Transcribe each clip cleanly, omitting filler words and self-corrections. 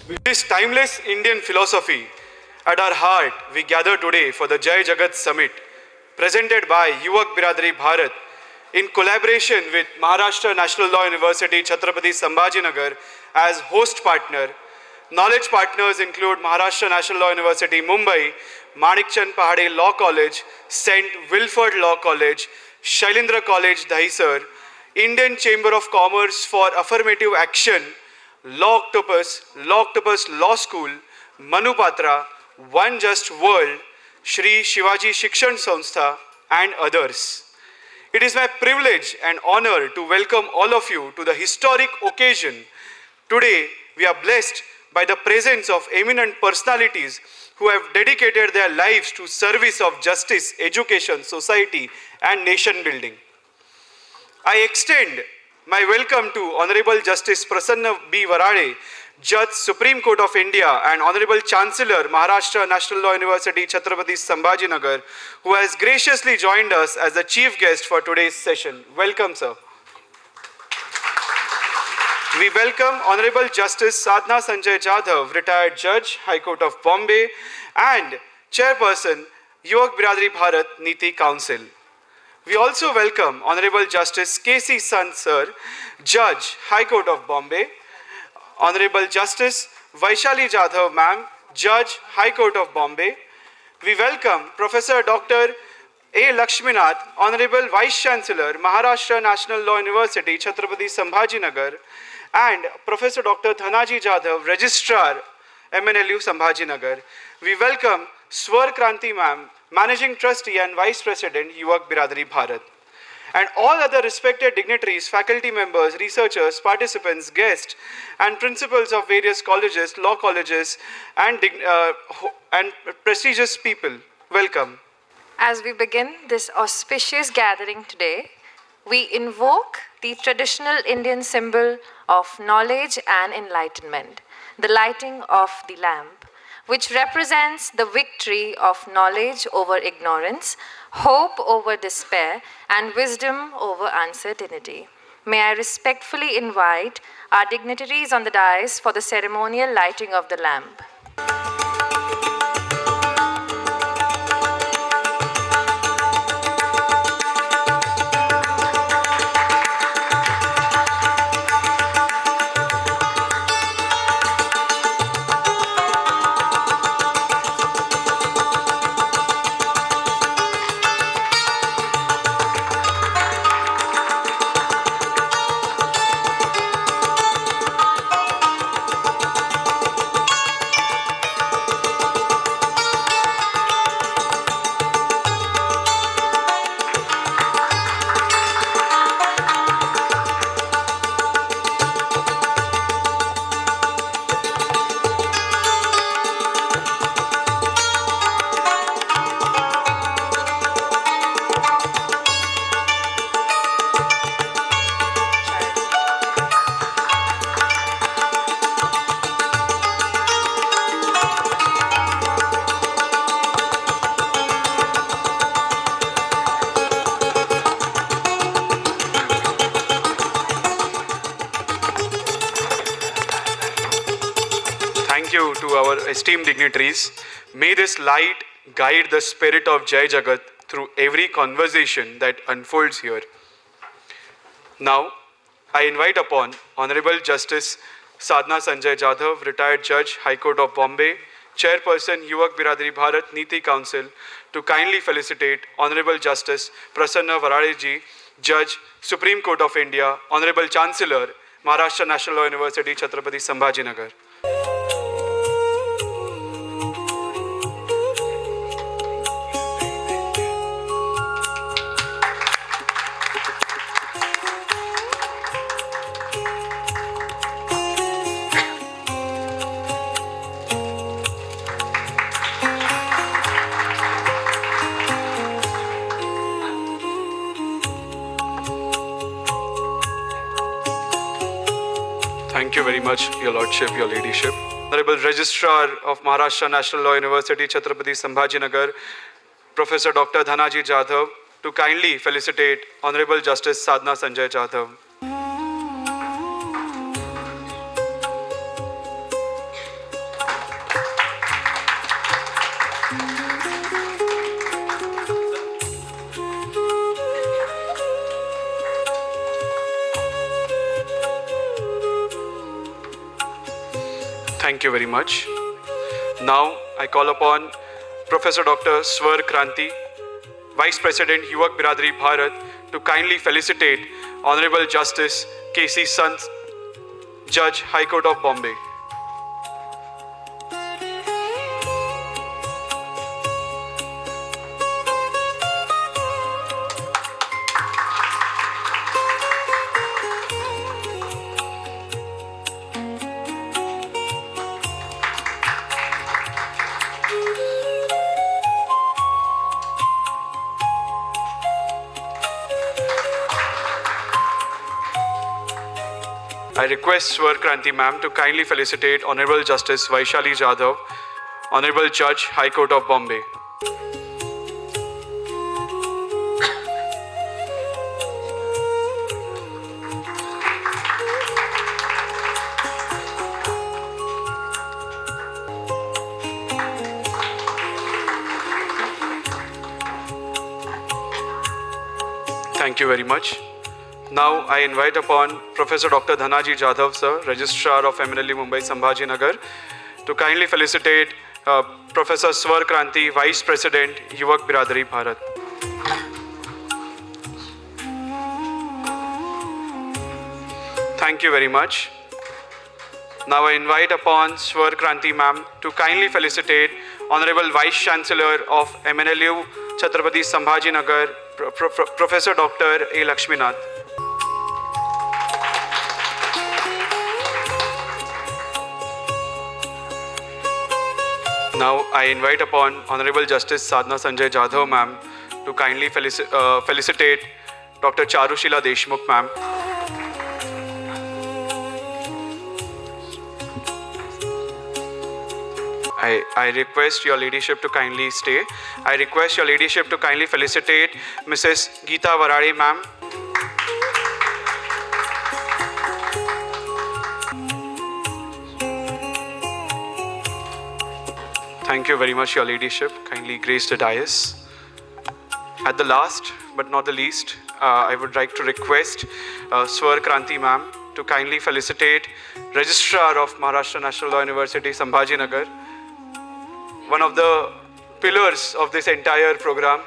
With this timeless Indian philosophy at our heart, we gather today for the Jai Jagat Summit, presented by Yuvak Biradari Bharat in collaboration with Maharashtra National Law University, Chhatrapati Sambhajinagar as host partner. Knowledge partners include Maharashtra National Law University, Mumbai, Manikchand Pahade Law College, St. Wilford Law College, Shailendra College, Dahisar, Indian Chamber of Commerce for Affirmative Action, Law Octopus Law School, Manu Patra, One Just World, Shri Shivaji Shikshan Sanstha, and others. It is my privilege and honor to welcome all of you to the historic occasion. Today, we are blessed by the presence of eminent personalities who have dedicated their lives to service of justice, education, society, and nation building. I extend my welcome to Honorable Justice Prasanna B. Varade, Judge, Supreme Court of India, and Honorable Chancellor, Maharashtra National Law University, Chhatrapati Sambhajinagar, who has graciously joined us as the chief guest for today's session. Welcome, sir. We welcome Honorable Justice Sadhna Sanjay Jadhav, retired Judge, High Court of Bombay, and Chairperson, Yuwak Biradari Bharat Niti Council. We also welcome Honorable Justice K.C. Sant, sir, Judge, High Court of Bombay, Honorable Justice Vaishali Jadhav, ma'am, Judge, High Court of Bombay. We welcome Professor Dr. A. Lakshminath, Honorable Vice Chancellor, Maharashtra National Law University, Chhatrapati Sambhajinagar, and Professor Dr. Dhanaji Jadhav, Registrar, MNLU Sambhajinagar. We welcome Swar Kranti ma'am, Managing Trustee and Vice President, Yuwak Biradari Bharat. And all other respected dignitaries, faculty members, researchers, participants, guests, and principals of various colleges, law colleges, and prestigious people. Welcome. As we begin this auspicious gathering today, we invoke the traditional Indian symbol of knowledge and enlightenment, the lighting of the lamp, which represents the victory of knowledge over ignorance, hope over despair, and wisdom over uncertainty. May I respectfully invite our dignitaries on the dais for the ceremonial lighting of the lamp. Thank you to our esteemed dignitaries. May this light guide the spirit of Jai Jagat through every conversation that unfolds here. Now, I invite upon Honorable Justice Sadhna Sanjay Jadhav, retired Judge, High Court of Bombay, Chairperson, Yuwak Biradari Bharat Niti Council, to kindly felicitate Honorable Justice Prasanna Varadeji, Judge, Supreme Court of India, Honorable Chancellor, Maharashtra National Law University, Chhatrapati Sambhajinagar. Thank you very much, Your Lordship, Your Ladyship. Honorable Registrar of Maharashtra National Law University, Chhatrapati Sambhajinagar, Professor Dr. Dhanaji Jadhav, to kindly felicitate Honorable Justice Sadhna Sanjay Jadhav. Thank you very much. Now I call upon Professor Dr. Swar Kranti, Vice President, Yuwak Biradari Bharat, to kindly felicitate Honorable Justice K.C. Sant, Judge, High Court of Bombay. I request Swar Kranti ma'am to kindly felicitate Honorable Justice Vaishali Jadhav, Honorable Judge, High Court of Bombay. Thank you very much. Now I invite upon Professor Dr. Dhanaji Jadhav, sir, Registrar of MNLU Mumbai Sambhaji Nagar, to kindly felicitate Professor Swar Kranti, Vice President, Yuvak Biradari Bharat. Thank you very much. Now I invite upon Swar Kranti ma'am to kindly felicitate Honorable Vice Chancellor of MNLU-Chhatrapati Sambhaji Nagar, Professor Dr. A. Lakshminath. Now I invite upon Honorable Justice Sadhna Sanjay Jadhav ma'am to kindly felicitate Dr. Charushila Deshmukh ma'am. I request your ladyship to kindly stay. I request your ladyship to kindly felicitate Mrs. Geeta Varade ma'am. Thank you very much, your ladyship. Kindly grace the dais. At the last but not the least, I would like to request Swar Kranti ma'am to kindly felicitate Registrar of Maharashtra National Law University, Sambhaji Nagar, one of the pillars of this entire program.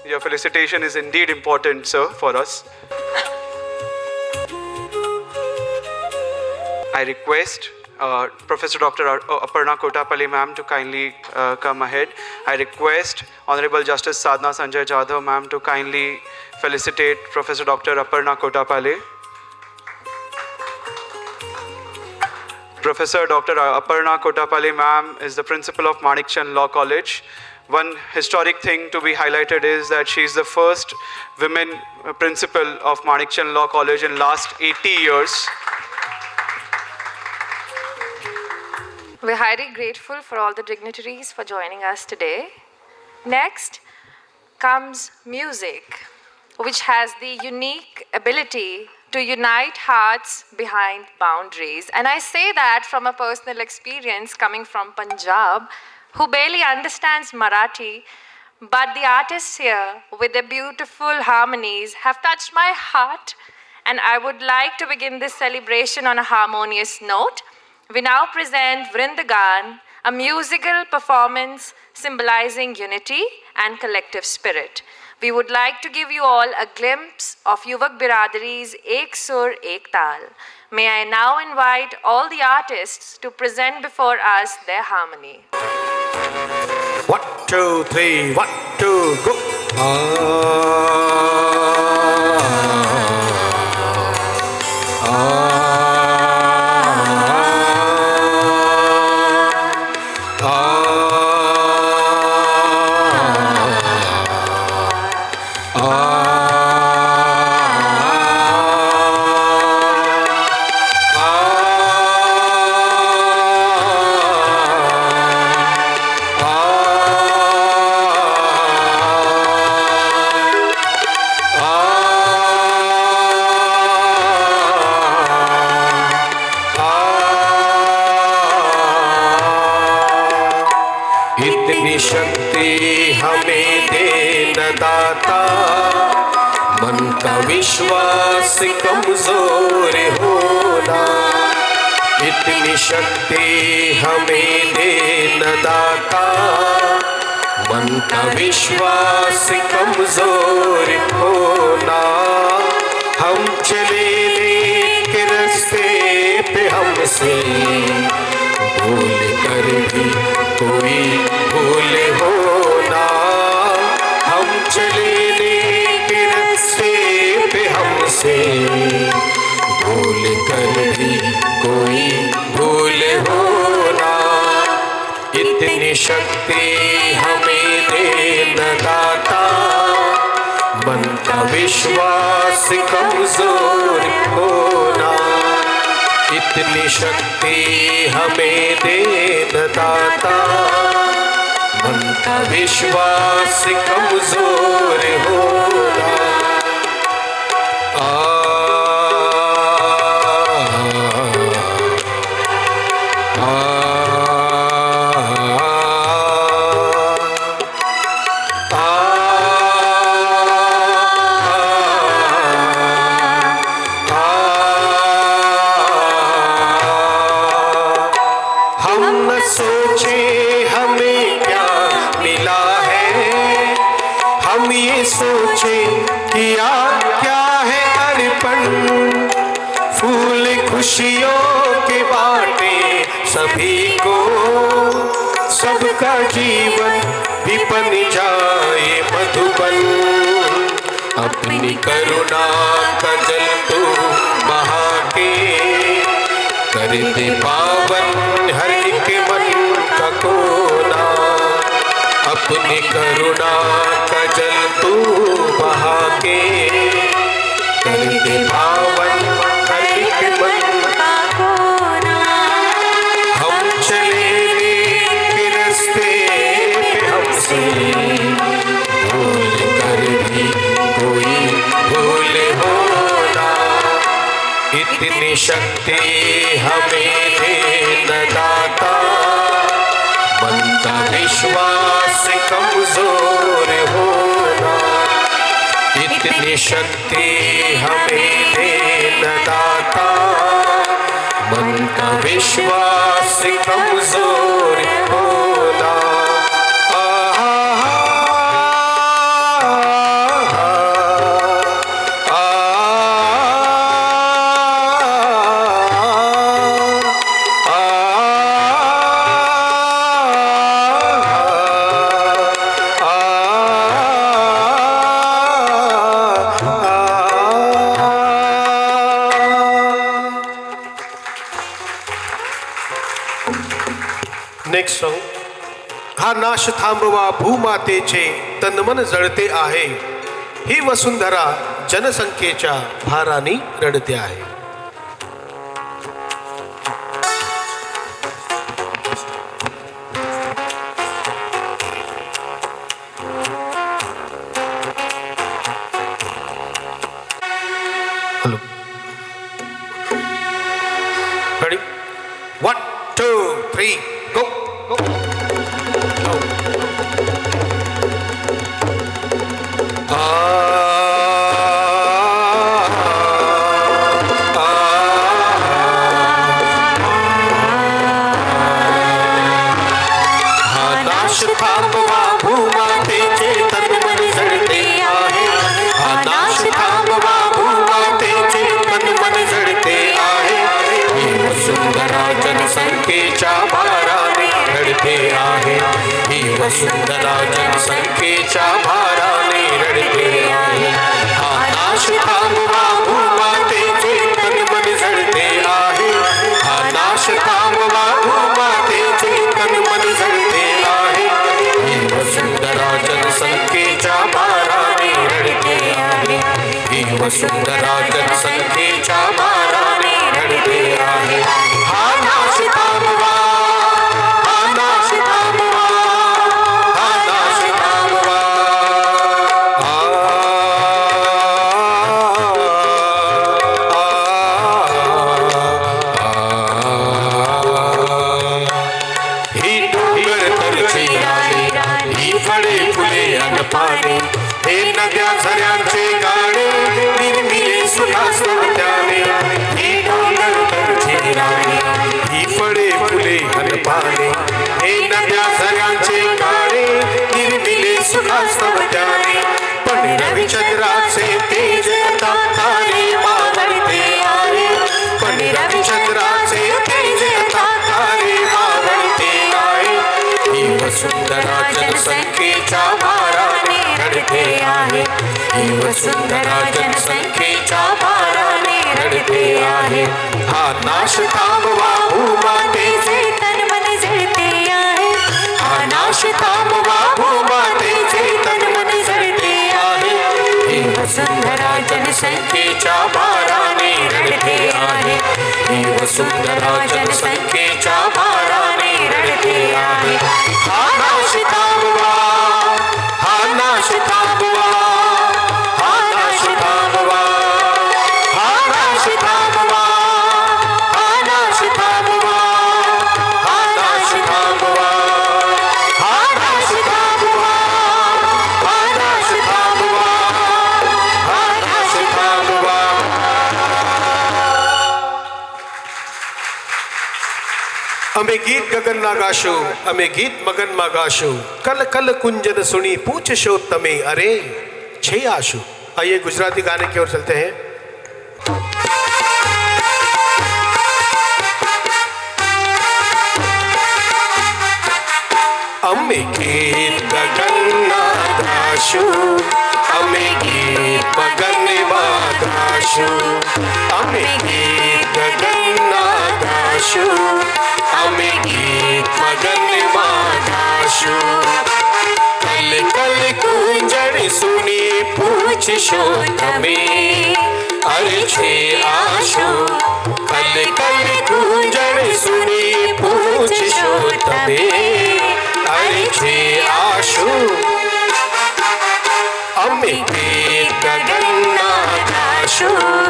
Your felicitation is indeed important, sir, for us. I request Professor Dr. Aparna Kotapalli ma'am to kindly come ahead. I request Honorable Justice Sadhna Sanjay Jadhav ma'am to kindly felicitate Professor Dr. Aparna Kotapalli. Professor Dr. Aparna Kotapalli ma'am is the principal of Manikchand Law College. One historic thing to be highlighted is that she is the first women principal of Manikchand Law College in last 80 years. We're highly grateful for all the dignitaries for joining us today. Next comes music, which has the unique ability to unite hearts behind boundaries. And I say that from a personal experience coming from Punjab, who barely understands Marathi, but the artists here with their beautiful harmonies have touched my heart, and I would like to begin this celebration on a harmonious note. We now present Vrindagan, a musical performance symbolizing unity and collective spirit. We would like to give you all a glimpse of Yuvak Biradari's Ek Sur Ek Taal. May I now invite all the artists to present before us their harmony. 1, 2, 3, 1, 2, go. इतनी शक्ति हमें दे न दाता, मन का विश्वास कमजोर होना। इतनी शक्ति हमें दे न दाता, मन का विश्वास कमजोर होना। हम चले नेक रास्ते पे हमसे भूल कर भी कोई भूल होना। हम चले नेक रास्ते पे हमसे भूल कर भी कोई भूल होना। इतनी शक्ति हमें दे न दाता, मन का विश्वास कमजोर होना। इतनी शक्ति हमें दे न दाता, मन का विश्वास कमजोर होना। सोचे हमें क्या मिला है, हम ये सोचे किया क्या है अर्पण। फूल खुशियों के बाटे सभी को, सबका जीवन भी बन जाए मधुबन। अपनी करुणा का जल तू बहा के, कर दे पावन हर एक मन का कोना। अपनी करुणा का जल तू बहा के, कर दे पावन हर एक मन का कोना। हम चले के रास्ते पे हमसे भूल कर भी कोई भूल होना। इतनी शक्ति हमें दे न दाता, मन का विश्वास कमजोर होना। इतनी शक्ति हमें दे न दाता, मन का विश्वास कमजोर होना। Next song. हा नाश थांबवा भूमातेचे तन मन जळते आहे, ही वसुंधरा जनसंख्येच्या भाराने रडते आहे. हॅलो, रेडी, 1 2 3 गो. जनसंख्येच्या भाराने रडते आहे, ही वसुंधरा जनसंख्येच्या भाराने रडते आहे. हा नाश थांबवा भूमातेचे तन मन जळते आहे, हा नाश थांबवा भूमातेचे तन मन जळते आहे. ही वसुंधरा जनसंख्येच्या भाराने रडते आहे, ही वसुंधरा जनसंख्येच्या भाराने रडते आहे. हा नाश थांबवा, हा नाश थांबवा, हा नाश थांबवा. ही डोंगर तरची राणी, ही फळे फुले अन पाने, हे नद्या झऱ्यांचे गाणे निर्मिले सुखास त्याने. ही डोंगर तरची राणी, ही फळे फुले अन पाने, हे नद्या झऱ्यांचे गाणे निर्मिले सुखास त्याने. पण रविचंद्राचे तेज आता तारे मावळते आहे, पण रविचंद्राचे तेज आता तारे मावळते आहे. ही वसुंधरा जनसंख्येच्या भाराने रडते आहे, ही वसुंधरा जनसंख्येच्या भाराने रडते आहे. हा नाश थांबवा भूमातेचे तन मन जळते आहे, हा नाश थांबवा भूमातेचे तन मन जळते आहे. ही वसुंधरा जनसंख्येच्या भाराने रडते आहे. ही वसुंधरा जनसंख्येच्या भाराने रडते आहे. हा नाश थांबवा, हा नाश थांबवा, हा नाश थांबवा, हा नाश थांबवा, हा नाश थांबवा, हा नाश थांबवा, हा नाश थांबवा, हा नाश थांबवा, हा नाश थांबवा. અમે ગીત ગગનમાં ગાશું, અમે ગીત મગનમાં ગાશું. કલ કલ कुंजन सुनी पूछशो तमे अरे छे आशु. आइए गुजराती गाने की ओर चलते हैं. અમે ગીત ગગનમાં ગાશું, અમે ગીત મગનમાં ગાશું, અમે ગીત ગગનમાં ગાશું, અમે ગીત મગનમાં ગાશું. કલ કલ કુંજણ સુની પૂછશો તમે અરે છે આશુ. કલ કલ કુંજણ સુની પૂછશો તમે અરે છે આશુ. અમે ગીત ગગનમાં ગાશું,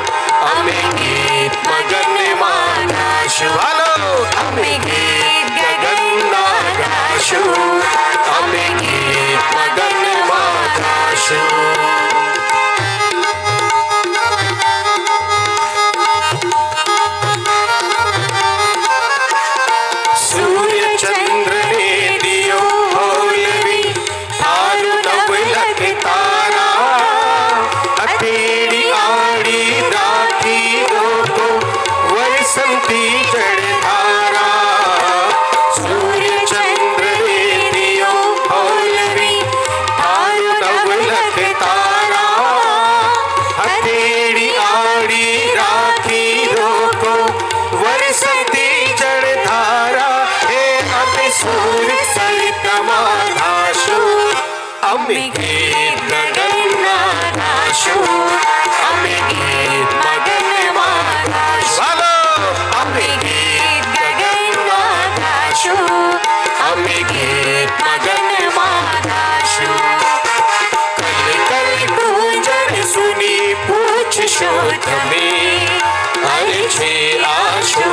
અમે ગીત મગનમાં ગાશું. હાલો અમે ગીત ગગનમાં ગાશું, અમે ગીત મગનમાં ગાશું. સૂર્ય ચંદ્રને દિયો હોલવી, તારું નવલખ તારા. હથેળી આડી રાખી દો વસંતી જળધારા. સૂર્ય ચંદ્રને દિયો હોલવી, તારું નવલખ તારા. હથેળી આડી રાખી દો વસંતી જળધારા. હે અમે સૂર સરિતમાં નાશું, અમે ગીત ગગનમાં નાશું, અમે ગીત મગનમાં નાશું. હાલો અમે ગીત ગગનમાં નાશું, અમે ગીત મગનમાં નાશું. કલ કલ કુંજન સુની પૂછશો તમે અરે છે આશુ.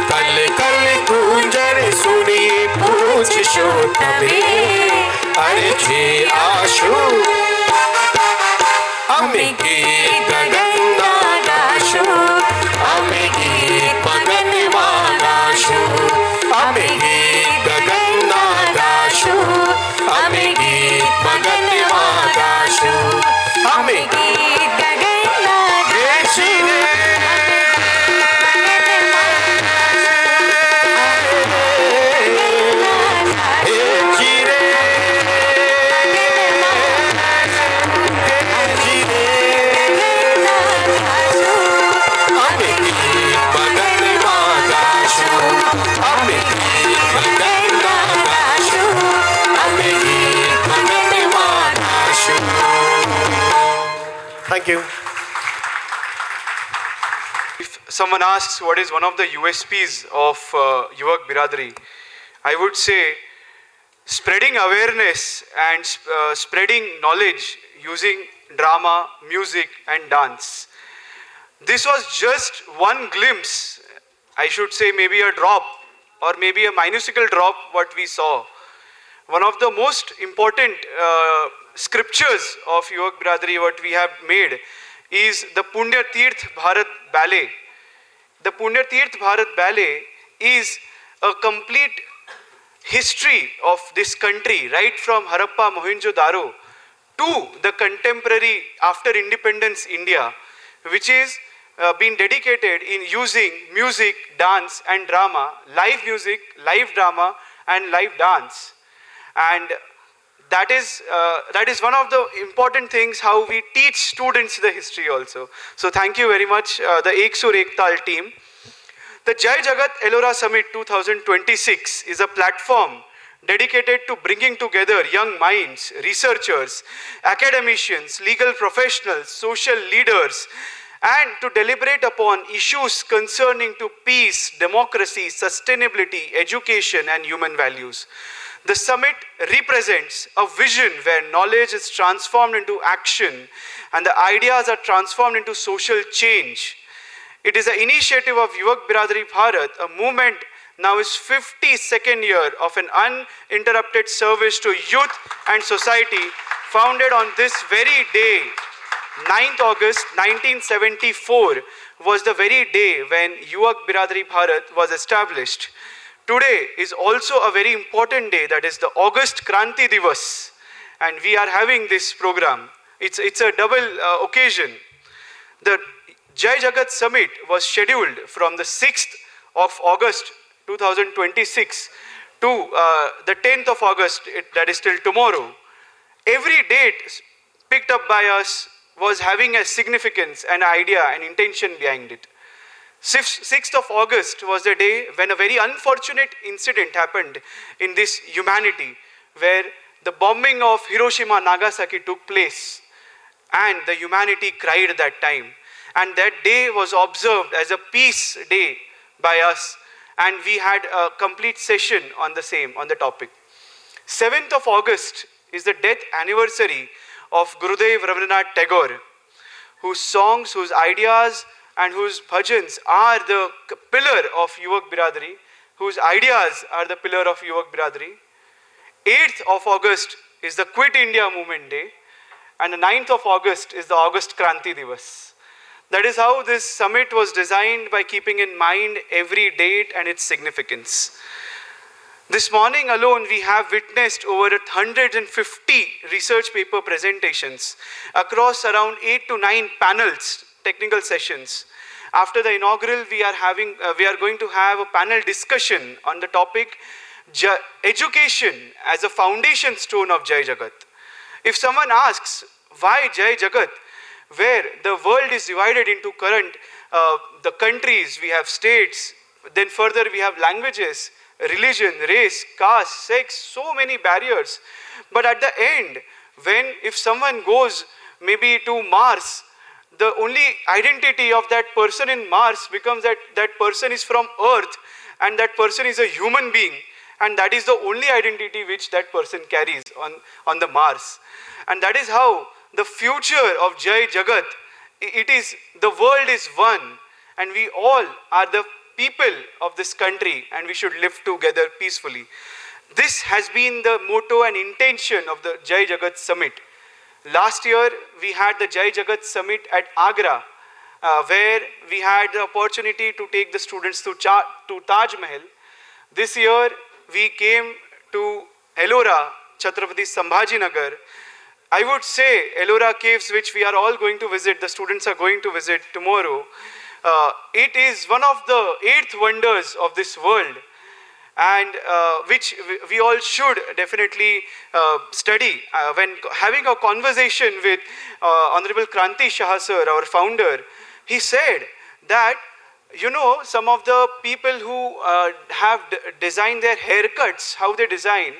કલ કલ કુંજન સુની પૂછશો તમે અરે છે આશુ. અમે ગીત ગગનમાં ગાશું, અમે ગીત મગનમાં ગાશું, અમે ગીત ગગનમાં ગાશું, અમે ગીત મગનમાં ગાશું, અમે ગીત ગગનમાં ગાશું. Thank you. If someone asks what is one of the USPs of Yuvak Biradari, I would say spreading awareness and spreading knowledge using drama, music and dance. This was just one glimpse, I should say maybe a drop or maybe a minuscule drop what we saw. One of the most important scriptures of Yuvak Biradari what we have made is the Punya Tirth Bharat Ballet. The Punya Tirth Bharat Ballet is a complete history of this country, right from Harappa, Mohenjo-daro to the contemporary after independence India, which is been dedicated in using music, dance and drama, live music, live drama and live dance. And that is one of the important things how we teach students the history also. So thank you very much the Ek Sur Ek Tal team. The Jai Jagat Ellora Summit 2026 is a platform dedicated to bringing together young minds, researchers, academicians, legal professionals, social leaders, and to deliberate upon issues concerning to peace, democracy, sustainability, education, and human values. The summit represents a vision where knowledge is transformed into action and the ideas are transformed into social change. It is an initiative of Yuvak Biradari Bharat, a movement now is 52nd year of an uninterrupted service to youth and society, founded on this very day. 9th August 1974 was the very day when Yuvak Biradari Bharat was established. Today is also a very important day, that is the August Kranti Divas, and we are having this program. It's a double occasion. The Jai Jagat Summit was scheduled from the 6th of August 2026 to the 10th of August, that is till tomorrow. Every date picked up by us was having a significance, an idea, an intention behind it. 6th of August was the day when a very unfortunate incident happened in this humanity, where the bombing of Hiroshima, Nagasaki took place, and the humanity cried that time. And that day was observed as a peace day by us, and we had a complete session on the same, on the topic. 7th of August is the death anniversary of Gurudev Rabindranath Tagore, whose songs, whose ideas, and whose bhajans are the pillar of Yuvak Biradari, whose ideas are the pillar of Yuvak Biradari. 8th of August is the Quit India Movement Day, and the 9th of August is the August Kranti Divas. That is how this summit was designed, by keeping in mind every date and its significance. This morning alone, we have witnessed over 150 research paper presentations across around 8 to 9 panels, technical sessions. After the inaugural, we are going to have a panel discussion on the topic education as a foundation stone of Jai Jagat. If someone asks why Jai Jagat, where the world is divided into current the countries, we have states, then further we have languages, religion, race, caste, sex, so many barriers. But at the end, if someone goes maybe to Mars, the only identity of that person in Mars becomes that that person is from Earth, and that person is a human being, and that is the only identity which that person carries on the Mars. And that is how the future of Jai Jagat, it is, the world is one, and we all are the people of this country, and we should live together peacefully. This has been the motto and intention of the Jai Jagat Summit. Last year, we had the Jai Jagat Summit at Agra, where we had the opportunity to take the students to Taj Mahal. This year, we came to Ellora, Chhatrapati Sambhajinagar. I would say Ellora Caves, which we are all going to visit, the students are going to visit tomorrow. It is one of the 8th wonders of this world, and which we all should definitely study. When having a conversation with Honorable Kranti Shah sir, our founder, he said that, you know, some of the people who have designed their haircuts, how they design,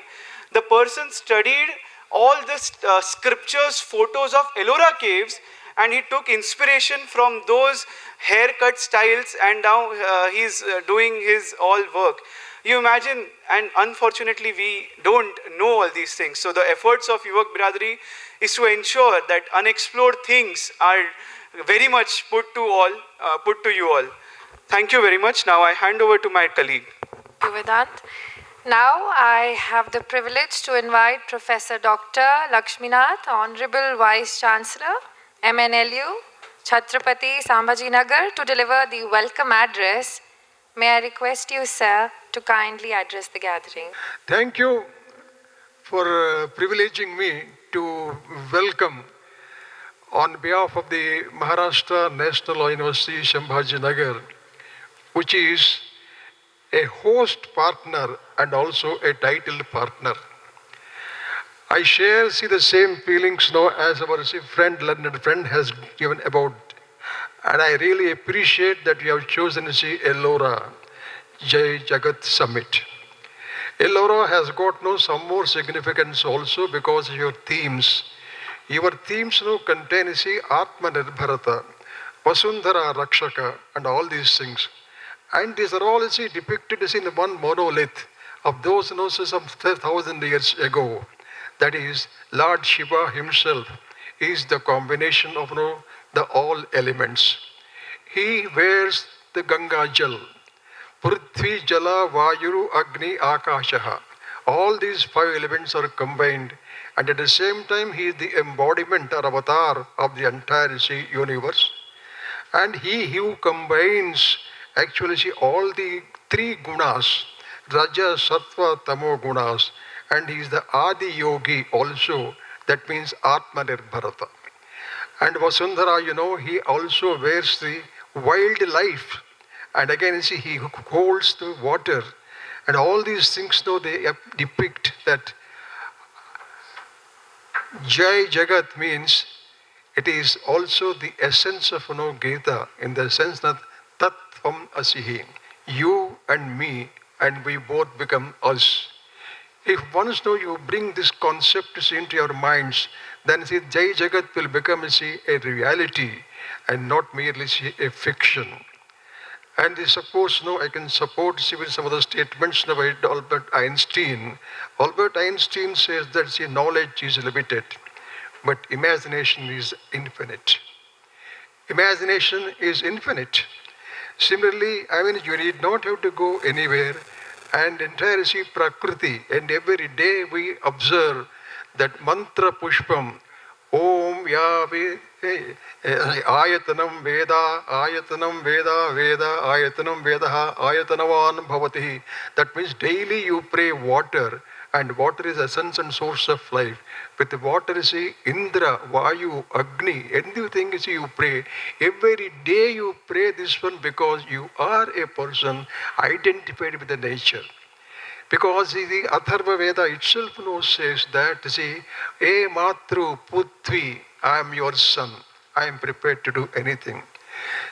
the person studied all the scriptures, photos of Ellora Caves, and he took inspiration from those haircut styles, and now he's doing his all work. You imagine, and unfortunately we don't know all these things. So the efforts of Yuvak Biradari is to ensure that unexplored things are very much put to you all. Thank you very much. Now I hand over to my colleague. Thank you, Vedant. Now I have the privilege to invite Professor Dr. Lakshminath, Honorable Vice Chancellor, MNLU-Chhatrapati Sambhajinagar, to deliver the welcome address. May I request you, sir, to kindly address the gathering. Thank you for privileging me to welcome on behalf of the Maharashtra National Law University, Sambhajinagar, which is a host partner and also a titled partner. I see the same feelings now as our learned friend has given about, and I really appreciate that you have chosen to see Ellora Jai Jagat Summit. Ellora has got no some more significance also because of your themes. Your themes contain Atma Nirbharata, Vasundhara Rakshaka, and all these things. And these are all depicted in one monolith of those some 1,000 years ago. That is, Lord Shiva himself is the combination of the all elements. He wears the Ganga Jal, Prithvi, Jala, Vayuru, Agni, Akashaha. All these five elements are combined, and at the same time, he is the embodiment or avatar of the entire universe. And he who combines actually all the three gunas, Raja, Sattva, Tamo gunas, and he is the Adi Yogi also. That means Atma Nirbharata. And Vasundhara, he also wears the wildlife. And again, he holds the water. And all these things, they depict that Jai Jagat means it is also the essence of Gita in the sense that Tat Tvam Asihi. You and me, and we both become us. If once you bring this concept into your minds, then Jai Jagat will become a reality and not merely a fiction. And this, of course, I can support with some of the statements by Albert Einstein. Albert Einstein says that knowledge is limited, but imagination is infinite. Imagination is infinite. Similarly, you need not have to go anywhere, and entire Prakriti, and every day we observe that mantra pushpam, Om Yavi Ayatanam Veda, Ayatanam Veda, Veda, Ayatanam Vedaha, Ayatanavan Bhavati. That means daily you pray water, and water is essence and source of life. With water, Indra, Vayu, Agni, anything you pray. Every day you pray this one because you are a person identified with the nature. Because the Atharva Veda itself says that, E Matru Puthvi, I am your son. I am prepared to do anything.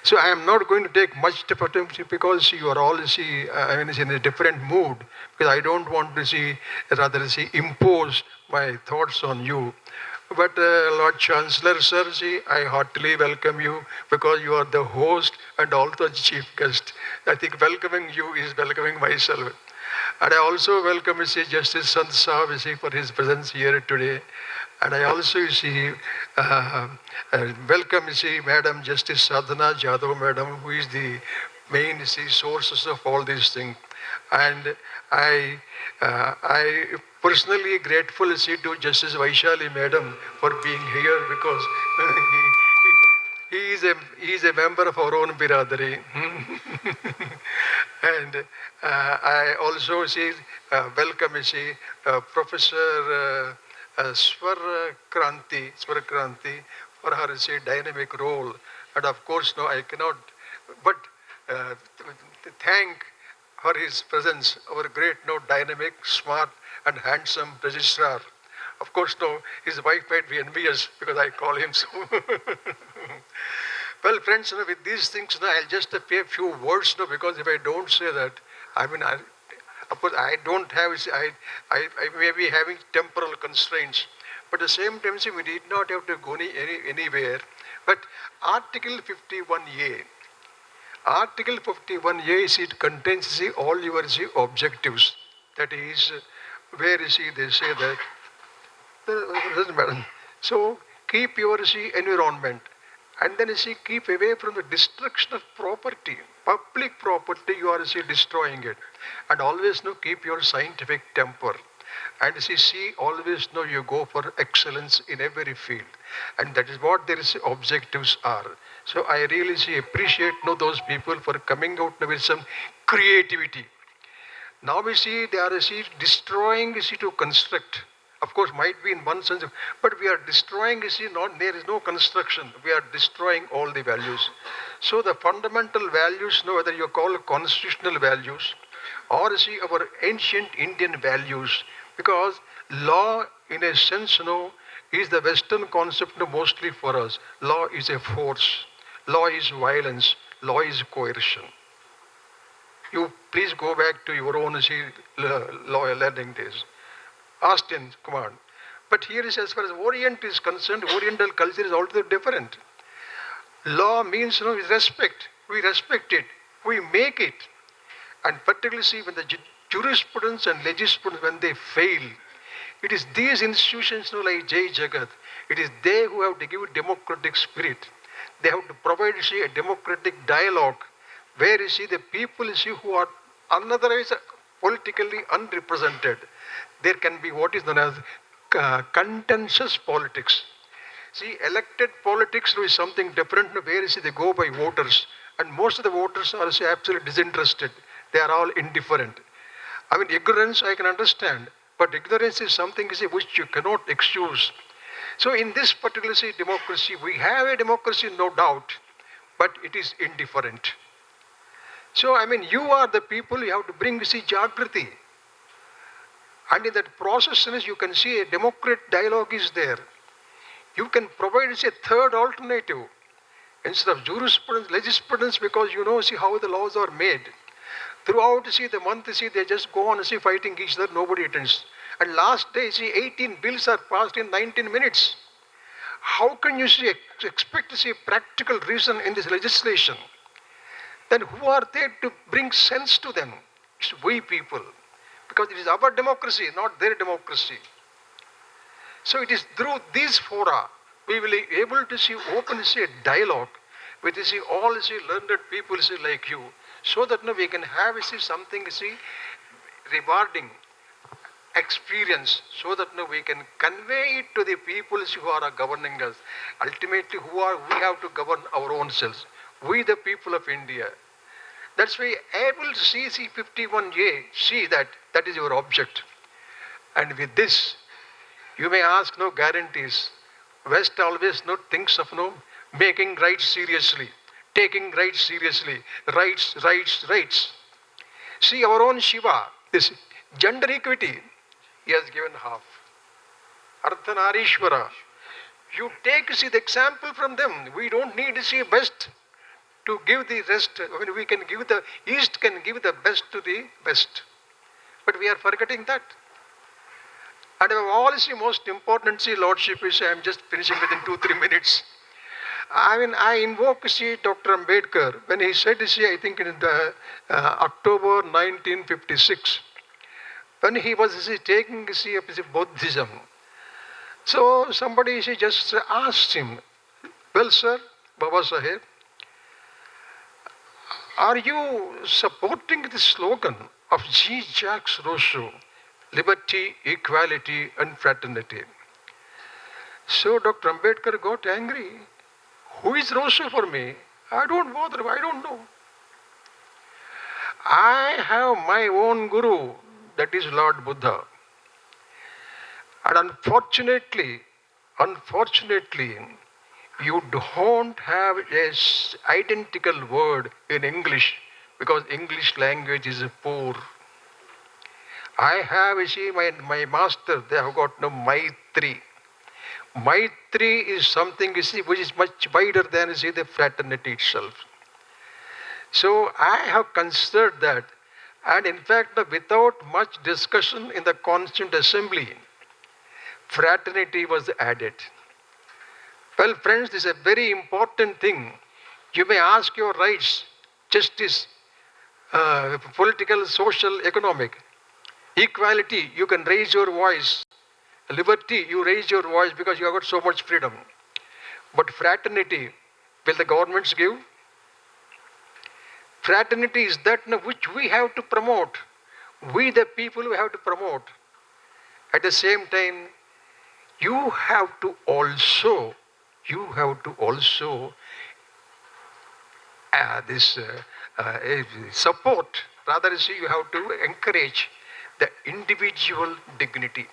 So I am not going to take much time because you are all in a different mood. Because I don't want to impose my thoughts on you. But Lord Chancellor, sir, I heartily welcome you because you are the host and also the chief guest. I think welcoming you is welcoming myself. And I also welcome Justice Sant Sahab for his presence here today. And I also welcome Madam Justice Sadhana Jadhav Madam, who is the main sources of all these things. And I personally grateful to Justice Vaishali Madam for being here because he is a member of our own Biradari. And I also welcome Professor Swar Kranti for her dynamic role. And of course, I cannot but thank for his presence, our great, dynamic, smart, and handsome registrar. Of course, his wife might be envious because I call him so. Well, friends, with these things, I'll just say a few words, because if I don't say that, of course, I don't have, I may be having temporal constraints. But at the same time, we need not have to go anywhere. But Article 51A, Article 51A, it contains all your objectives. That is, where they say that, doesn't matter. So keep your environment, and then keep away from the destruction of property. Public property, you are destroying it. And always keep your scientific temper. And always you go for excellence in every field. And that is what their objectives are. So I really appreciate those people for coming out with some creativity. Now we see they are destroying to construct. Of course, might be in one sense, but we are destroying, there is no construction. We are destroying all the values. So the fundamental values, whether you call constitutional values or our ancient Indian values, because law, in a sense, is the Western concept mostly for us. Law is a force. Law is violence. Law is coercion. You please go back to your own lawyer learning days. Ask him, come on. But here is, as far as Orient is concerned, Oriental culture is altogether different. Law means, is respect. We respect it. We make it. And particularly see when the jurisprudence and legisprudence, when they fail, it is these institutions like Jai Jagat, it is they who have to give democratic spirit. They have to provide a democratic dialogue where the people who are otherwise politically unrepresented. There can be what is known as contentious politics. See, elected politics is something different where they go by voters, and most of the voters are absolutely disinterested. They are all indifferent. I mean, ignorance I can understand, but ignorance is something which you cannot excuse. So in this particular democracy, we have a democracy, no doubt, but it is indifferent. So I mean, you are the people, you have to bring Jagrati. And in that process, you can see a democratic dialogue is there. You can provide a third alternative instead of jurisprudence, legisprudence, because see how the laws are made. Throughout the month, they just go on fighting each other, nobody attends. And last day, 18 bills are passed in 19 minutes. How can you expect to see practical reason in this legislation? Then who are there to bring sense to them? It's we people. Because it is our democracy, not their democracy. So it is through these fora we will be able to open a dialogue with all learned people like you, so that we can have something rewarding experience, so that we can convey it to the people who are governing us. Ultimately, we have to govern our own selves. We, the people of India. That's why able to see C51A, see that is your object. And with this, you may ask no guarantees. West always thinks of making rights seriously, taking rights seriously, rights, rights, rights. See our own Shiva, this gender equity, he has given half. Ardhanarishwara. You take the example from them. We don't need best to give the rest. I mean, we can give the East can give the best to the West. But we are forgetting that. And of all most important Lordship is, I am just finishing within 2-3 minutes. I mean, I invoke Dr. Ambedkar when he said, I think in the October 1956, when he was taking up Buddhism. So somebody just asked him, well, sir, Baba Sahib, are you supporting the slogan of Jacques Rousseau, liberty, equality, and fraternity? So Dr. Ambedkar got angry. Who is Rousseau for me? I don't bother, I don't know. I have my own guru, that is Lord Buddha. And unfortunately, you don't have an identical word in English, because English language is poor. I have, my master, they have got no Maitri. Maitri is something, which is much wider than, the fraternity itself. So I have considered that, and in fact, without much discussion in the Constituent Assembly, fraternity was added. Well, friends, this is a very important thing. You may ask your rights, justice, political, social, economic. Equality, you can raise your voice. Liberty, you raise your voice because you have got so much freedom. But fraternity, will the governments give? Fraternity is that which we have to promote. We, the people, we have to promote. At the same time, you have to also support, rather you have to encourage the individual dignity.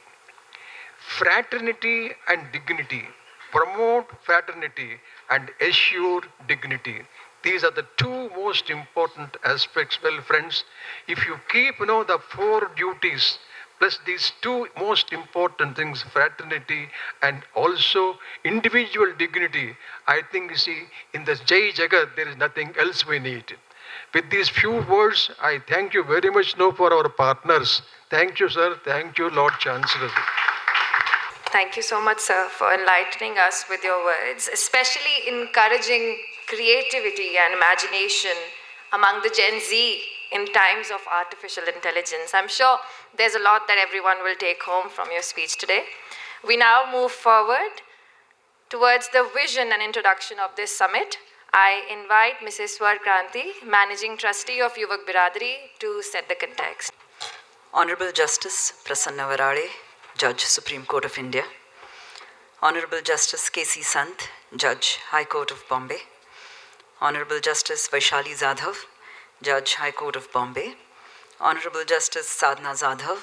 Fraternity and dignity, promote fraternity and assure dignity. These are the two most important aspects. Well, friends, if you keep the 4 duties, plus these 2 most important things, fraternity and also individual dignity, I think, in the Jai Jagat, there is nothing else we need. With these few words, I thank you very much now for our partners. Thank you, sir. Thank you, Lord Chancellor. Thank you so much, sir, for enlightening us with your words, especially encouraging creativity and imagination among the Gen Z in times of artificial intelligence. I'm sure there's a lot that everyone will take home from your speech today. We now move forward towards the vision and introduction of this summit. I invite Mrs. Swar Kranti, Managing Trustee of Yuvak Biradari, to set the context. Honorable Justice Prasanna Varade, Judge, Supreme Court of India. Honorable Justice K.C. Sant, Judge, High Court of Bombay. Honorable Justice Vaishali Zadhav, Judge, High Court of Bombay. Honorable Justice Sadhna Zadhav,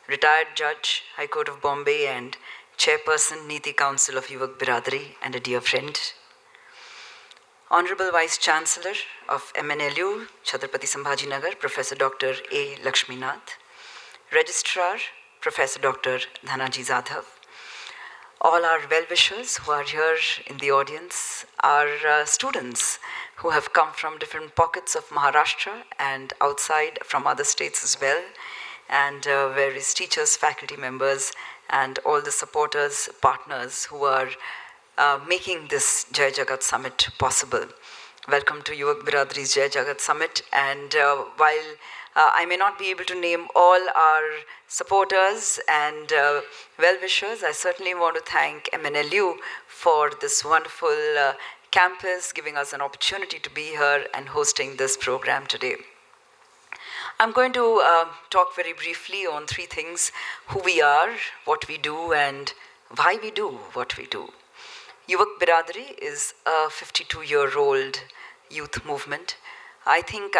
Retired Judge, High Court of Bombay and Chairperson, Niti Council of Yuvak Biradari and a dear friend. Honorable Vice Chancellor of MNLU-Chhatrapati Sambhajinagar, Professor Dr. A. Lakshminath. Registrar, Professor Dr. Dhanaji Zadhav. All our well-wishers who are here in the audience, our students who have come from different pockets of Maharashtra and outside from other states as well, and various teachers, faculty members, and all the supporters, partners who are making this Jai Jagat Summit possible. Welcome to Yuvak Biradari's Jai Jagat Summit, and while I may not be able to name all our supporters and well-wishers, I certainly want to thank MNLU for this wonderful campus, giving us an opportunity to be here and hosting this program today. I'm going to talk very briefly on three things: who we are, what we do, and why we do what we do. Yuvak Biradari is a 52-year-old youth movement. I think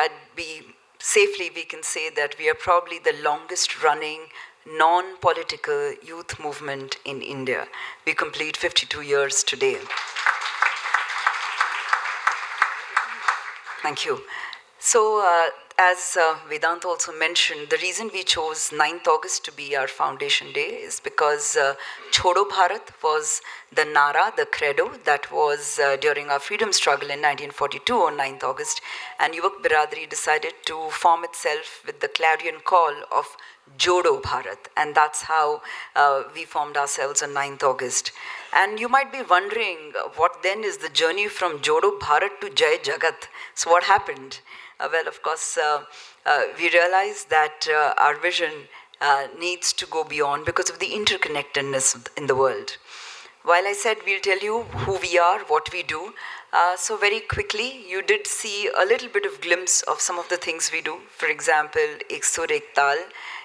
safely we can say that we are probably the longest running non-political youth movement in India. We complete 52 years today. Thank you. So, as Vedant also mentioned, the reason we chose 9th August to be our foundation day is because Chodo Bharat was the Nara, the credo that was during our freedom struggle in 1942 on 9th August. And Yuvak Biradari decided to form itself with the clarion call of Jodo Bharat. And that's how we formed ourselves on 9th August. And you might be wondering, what then is the journey from Jodo Bharat to Jai Jagat? So what happened? Well, of course, we realized that our vision needs to go beyond because of the interconnectedness in the world. While I said we'll tell you who we are, what we do, so very quickly you did see a little bit of glimpse of some of the things we do. For example, Ek Sur Ek Taal.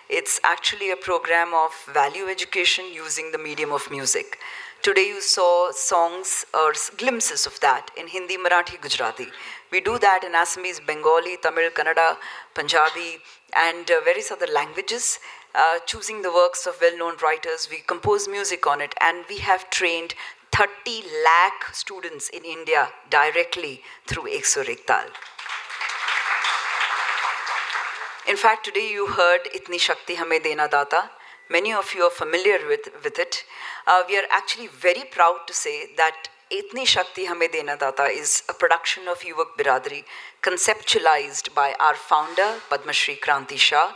It's actually a program of value education using the medium of music. Today you saw songs or glimpses of that in Hindi, Marathi, Gujarati. We do that in Assamese, Bengali, Tamil, Kannada, Punjabi, and various other languages. Choosing the works of well-known writers, we compose music on it, and we have trained 30 lakh students in India directly through Ek Sur Ek Taal. In fact, today you heard Itni Shakti Hame Dena Data. Many of you are familiar with it. We are actually very proud to say that Itni Shakti Hame Dena Data is a production of Yuvak Biradari, conceptualized by our founder, Padma Shri Kranti Shah.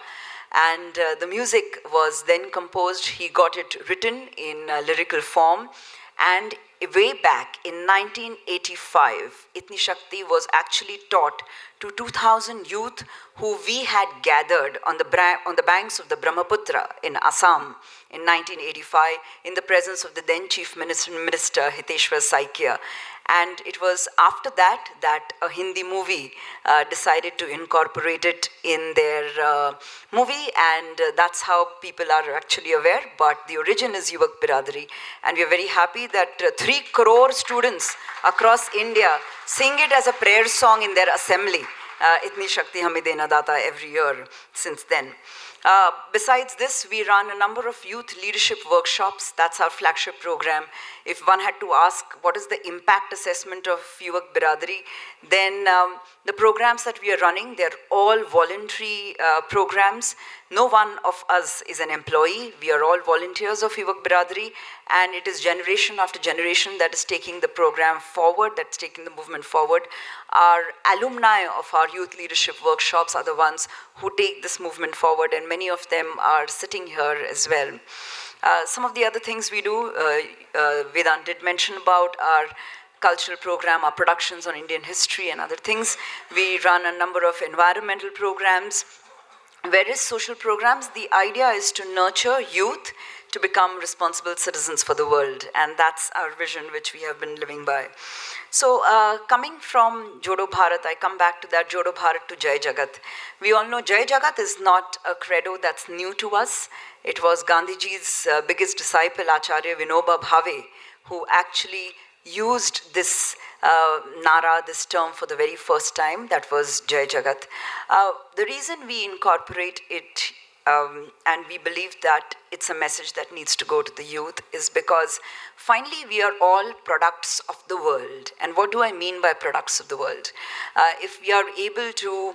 And the music was then composed, he got it written in lyrical form. And way back in 1985, Itni Shakti was actually taught to 2,000 youth who we had gathered on the banks of the Brahmaputra in Assam in 1985 in the presence of the then Chief Minister Hiteshwar Saikia. And it was after that a Hindi movie decided to incorporate it in their movie, and that's how people are actually aware. But the origin is Yuvak Biradari, and we are very happy that 3 crore students across India sing it as a prayer song in their assembly, Itni Shakti Hame Dena Data, every year since then. Besides this, we run a number of youth leadership workshops. That's our flagship program. If one had to ask what is the impact assessment of Yuvak Biradari, then the programs that we are running, they're all voluntary programs. No one of us is an employee. We are all volunteers of Yuvak Biradari, and it is generation after generation that is taking the program forward, that's taking the movement forward. Our alumni of our youth leadership workshops are the ones who take this movement forward, and many of them are sitting here as well. Some of the other things we do, Vedant did mention about our cultural program, our productions on Indian history and other things. We run a number of environmental programs, various social programs. The idea is to nurture youth to become responsible citizens for the world, and that's our vision which we have been living by. So coming from Jodo Bharat, I come back to that Jodo Bharat to Jai Jagat. We all know Jai Jagat is not a credo that's new to us. It was Gandhiji's biggest disciple, Acharya Vinoba Bhave, who actually used this Nara, this term, for the very first time. That was Jai Jagat. The reason we incorporate it and we believe that it's a message that needs to go to the youth is because finally we are all products of the world. And what do I mean by products of the world? If we are able to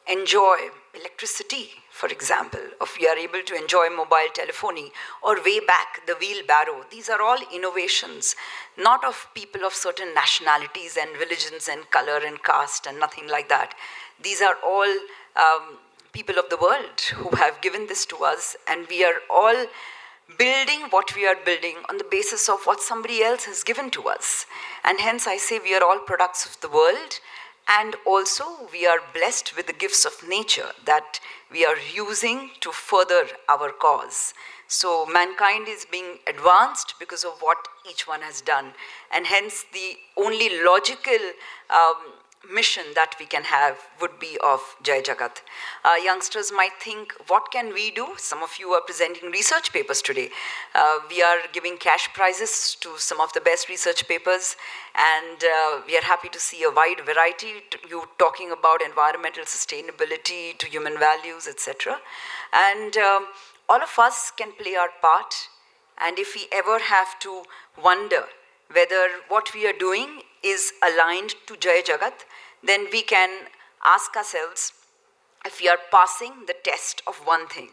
enjoy electricity, for example, if we are able to enjoy mobile telephony, or way back the wheelbarrow, these are all innovations, not of people of certain nationalities and religions and color and caste and nothing like that. These are all people of the world who have given this to us, and we are all building what we are building on the basis of what somebody else has given to us. And hence I say we are all products of the world, and also we are blessed with the gifts of nature that we are using to further our cause. So mankind is being advanced because of what each one has done, and hence the only logical mission that we can have would be of Jai Jagat. Youngsters might think, what can we do? Some of you are presenting research papers today. We are giving cash prizes to some of the best research papers, and we are happy to see a wide variety, you talking about environmental sustainability to human values, etc. And all of us can play our part, and if we ever have to wonder whether what we are doing is aligned to Jai Jagat, then we can ask ourselves if we are passing the test of one thing.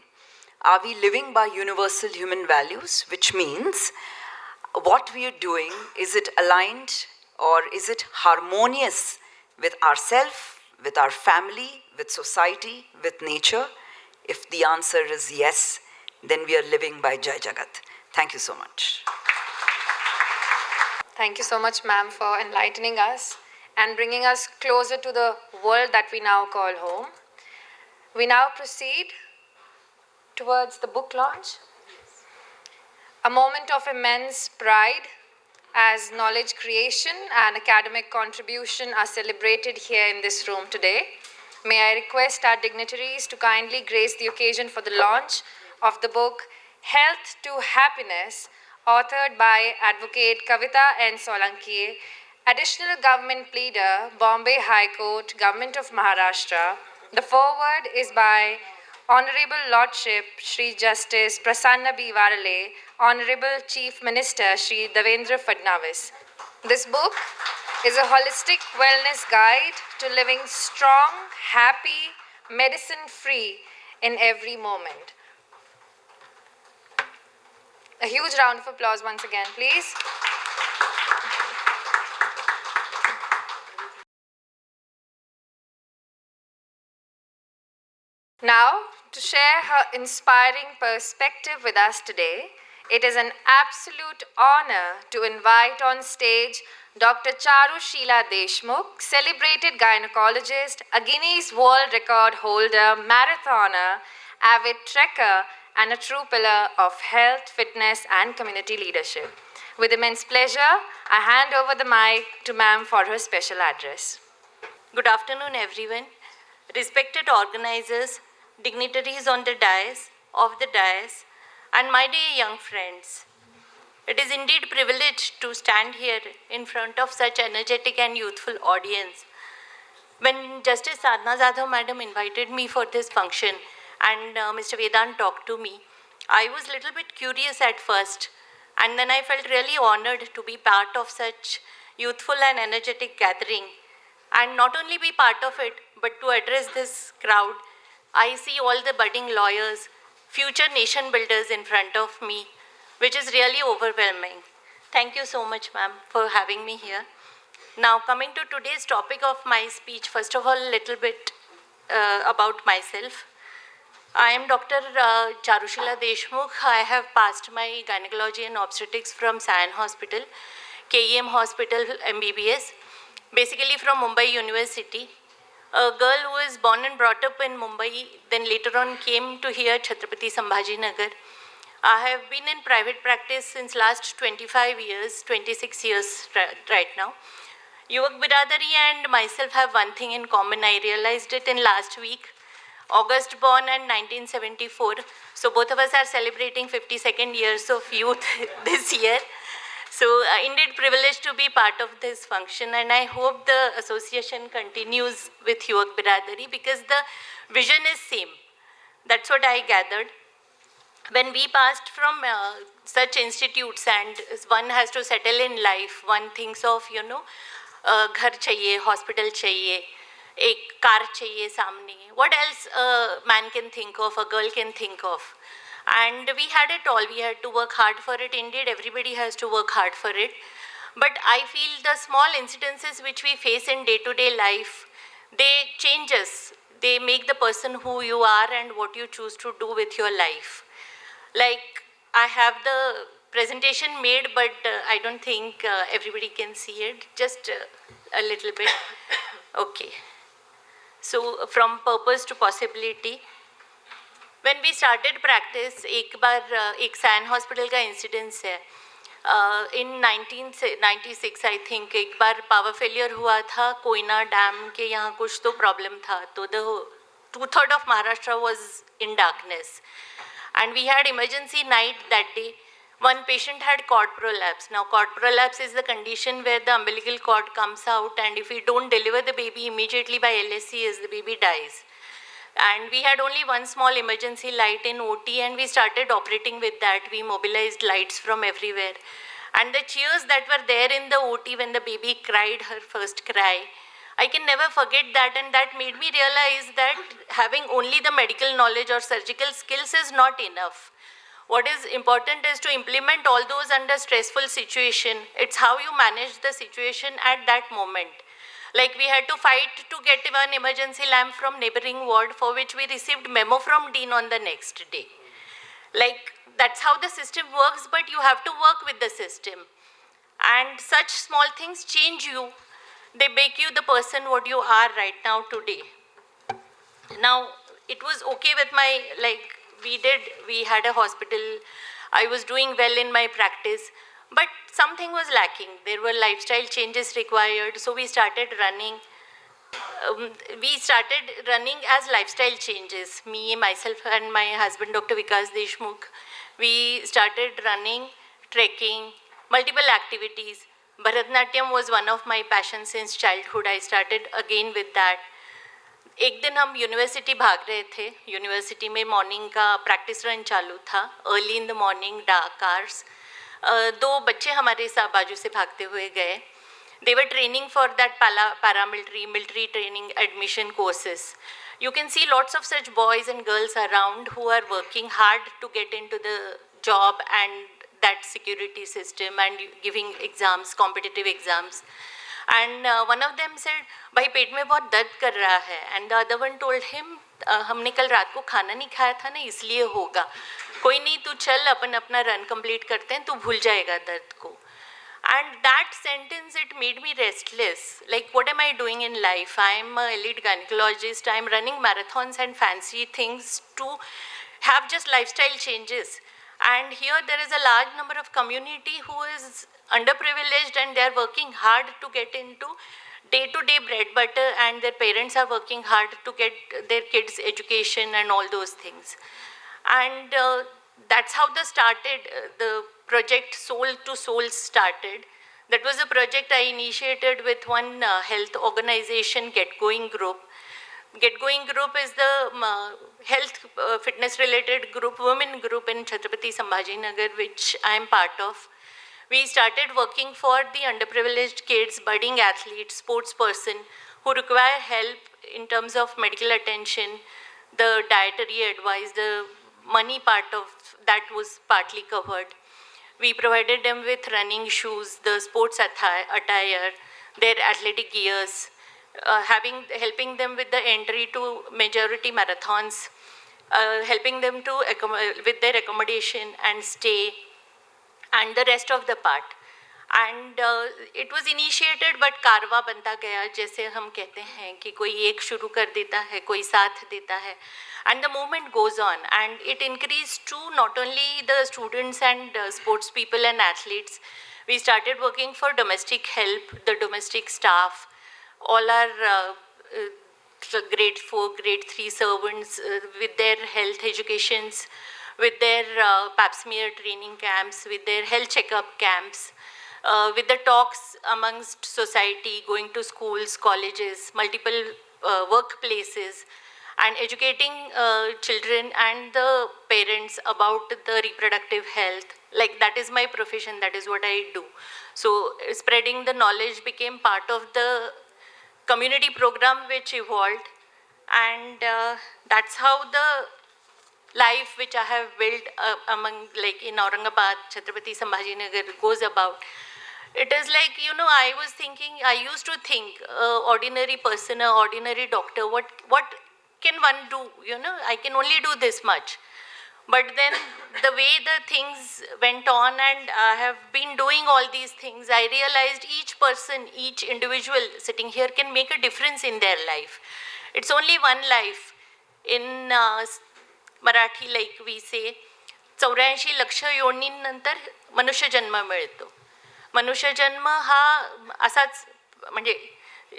Are we living by universal human values, which means what we are doing, is it aligned or is it harmonious with ourselves, with our family, with society, with nature? If the answer is yes, then we are living by Jai Jagat. Thank you so much. Thank you so much, ma'am, for enlightening us and bringing us closer to the world that we now call home. We now proceed towards the book launch. A moment of immense pride as knowledge creation and academic contribution are celebrated here in this room today. May I request our dignitaries to kindly grace the occasion for the launch of the book Health to Happiness, authored by Advocate Kavita N. Solanki, Additional Government Pleader, Bombay High Court, Government of Maharashtra. The foreword is by Honorable Lordship Shri Justice Prasanna B. Varale, Honorable Chief Minister Shri Devendra Fadnavis. This book is a holistic wellness guide to living strong, happy, medicine-free in every moment. A huge round of applause once again, please. Now, to share her inspiring perspective with us today, it is an absolute honor to invite on stage Dr. Charu Sheila Deshmukh, celebrated gynecologist, a Guinness World Record holder, marathoner, avid trekker, and a true pillar of health, fitness, and community leadership. With immense pleasure, I hand over the mic to ma'am for her special address. Good afternoon, everyone. Respected organizers, dignitaries on the dais, and my dear young friends. It is indeed a privilege to stand here in front of such energetic and youthful audience. When Justice Sadhna Jadhav Madam invited me for this function, and Mr. Vedant talked to me, I was a little bit curious at first, and then I felt really honored to be part of such youthful and energetic gathering, and not only be part of it, but to address this crowd. I see all the budding lawyers, future nation builders in front of me, which is really overwhelming. Thank you so much, ma'am, for having me here. Now, coming to today's topic of my speech, first of all, a little bit about myself. I am Dr. Charushila Deshmukh. I have passed my gynecology and obstetrics from Sion Hospital, KEM Hospital, MBBS, basically from Mumbai University. A girl who was born and brought up in Mumbai, then later on came to here, Chhatrapati Sambhajinagar. I have been in private practice since last 25 years, 26 years right now. Yuvak Biradari and myself have one thing in common. I realized it in last week. August born and 1974. So both of us are celebrating 52nd years of youth this year. So indeed privileged to be part of this function, and I hope the association continues with Yuvak Biradari because the vision is same. That's what I gathered. When we passed from such institutes and one has to settle in life, one thinks of, ghar chahiye, hospital chahiye, एक car चाहिए सामने. What else a man can think of, a girl can think of? And we had it all. We had to work hard for it. Indeed, everybody has to work hard for it. But I feel the small incidences which we face in day-to-day life, they change us. They make the person who you are and what you choose to do with your life. Like, I have the presentation made, but I don't think everybody can see it. Just a little bit. Okay. So, from purpose to possibility. When we started practice, एक Sion Hospital का incidence है. In 1996, I think, एक बार power failure हुआ था, Koyna dam के यहाँ कुछ तो problem था. तो the 2/3 of Maharashtra was in darkness. And we had emergency night that day. One patient had cord prolapse. Now, cord prolapse is the condition where the umbilical cord comes out, and if we don't deliver the baby immediately by LSCS, the baby dies. And we had only one small emergency light in OT, and we started operating with that. We mobilized lights from everywhere. And the cheers that were there in the OT when the baby cried her first cry, I can never forget that, and that made me realize that having only the medical knowledge or surgical skills is not enough. What is important is to implement all those under stressful situation. It's how you manage the situation at that moment. Like we had to fight to get one emergency lamp from neighboring ward, for which we received memo from Dean on the next day. Like that's how the system works, but you have to work with the system. And such small things change you. They make you the person what you are right now today. Now, it was okay with my, we had a hospital. I was doing well in my practice. But something was lacking. There were lifestyle changes required, so we started running. As lifestyle changes. Me, myself, and my husband, Dr. Vikas Deshmukh, we started running, trekking, multiple activities. Bharatnatyam was one of my passions since childhood. I started again with that. एक दिन हम university भाग रहे थे. University में morning का practice run चालू था. Early in the morning, dark hours. दो बच्चे हमारे साथ बाजू से भागते हुए गए. They were training for that military training admission courses. You can see lots of such boys and girls around who are working hard to get into the job and that security system and giving exams, competitive exams. And one of them said, भाई पेट में बहुत दर्द कर रहा है. And the other one told him, हमने कल रात को खाना नहीं खाया था ना, इसलिए होगा. कोई नहीं, तू चल, अपन अपना रन कंप्लीट करते हैं, तू भूल जाएगा दर्द को. And that sentence, it made me restless. Like, what am I doing in life? I'm an elite gynecologist. I'm running marathons and fancy things to have just lifestyle changes. And here there is a large number of community who is underprivileged and they are working hard to get into day-to-day bread butter, and their parents are working hard to get their kids education and all those things. And that's how the project Soul to Soul started. That was a project I initiated with one health organization, Get Going group. Get Going group is the health fitness related group, women group in Chhatrapati Sambhajinagar, which I am part of. We started working for the underprivileged kids, budding athletes, sports person who require help in terms of medical attention, the dietary advice, the money part of that was partly covered. We provided them with running shoes, the sports attire, their athletic gears, helping them with the entry to majority marathons, helping them to with their accommodation and stay, and the rest of the part. And it was initiated, but कारवा बनता गया, जैसे हम कहते हैं कि कोई एक शुरू कर देता है, कोई साथ देता है, and the movement goes on, and it increased to not only the students and sports people and athletes. We started working for domestic help, the domestic staff, all our grade 4, grade 3 servants with their health educations, with their pap smear training camps, with their health checkup camps, with the talks amongst society, going to schools, colleges, multiple workplaces, and educating children and the parents about the reproductive health. Like, that is my profession, that is what I do. So spreading the knowledge became part of the community program which evolved, and that's how the life which I have built among, like in Aurangabad, Chhatrapati Sambhajinagar goes about. It is like, I was thinking, I used to think, ordinary person, an ordinary doctor, what can one do? I can only do this much. But then the way the things went on, and I have been doing all these things, I realized each person, each individual sitting here can make a difference in their life. It's only one life. In Marathi, like we say, 84 लक्ष योनीनंतर मनुष्य जन्म मिळतो. मनुष्य जन्म हा असाच, म्हणजे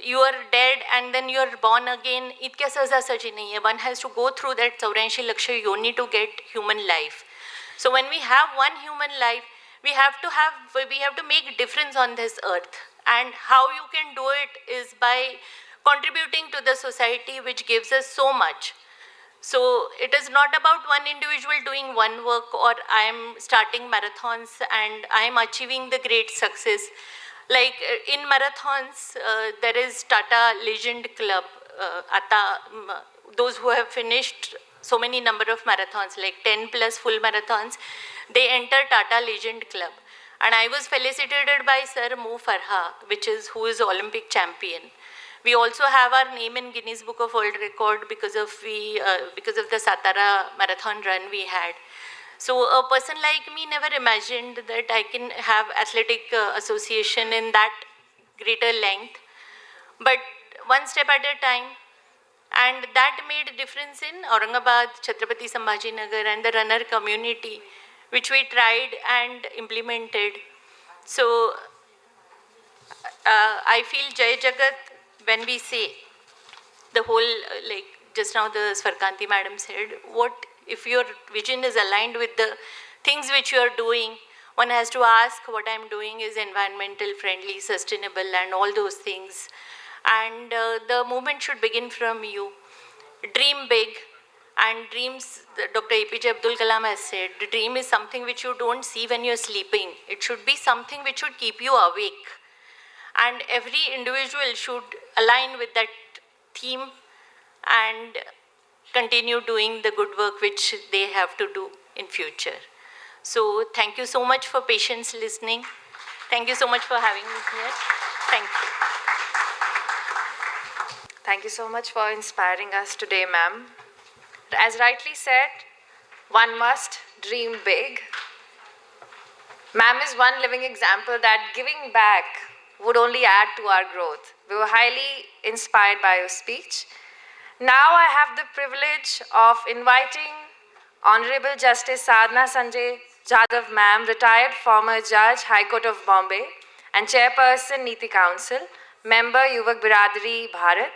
you are dead and then you are born again, इतक्या सहजासहजी नाही आहे. One has to go through that 84 लक्ष योनी to get human life. So when we have one human life, we have to make difference on this earth. And how you can do it is by contributing to the society which gives us so much. So it is not about one individual doing one work, or I am starting marathons and I am achieving the great success. Like in marathons, there is Tata Legend Club. Those who have finished so many number of marathons, like 10 plus full marathons, they enter Tata Legend Club. And I was felicitated by Sir Mo Farha, who is Olympic champion. We also have our name in Guinness Book of World Record because of the Satara marathon run we had. So a person like me never imagined that I can have athletic association in that greater length. But one step at a time, and that made a difference in Aurangabad, Chhatrapati Sambhajinagar, and the runner community, which we tried and implemented. So I feel Jai Jagat, when we say the whole, like just now the Svarkanti madam said, what if your vision is aligned with the things which you are doing, one has to ask what I am doing is environmental friendly, sustainable, and all those things. And the movement should begin from you. Dream big, and dreams, Dr. APJ Abdul Kalam has said, the dream is something which you don't see when you're sleeping. It should be something which should keep you awake. And every individual should align with that theme and continue doing the good work which they have to do in future. So thank you so much for patience listening. Thank you so much for having me here. Thank you. Thank you so much for inspiring us today, ma'am. As rightly said, one must dream big. Ma'am is one living example that giving back would only add to our growth. We were highly inspired by your speech. Now I have the privilege of inviting Honorable Justice Sadhna Sanjay Jadhav ma'am, retired former Judge, High Court of Bombay, and Chairperson, Niti Council, Member, Yuvak Biradari, Bharat.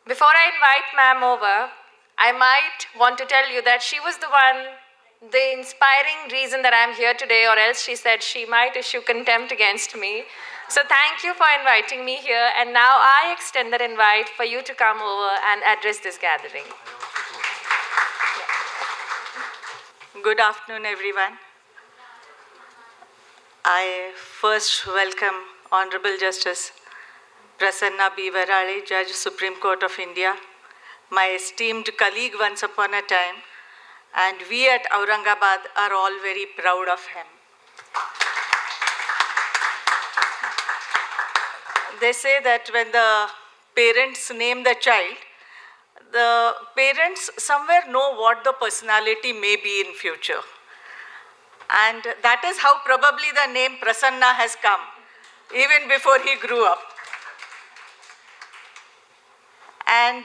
Before I invite ma'am over, I might want to tell you that she was the inspiring reason that I'm here today, or else she said she might issue contempt against me. So thank you for inviting me here, and now I extend that invite for you to come over and address this gathering. Good afternoon, everyone. I first welcome Honorable Justice Prasanna B. Varale, Judge, Supreme Court of India, my esteemed colleague once upon a time, and we at Aurangabad are all very proud of him. They say that when the parents name the child, the parents somewhere know what the personality may be in future. And that is how probably the name Prasanna has come, even before he grew up. And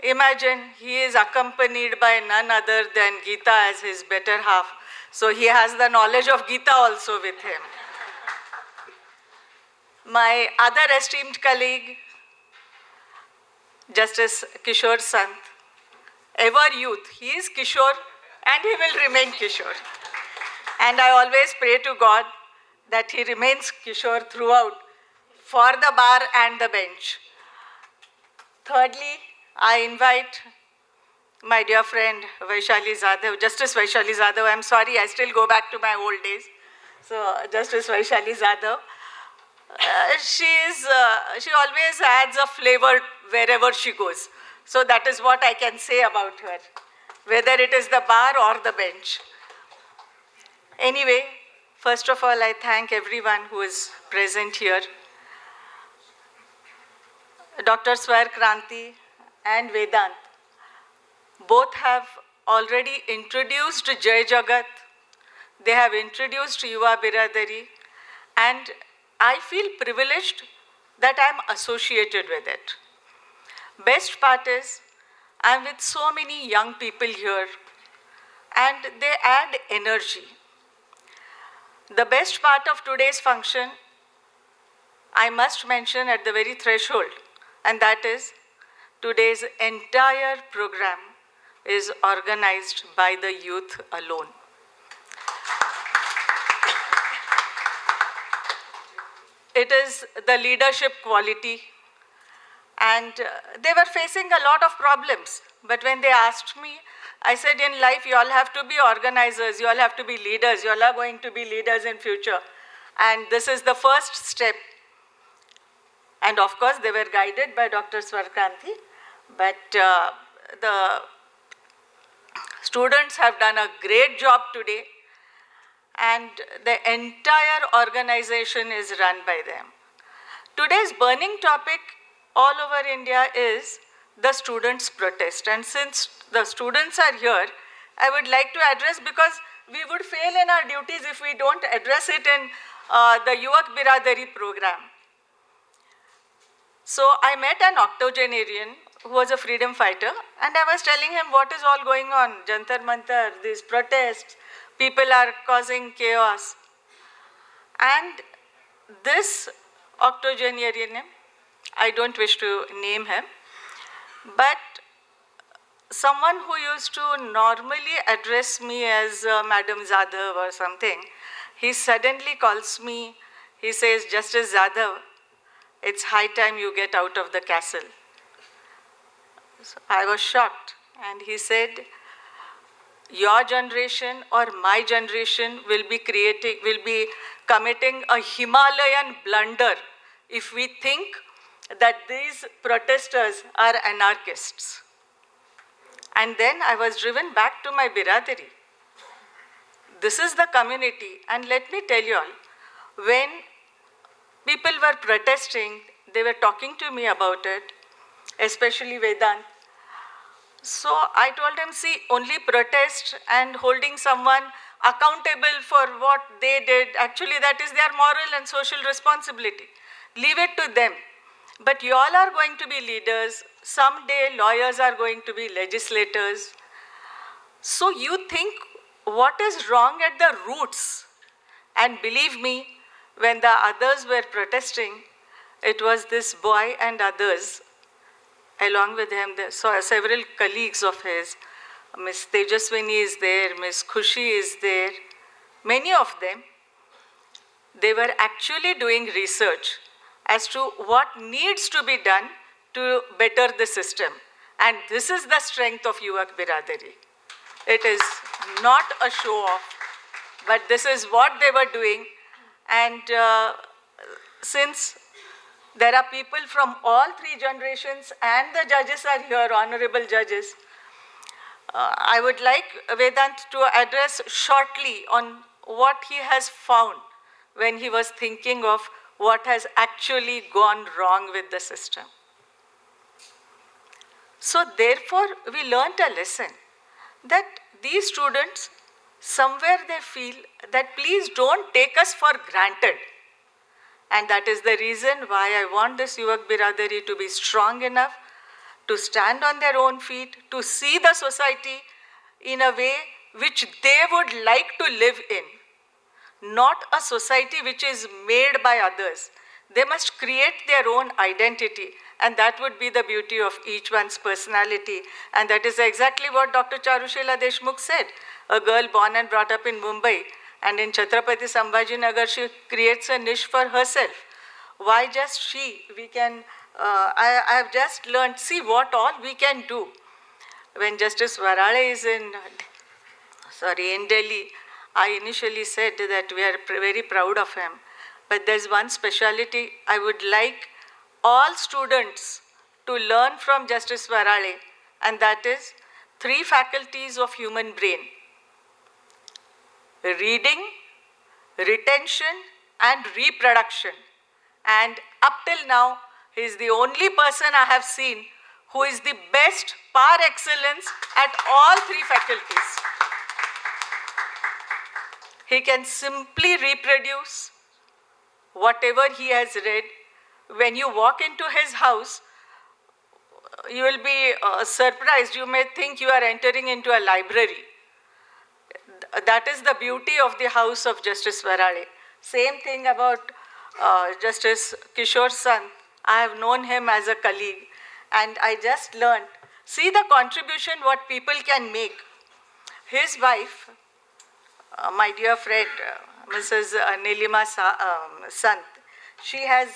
imagine he is accompanied by none other than Gita as his better half. So he has the knowledge of Gita also with him. My other esteemed colleague, Justice Kishore Sant, ever youth. He is Kishore and he will remain Kishore. And I always pray to God that he remains Kishore throughout for the bar and the bench. Thirdly, I invite my dear friend Vaishali Zadav, Justice Vaishali Zadav. I'm sorry, I still go back to my old days. So Justice Vaishali Zadav. She always adds a flavor wherever she goes. So that is what I can say about her, whether it is the bar or the bench. Anyway, first of all, I thank everyone who is present here. Dr. Swar Kranti and Vedant both have already introduced Jai Jagat. They have introduced Yuva Biradari, and I feel privileged that I am associated with it. Best part is, I am with so many young people here, and they add energy. The best part of today's function, I must mention at the very threshold, and that is, today's entire program is organized by the youth alone. It is the leadership quality, and they were facing a lot of problems. But when they asked me, I said, in life, you all have to be organizers, you all have to be leaders, you all are going to be leaders in future. And this is the first step. And of course, they were guided by Dr. Swarkranti, but the students have done a great job today, and the entire organization is run by them. Today's burning topic all over India is the students' protest. And since the students are here, I would like to address, because we would fail in our duties if we don't address it in the Yuvak Biradari program. So I met an octogenarian who was a freedom fighter, and I was telling him what is all going on, Jantar Mantar, these protests, people are causing chaos. And this octogenarian, I don't wish to name him, but someone who used to normally address me as Madam Zadav or something, he suddenly calls me, he says, Justice Zadav, it's high time you get out of the castle. So I was shocked, and he said, your generation or my generation will be committing a Himalayan blunder if we think that these protesters are anarchists. And then I was driven back to my biradari. This is the community, and let me tell you all, when people were protesting, they were talking to me about it, especially Vedant. So I told him, see, only protest and holding someone accountable for what they did, actually that is their moral and social responsibility. Leave it to them. But you all are going to be leaders. Someday lawyers are going to be legislators. So you think what is wrong at the roots. And believe me, when the others were protesting, it was this boy and others. Along with him, there saw several colleagues of his. Miss Tejaswini is there, Miss Khushi is there, many of them. They were actually doing research as to what needs to be done to better the system. And this is the strength of Yuvak Biradari. It is not a show off, but this is what they were doing. And since there are people from all three generations and the judges are here, honorable judges, I would like Vedant to address shortly on what he has found when he was thinking of what has actually gone wrong with the system. So therefore, we learnt a lesson that these students, somewhere they feel that please don't take us for granted. And that is the reason why I want this Yuvak Biradari to be strong enough to stand on their own feet, to see the society in a way which they would like to live in, not a society which is made by others. They must create their own identity, and that would be the beauty of each one's personality. And that is exactly what Dr. Charushila Deshmukh said. A girl born and brought up in Mumbai, and in Chhatrapati Sambhajinagar, she creates a niche for herself. Why just she? We can, I have just learned, see what all we can do. When Justice Varale is in Delhi, I initially said that we are very proud of him. But there's one speciality I would like all students to learn from Justice Varale, and that is 3 faculties of human brain: reading, retention, and reproduction. And up till now, he is the only person I have seen who is the best par excellence at all 3 faculties. He can simply reproduce whatever he has read. When you walk into his house, you will be surprised. You may think you are entering into a library. That is the beauty of the house of Justice Varale. Same thing about Justice Kishore Sant. I have known him as a colleague, and I just learned, see the contribution what people can make. His wife, my dear friend, Mrs. Nilima Sant, she has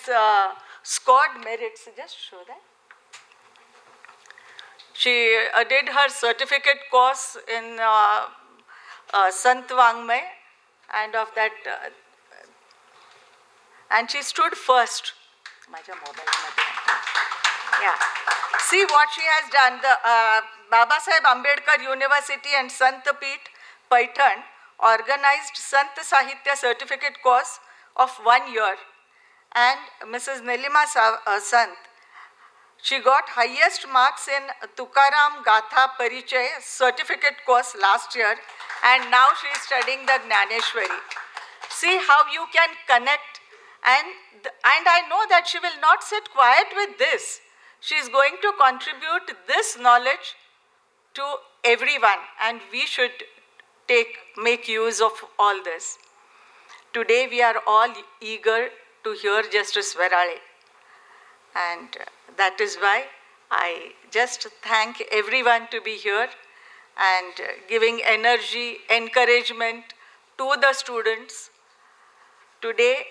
scored merits. Just show that. She did her certificate course in Sant Vangmay, and of that, and she stood first. Yeah. See what she has done. The Baba Saheb Ambedkar University and Sant Peeth, Paitan organized Sant Sahitya certificate course of 1 year. And Mrs. Nilima Sant, she got highest marks in Tukaram Gatha Parichay certificate course last year, and now she is studying the Gnaneshwari. See how you can connect, and I know that she will not sit quiet with this. She is going to contribute this knowledge to everyone, and we should make use of all this. Today we are all eager to hear Justice Varale, and that is why I just thank everyone to be here and giving energy, encouragement to the students. Today,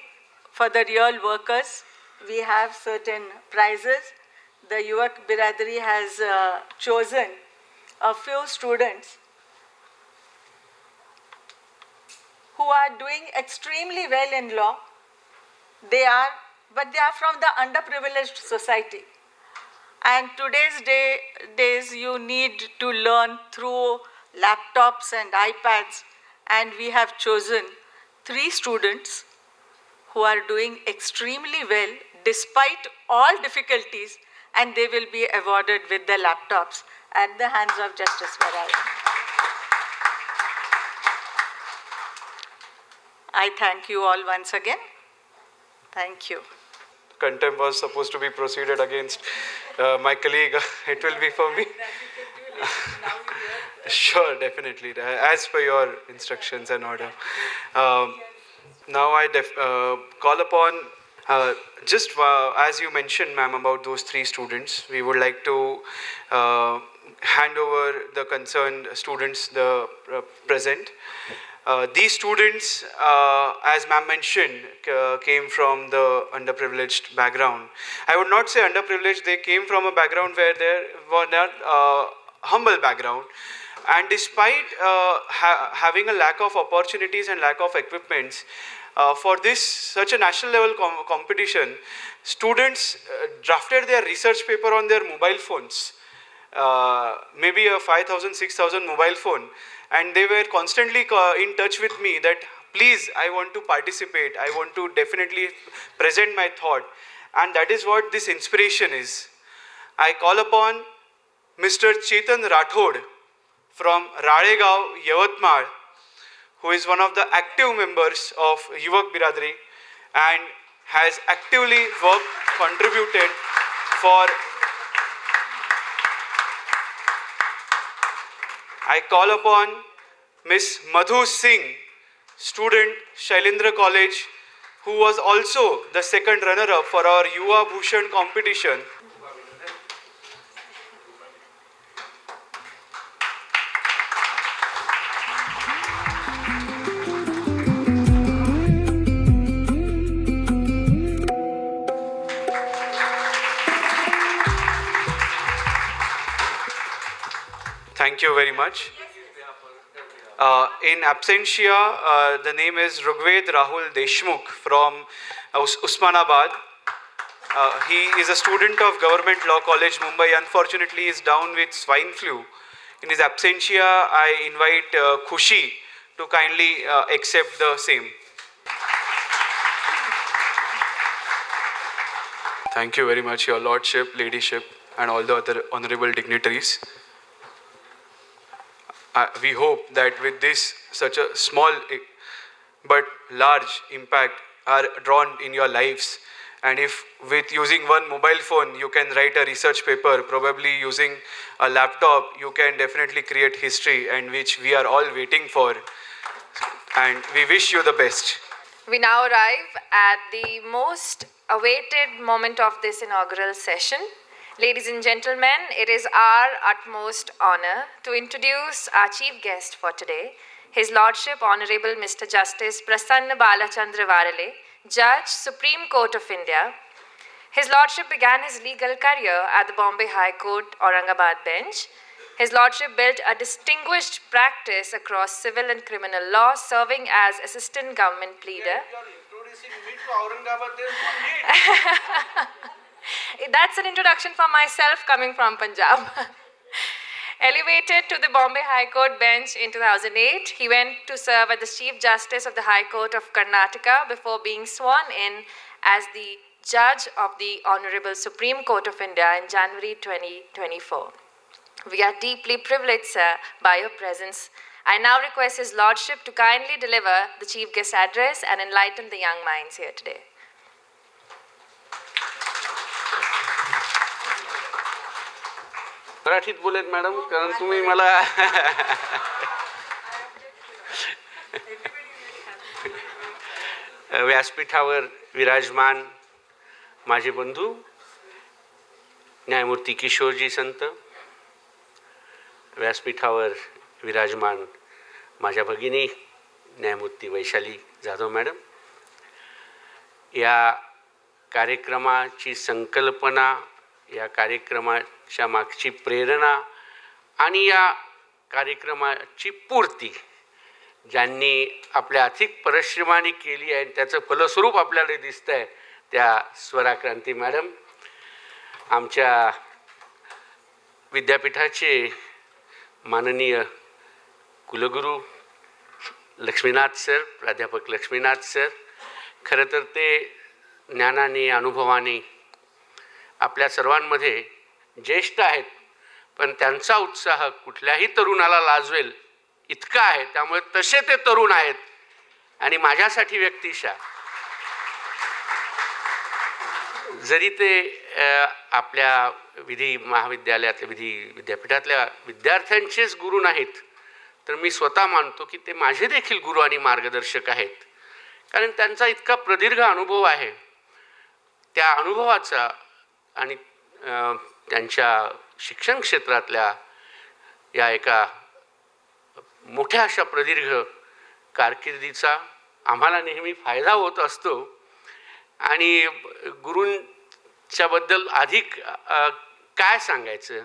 for the real workers, we have certain prizes. The Yuvak Biradari has chosen a few students who are doing extremely well in law. But they are from the underprivileged society. And today's days, you need to learn through laptops and iPads. And we have chosen 3 students who are doing extremely well despite all difficulties, and they will be awarded with the laptops at the hands of Justice Varale. I thank you all once again. Thank you. Contempt was supposed to be proceeded against my colleague. It will be for me. Sure, definitely. As per your instructions and order. Now I call upon, as you mentioned, ma'am, about those 3 students, we would like to hand over the concerned students the present. These students, as ma'am mentioned, came from the underprivileged background. I would not say underprivileged, they came from a background where they were not humble background. And despite having a lack of opportunities and lack of equipments, for this such a national level competition, students drafted their research paper on their mobile phones, maybe a 5,000, 6,000 mobile phone, and they were constantly in touch with me that please, I want to participate, I want to definitely present my thought, and that is what this inspiration is. I call upon Mr. Chetan Rathod from Ralegaon, Yavatmal, who is one of the active members of Yuvak Biradari and has actively contributed for. I call upon Miss Madhu Singh, student Shailendra College, who was also the second runner-up for our Yuva Bhushan competition. Thank you very much. In absentia, the name is Rugved Rahul Deshmukh from Usmanabad. He is a student of Government Law College, Mumbai. Unfortunately, he is down with swine flu. In his absentia, I invite Khushi to kindly accept the same. Thank you very much, Your Lordship, Ladyship, and all the other honorable dignitaries. We hope that with this, such a small but large impact are drawn in your lives. And if with using one mobile phone, you can write a research paper, probably using a laptop, you can definitely create history, and which we are all waiting for. And we wish you the best. We now arrive at the most awaited moment of this inaugural session. Ladies and gentlemen, it is our utmost honor to introduce our chief guest for today, His Lordship Honorable Mr. Justice Prasanna Balachandra Varale, Judge, Supreme Court of India. His Lordship began his legal career at the Bombay High Court, Aurangabad bench. His Lordship built a distinguished practice across civil and criminal law, serving as assistant government pleader. That's an introduction for myself coming from Punjab. Elevated to the Bombay High Court bench in 2008, he went to serve as the Chief Justice of the High Court of Karnataka before being sworn in as the Judge of the Honorable Supreme Court of India in January 2024. We are deeply privileged, sir, by your presence. I now request His Lordship to kindly deliver the Chief Guest address and enlighten the young minds here today. मराठीत बोलेत madam, कारण तुम्ही मला व्यासपीठावर विराजमान माझे बंधू न्यायमूर्ती किशोरजी संत, व्यासपीठावर विराजमान माझ्या भगिनी न्यायमूर्ती वैशाली जाधव मॅडम, या कार्यक्रमाची संकल्पना, या कार्यक्रमाच्या मागची प्रेरणा आणि या कार्यक्रमाची पूर्ती ज्यांनी आपल्या अधिक परिश्रमाने केली आहे, त्याचं फलस्वरूप आपल्याला दिसतं आहे, त्या स्वराक्रांती मॅडम, आमच्या विद्यापीठाचे माननीय कुलगुरू लक्ष्मीनाथ सर, प्राध्यापक लक्ष्मीनाथ सर, खरं तर ते ज्ञानाने अनुभवाने आपल्या सर्वांमध्ये ज्येष्ठ आहेत, पण त्यांचा उत्साह कुठल्याही तरुणाला लाजवेल इतका आहे, त्यामुळे तसे ते तरुण आहेत. आणि माझ्यासाठी व्यक्तिशः जरी ते आपल्या विधी महाविद्यालयातल्या विधी विद्यापीठातल्या विद्यार्थ्यांचेच गुरु नाहीत, तर मी स्वतः मानतो की ते माझे देखील गुरु आणि मार्गदर्शक आहेत, कारण त्यांचा इतका प्रदीर्घ अनुभव आहे. त्या अनुभवाचा आणि त्यांच्या शिक्षण क्षेत्रातल्या या एका मोठ्या अशा प्रदीर्घ कारकिर्दीचा आम्हाला नेहमी फायदा होत असतो आणि गुरूंच्याबद्दल अधिक काय सांगायचं,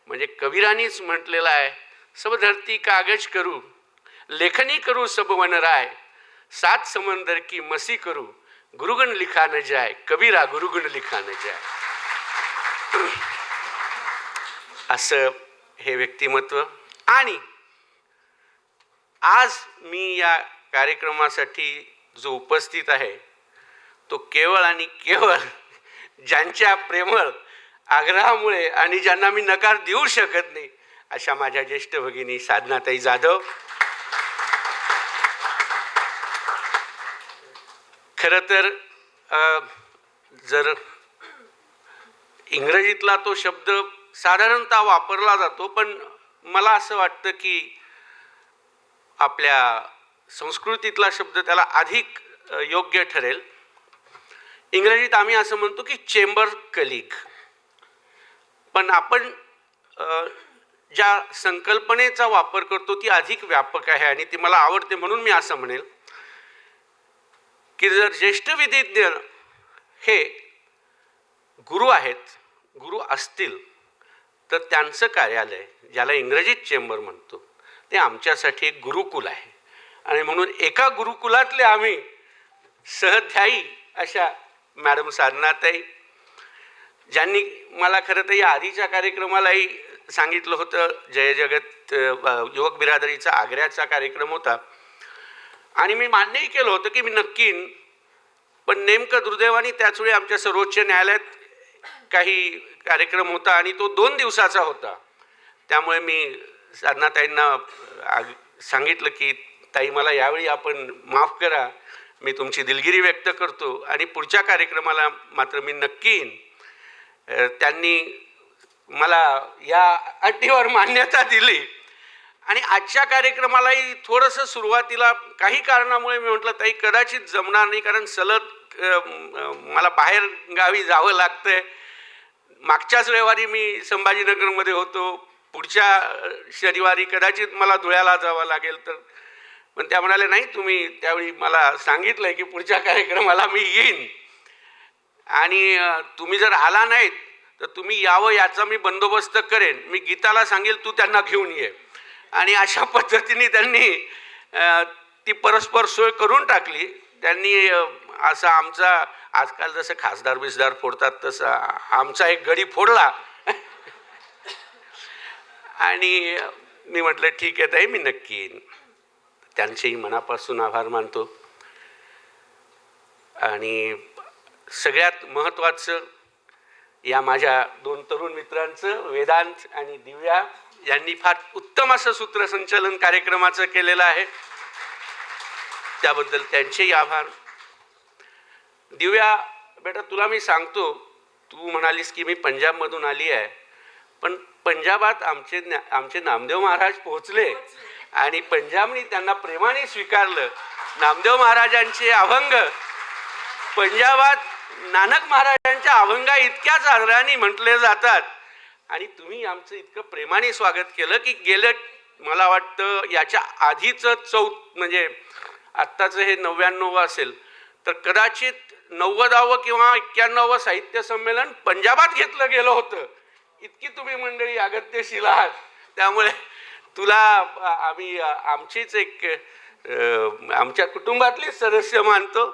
म्हणजे कबीरानीच म्हटलेलं आहे, सब धरती कागज करू, लेखनी करू सब वन राय, सात समंदर की मसी करू, गुरुगण लिखा न जाय, कबीरा गुरुगण लिखा न जाय. असं हे व्यक्तिमत्व. आणि आज मी या कार्यक्रमासाठी जो उपस्थित आहे तो केवळ आणि केवळ ज्यांच्या प्रेमळ आग्रहामुळे आणि ज्यांना मी नकार देऊ शकत नाही अशा माझ्या ज्येष्ठ भगिनी साधनाताई जाधव. खरं तर जर इंग्रजीतला तो शब्द साधारणतः वापरला जातो, पण मला असं वाटतं की आपल्या संस्कृतीतला शब्द त्याला अधिक योग्य ठरेल. इंग्रजीत आम्ही असं म्हणतो की चेंबर कलीग, पण आपण ज्या संकल्पनेचा वापर करतो ती अधिक व्यापक आहे आणि ती मला आवडते. म्हणून मी असं म्हणेल की जर ज्येष्ठ विधिज्ञ हे गुरु आहेत, गुरु असतील, तर त्यांचं कार्यालय, ज्याला इंग्रजीत चेंबर म्हणतो, ते आमच्यासाठी एक गुरुकुल आहे. आणि म्हणून एका गुरुकुलातले आम्ही सहध्यायी अशा मॅडम साधनाताई, ज्यांनी मला खरं तर या आधीच्या कार्यक्रमालाही सांगितलं होतं, जय जगत युवक बिरादरीचा आग्र्याचा कार्यक्रम होता आणि मी मान्यही केलं होतं की मी नक्की येईन, पण नेमकं दुर्दैवाने त्याचवेळी आमच्या सर्वोच्च न्यायालयात काही कार्यक्रम होता आणि तो 2 दिवसाचा होता. त्यामुळे मी साधनाताईंना सांगितलं की ताई मला यावेळी आपण माफ करा, मी तुमची दिलगिरी व्यक्त करतो आणि पुढच्या कार्यक्रमाला मात्र मी नक्की येईन. त्यांनी मला या अटीवर मान्यता दिली आणि आजच्या कार्यक्रमालाही थोडंसं सुरुवातीला काही कारणामुळे मी म्हटलं ताई कदाचित जमणार नाही, कारण सलग मला बाहेर गावी जावं लागतंय. मागच्याच रविवारी मी संभाजीनगरमध्ये होतो, पुढच्या शनिवारी कदाचित मला धुळ्याला जावं लागेल. तर पण त्या म्हणाले नाही, तुम्ही त्यावेळी मला सांगितलंय की पुढच्या कार्यक्रमाला मी येईन आणि तुम्ही जर आला नाहीत तर तुम्ही यावं याचा मी बंदोबस्त करेन. मी गीताला सांगेल तू त्यांना घेऊन ये. आणि अशा पद्धतीने त्यांनी ती परस्पर सोय करून टाकली. त्यांनी असा आमचा आजकाल जसं खासदार बिसदार फोडतात तसा आमचा एक गडी फोडला आणि मी म्हटलं ठीक आहे ताई, मी नक्की येईन. त्यांचेही मनापासून आभार मानतो. आणि सगळ्यात महत्त्वाचं या माझ्या 2 तरुण मित्रांचं, वेदांत आणि दिव्या, यांनी फार उत्तम असं सूत्रसंचालन कार्यक्रमाचं केलेलं आहे, त्याबद्दल त्यांचेही आभार. दिव्या बेटा, तुला मी सांगतो, तू म्हणालीस की मी पंजाबमधून आली आहे, पण पंजाबात आमचे नामदेव महाराज पोहोचले आणि पंजाबनी त्यांना प्रेमाने स्वीकारलं. नामदेव महाराजांचे अभंग पंजाबात नानक महाराजांच्या अभंगा इतक्याच आदराने म्हटले जातात आणि तुम्ही आमचं इतकं प्रेमाने स्वागत केलं की गेलं, मला वाटतं याच्या आधीचं म्हणजे आत्ताचं हे 99 असेल तर कदाचित 90वे किंवा 91वे साहित्य संमेलन पंजाबात घेतलं गेलं होतं. इतकी तुम्ही मंडळी अगत्यशील आहात. त्यामुळे तुला आम्ही आमचीच एक आमच्या कुटुंबातलीच सदस्य मानतो.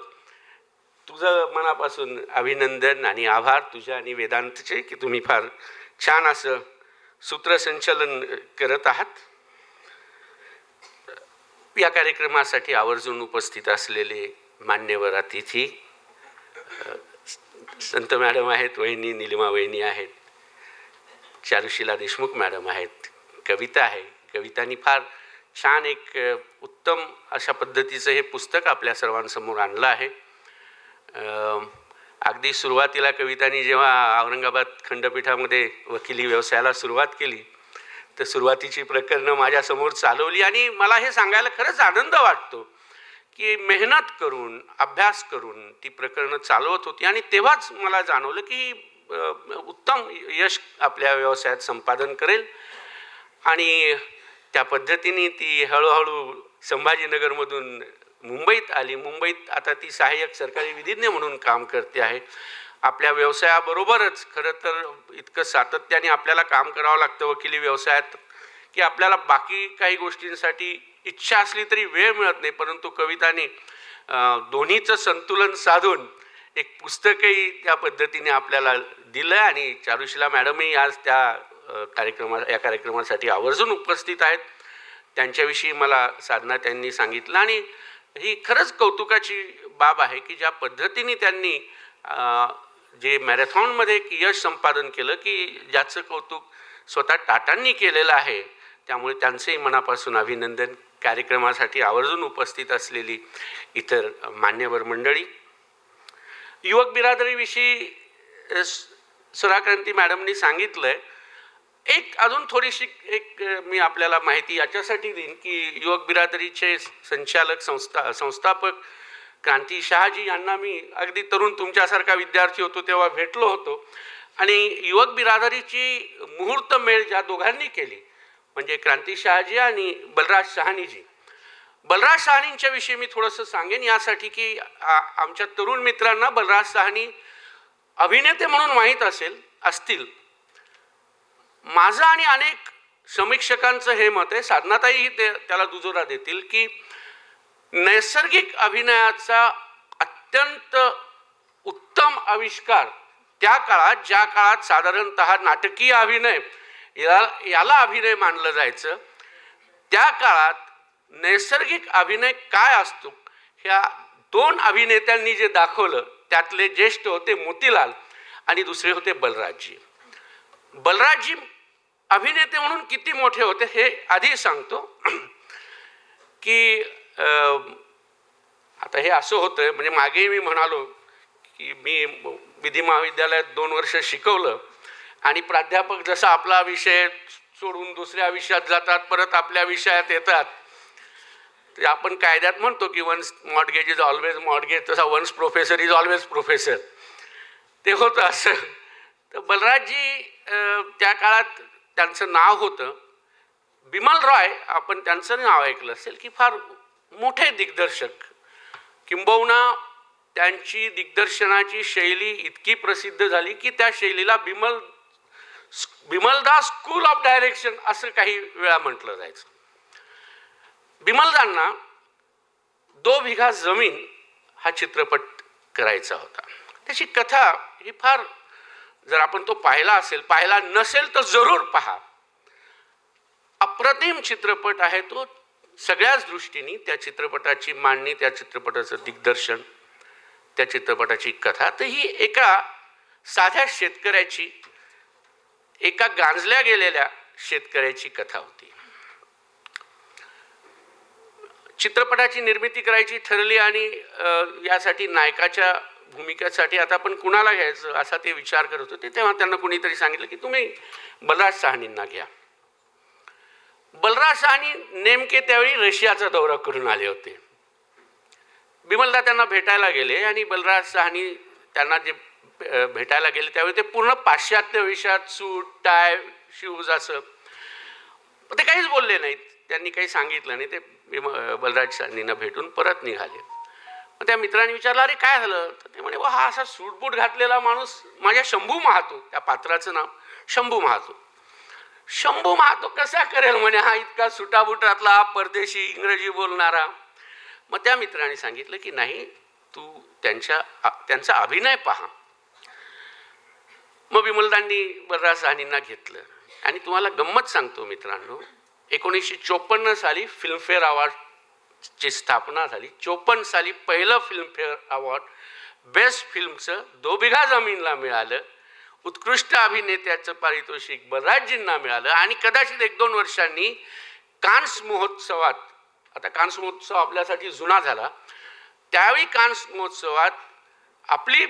तुझं मनापासून अभिनंदन आणि आभार तुझ्या आणि वेदांतचे की तुम्ही फार छान असं सूत्रसंचालन करत आहात. या कार्यक्रमासाठी आवर्जून उपस्थित असलेले मान्यवर अतिथी, संत मॅडम आहेत, वहिनी निलिमा वहिनी आहेत, चारुशिला देशमुख मॅडम आहेत, कविता आहे. कवितांनी फार छान एक उत्तम अशा पद्धतीचं हे पुस्तक आपल्या सर्वांसमोर आणलं आहे. अगदी सुरुवातीला कवितांनी जेव्हा औरंगाबाद खंडपीठामध्ये वकिली व्यवसायाला सुरुवात केली तर सुरुवातीची प्रकरणं माझ्यासमोर चालवली आणि मला हे सांगायला खरंच आनंद वाटतो की मेहनत करून, अभ्यास करून ती प्रकरणं चालवत होती आणि तेव्हाच मला जाणवलं की उत्तम यश आपल्या व्यवसायात संपादन करेल आणि त्या पद्धतीने ती हळूहळू संभाजीनगरमधून मुंबईत आली. मुंबईत आता ती सहाय्यक सरकारी विधिज्ञ म्हणून काम करते आहे. आपल्या व्यवसायाबरोबरच खरं तर इतकं सातत्याने आपल्याला काम करावं लागतं वकिली व्यवसायात की आपल्याला बाकी काही गोष्टींसाठी इच्छा असली तरी वेळ मिळत नाही. परंतु कविताने दोन्हीचं संतुलन साधून एक पुस्तकही त्या पद्धतीने आपल्याला दिलं आणि चारुशिला मॅडमही आज या कार्यक्रमासाठी आवर्जून उपस्थित आहेत. त्यांच्याविषयी मला साधना त्यांनी सांगितलं आणि ही खरंच कौतुकाची बाब आहे की ज्या पद्धतीने त्यांनी जे मॅरेथॉनमध्ये एक यश संपादन केलं की ज्याचं कौतुक स्वतः टाटांनी केलेलं आहे. त्यामुळे त्यांचंही मनापासून अभिनंदन. कार्यक्रमासाठी आवर्जून उपस्थित असलेली इतर मान्यवर मंडळी, युवक बिरादरीविषयी सुराक्रांती मॅडमनी सांगितलं आहे. एक अजून थोडीशी मी आपल्याला माहिती याच्यासाठी देईन की युवक बिरादरीचे संचालक संस्थापक क्रांती शहाजी यांना मी अगदी तरुण तुमच्यासारखा विद्यार्थी होतो तेव्हा भेटलो होतो आणि युवक बिरादरीची मुहूर्त मेळ ज्या दोघांनी केली म्हणजे क्रांती शहाजी आणि बलराज साहनीजी. बलराज साहनींच्या विषयी मी थोडंसं सांगेन यासाठी की आमच्या तरुण मित्रांना बलराज साहनी अभिनेते म्हणून माहीत असतील. माझं आणि अनेक समीक्षकांचं हे मत आहे, साधनाताईही त्याला दुजोरा देतील, की नैसर्गिक अभिनयाचा अत्यंत उत्तम आविष्कार त्या काळात ज्या काळात साधारणतः नाटकीय अभिनय याला अभिनय मानलं जायचं, त्या काळात नैसर्गिक अभिनय काय असतो ह्या दोन अभिनेत्यांनी जे दाखवलं त्यातले ज्येष्ठ होते मोतीलाल आणि दुसरे होते बलराजजी. बलराजजी अभिनेते म्हणून किती मोठे होते हे आधी सांगतो की आता हे असं होतं म्हणजे मागेही मी म्हणालो की मी विधी महाविद्यालयात 2 वर्ष शिकवलं आणि प्राध्यापक जसा आपला विषय सोडून दुसऱ्या विषयात जातात परत आपल्या विषयात येतात. ते आपण कायद्यात म्हणतो की once mortgage is always mortgage, तसा once professor is always professor. ते होतं असं. तर बलराजजी त्या काळात त्यांचं नाव होतं बिमल रॉय. आपण त्यांचं नाव ऐकलं असेल की फार मोठे दिग्दर्शक, किंबहुना त्यांची दिग्दर्शनाची शैली इतकी प्रसिद्ध झाली की त्या शैलीला बिमलदा स्कूल ऑफ डायरेक्शन असं काही वेळा म्हटलं जायचं. बिमलदांना 2 बिघा जमीन हा चित्रपट करायचा होता. त्याची कथा ही फार, जर आपण तो पाहिला नसेल तर जरूर पहा. अप्रतिम चित्रपट आहे तो सगळ्याच दृष्टीने. त्या चित्रपटाची मांडणी, त्या चित्रपटाचं दिग्दर्शन, त्या चित्रपटाची कथा. तर ही एका साध्या शेतकऱ्याची, एका गांजल्या गेलेल्या शेतकऱ्याची कथा होती. चित्रपटाची निर्मिती करायची ठरली आणि यासाठी नायकाच्या भूमिकेसाठी आता आपण कुणाला घ्यायचं असा ते विचार करत होते. तेव्हा त्यांना कुणीतरी सांगितलं की तुम्ही बलराज साहनींना घ्या. बलराज साहनी नेमके त्यावेळी रशियाचा दौरा करून आले होते. बिमलदा त्यांना भेटायला गेले आणि बलराज साहनी त्यांना जे भेटायला गेले त्यावेळी ते पूर्ण पाश्चात्य विषयात सूट टाय शूज असं. ते काहीच बोलले नाहीत, त्यांनी काही सांगितलं नाही. ते बलराज साहनींना भेटून परत निघाले. मग त्या मित्रांनी विचारलं अरे काय झालं? तर ते म्हणे हा असा सूटबूट घातलेला माणूस माझ्या शंभू महातो, त्या पात्राचं नाव शंभू महातो. शंभू महातो कसा करेल म्हणे हा इतका सुटाबुटातला परदेशी इंग्रजी बोलणारा. मग त्या मित्राने सांगितलं की नाही तू त्यांचा अभिनय पहा. मग बिमलदांनी बलराज साहनींना घेतलं आणि तुम्हाला गंमत सांगतो मित्रांनो, 1954 साली फिल्मफेअर अवॉर्डची स्थापना झाली. 54 साली पहिलं फिल्मफेअर अवॉर्ड बेस्ट फिल्मचं 2 बिघा जमीनला मिळालं. उत्कृष्ट अभिनेत्याचं पारितोषिक बलराजजींना मिळालं आणि कदाचित 1-2 वर्षांनी कान्स महोत्सवात, आता कान्स महोत्सव आपल्यासाठी जुना झाला, त्यावेळी कान्स महोत्सवात आपली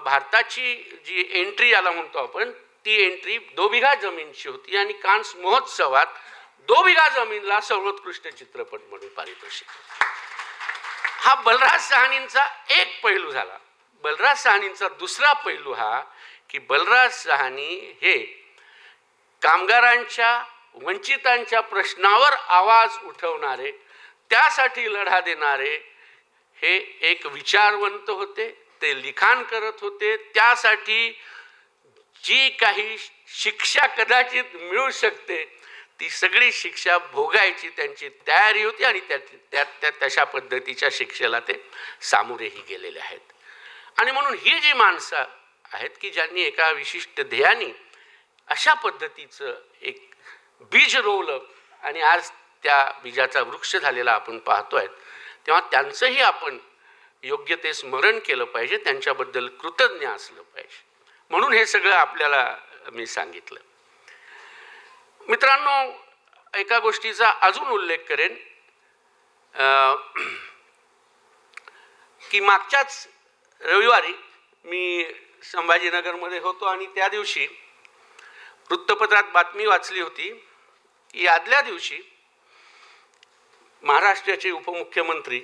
भारताची जी एंट्री याला म्हणतो आपण, ती एंट्री 2 बिघा जमीनची होती आणि कान्स महोत्सवात 2 बिघा जमीनला सर्वोत्कृष्ट चित्रपट म्हणून पारितोषिक. हा बलराज साहनींचा एक पैलू झाला. बलराज साहनींचा दुसरा पैलू हा की बलराज साहनी हे कामगारांच्या, वंचितांच्या प्रश्नावर आवाज उठवणारे त्यासाठी लढा देणारे हे एक विचारवंत होते, ते लिखाण करत होते. त्यासाठी जी काही शिक्षा कदाचित मिळू शकते ती सगळी शिक्षा भोगायची त्यांची तयारी होती आणि तशा पद्धतीच्या शिक्षेला ते सामोरेही गेलेले आहेत. आणि म्हणून ही जी माणसं आहेत की ज्यांनी एका विशिष्ट ध्येयाने अशा पद्धतीचं एक बीज रोवलं आणि आज त्या बीजाचा वृक्ष झालेला आपण पाहतोय, तेव्हा त्यांचंही आपण योग्य ते स्मरण केलं पाहिजे, त्यांच्याबद्दल कृतज्ञ असलं पाहिजे. म्हणून हे सगळं आपल्याला मी सांगितलं. मित्रांनो, एका गोष्टीचा अजून उल्लेख करेन की मागच्याच रविवारी मी संभाजीनगरमध्ये होतो आणि त्या दिवशी वृत्तपत्रात बातमी वाचली होती की आदल्या दिवशी महाराष्ट्राचे उपमुख्यमंत्री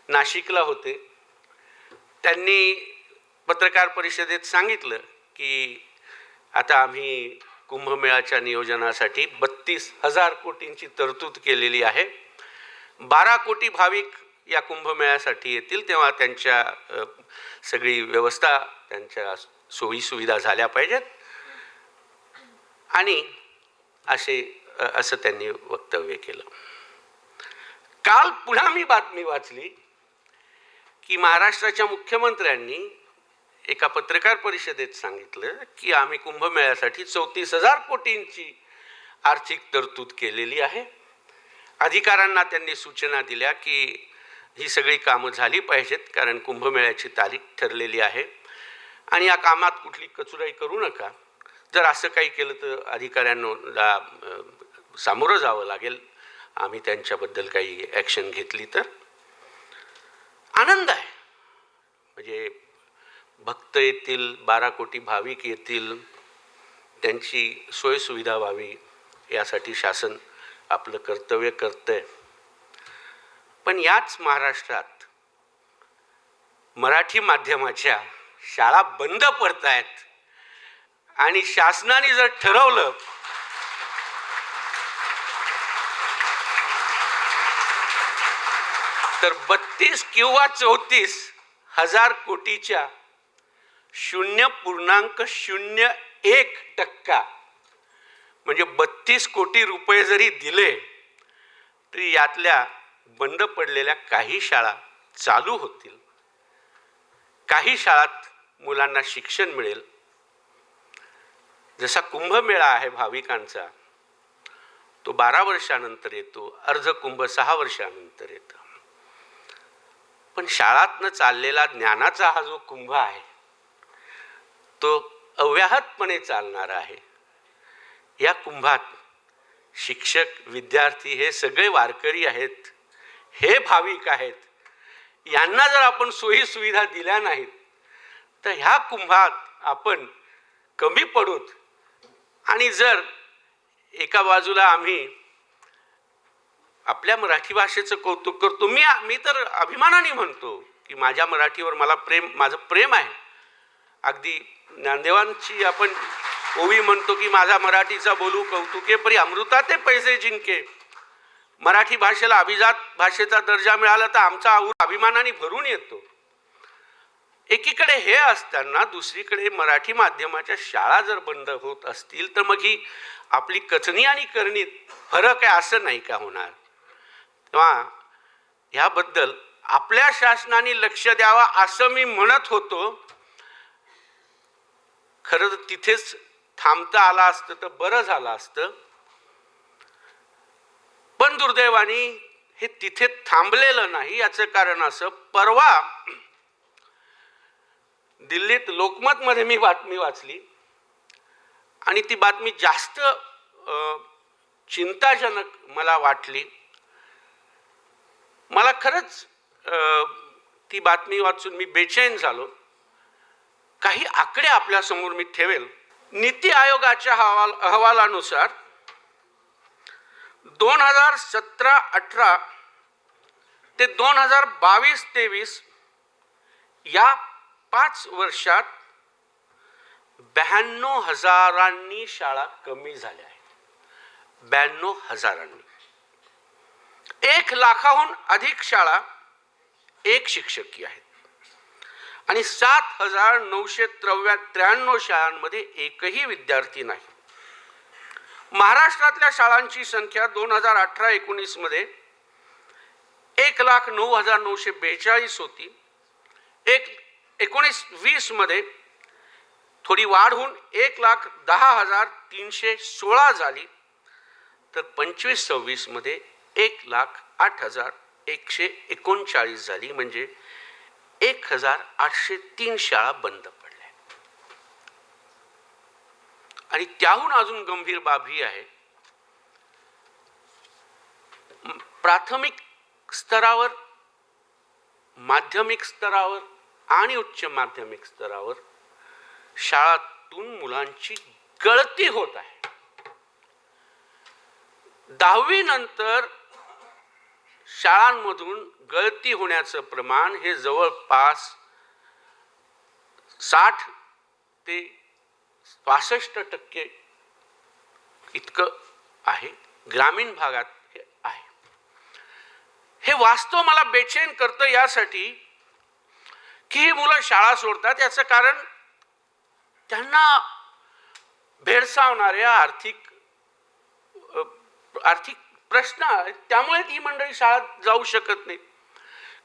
नाशिकला होते. त्यांनी पत्रकार परिषदेत सांगितलं की आता आम्ही कुंभमेळ्याच्या नियोजनासाठी 32,000 कोटींची तरतूद केलेली आहे. 12 कोटी भाविक या कुंभमेळ्यासाठी येतील, तेव्हा त्यांच्या सगळी व्यवस्था, त्यांच्या सोयीसुविधा झाल्या पाहिजेत आणि असं त्यांनी वक्तव्य केलं. काल पुन्हा मी बातमी वाचली की महाराष्ट्राच्या मुख्यमंत्र्यांनी एका पत्रकार परिषदेत सांगितलं की आम्ही कुंभमेळ्यासाठी 34,000 कोटींची आर्थिक तरतूद केलेली आहे. अधिकाऱ्यांना त्यांनी सूचना दिल्या की ही सगळी कामं झाली पाहिजेत, कारण कुंभमेळ्याची तारीख ठरलेली आहे आणि या कामात कुठली कचुराई करू नका. जर असं काही केलं तर अधिकाऱ्यांना सामोरं जावं लागेल, आम्ही त्यांच्याबद्दल काही ॲक्शन घेतली तर. आनंद आहे, म्हणजे भक्त येतील, 12 कोटी भाविक येतील, त्यांची सोयसुविधा व्हावी यासाठी शासन आपलं कर्तव्य करतंय. पण याच महाराष्ट्रात मराठी माध्यमाच्या शाळा बंद पडत आहेत आणि शासनाने जर ठरवलं तर 32 किंवा 34,000 कोटीच्या 0.01% म्हणजे 32 कोटी रुपये जरी दिले तरी यातल्या बंद पडलेल्या काही शाळा चालू होतील, काही शाळात मुलांना शिक्षण मिळेल. जसा कुंभमेळा आहे भाविकांचा तो 12 वर्षानंतर येतो, अर्धकुंभ 6 वर्षानंतर येतो. पण शाळातनं चाललेला ज्ञानाचा हा जो कुंभ आहे तो अव्याहतपणे चालणारा आहे. या कुंभात शिक्षक, विद्यार्थी हे सगळे वारकरी आहेत, हे भाविक आहेत. यांना जर आपण सोयी सुविधा दिल्या नाहीत तर ह्या कुंभात आपण कमी पडूत. आणि जर एका बाजूला आम्ही आपल्या मराठी भाषेचं कौतुक करतो, मी तर अभिमानाने म्हणतो की माझ्या मराठीवर माझं प्रेम आहे. अगदी ज्ञानदेवांची आपण ओवी म्हणतो की माझा मराठीचा बोलू कौतुके परी अमृताते पैसे जिंके. मराठी भाषेला अभिजात भाषेचा दर्जा मिळाला तर आमचा अभिमानाने भरून येतो. एकीकडे हे असताना दुसरीकडे मराठी माध्यमाच्या शाळा जर बंद होत असतील तर मग ही आपली कथनी आणि करणीत फरक आहे असं नाही का होणार. तेव्हा ह्याबद्दल आपल्या शासनाने लक्ष द्यावा असं मी म्हणत होतो. खरं तर तिथेच थांबता आलं असतं तर बरं झालं असतं, पण दुर्दैवाने हे तिथे थांबलेलं नाही. याचं कारण असं, परवा दिल्लीत लोकमतमध्ये मी बातमी वाचली आणि ती बातमी जास्त चिंताजनक मला वाटली. मला खरंच ती बातमी वाचून मी बेचैन झालो. काही आकडे आपल्यासमोर मी ठेवेल. नीती आयोगाच्या अहवालानुसार 2017-18 ते 2022-23 या 5 वर्षात 92,000 शाळा कमी झाल्या आहेत. 92,000. 1 लाखाहून अधिक शाळा, 1 शिक्षकी आहेत आणि 7,993 शाळांमध्ये एकही विद्यार्थी नाही. महाराष्ट्रातल्या शाळांची संख्या 2018-19 मध्ये 1,09,942 होती. 19-20 मध्ये थोडी वाढ होऊन 1,10,316 झाली. तर 25-26 मध्ये 1,08,139 झाली. म्हणजे 1,803 शाळा बंद पडल्या. आणि त्याहून अजून गंभीर बाब ही आहे, प्राथमिक स्तरावर, माध्यमिक स्तरावर आणि उच्च माध्यमिक स्तरावर शाळातून मुलांची गळती होत आहे. 10वी नंतर शाळांमधून गळती होण्याचं प्रमाण हे जवळपास 60 ते 65% इतकं आहे. ग्रामीण भागात हे आहे. हे वास्तव मला बेचैन करतं यासाठी की ही मुलं शाळा सोडतात. याचं कारण त्यांना भेडसावणाऱ्या आर्थिक प्रश्न आहेत. त्यामुळे ही मंडळी शाळेत जाऊ शकत नाही.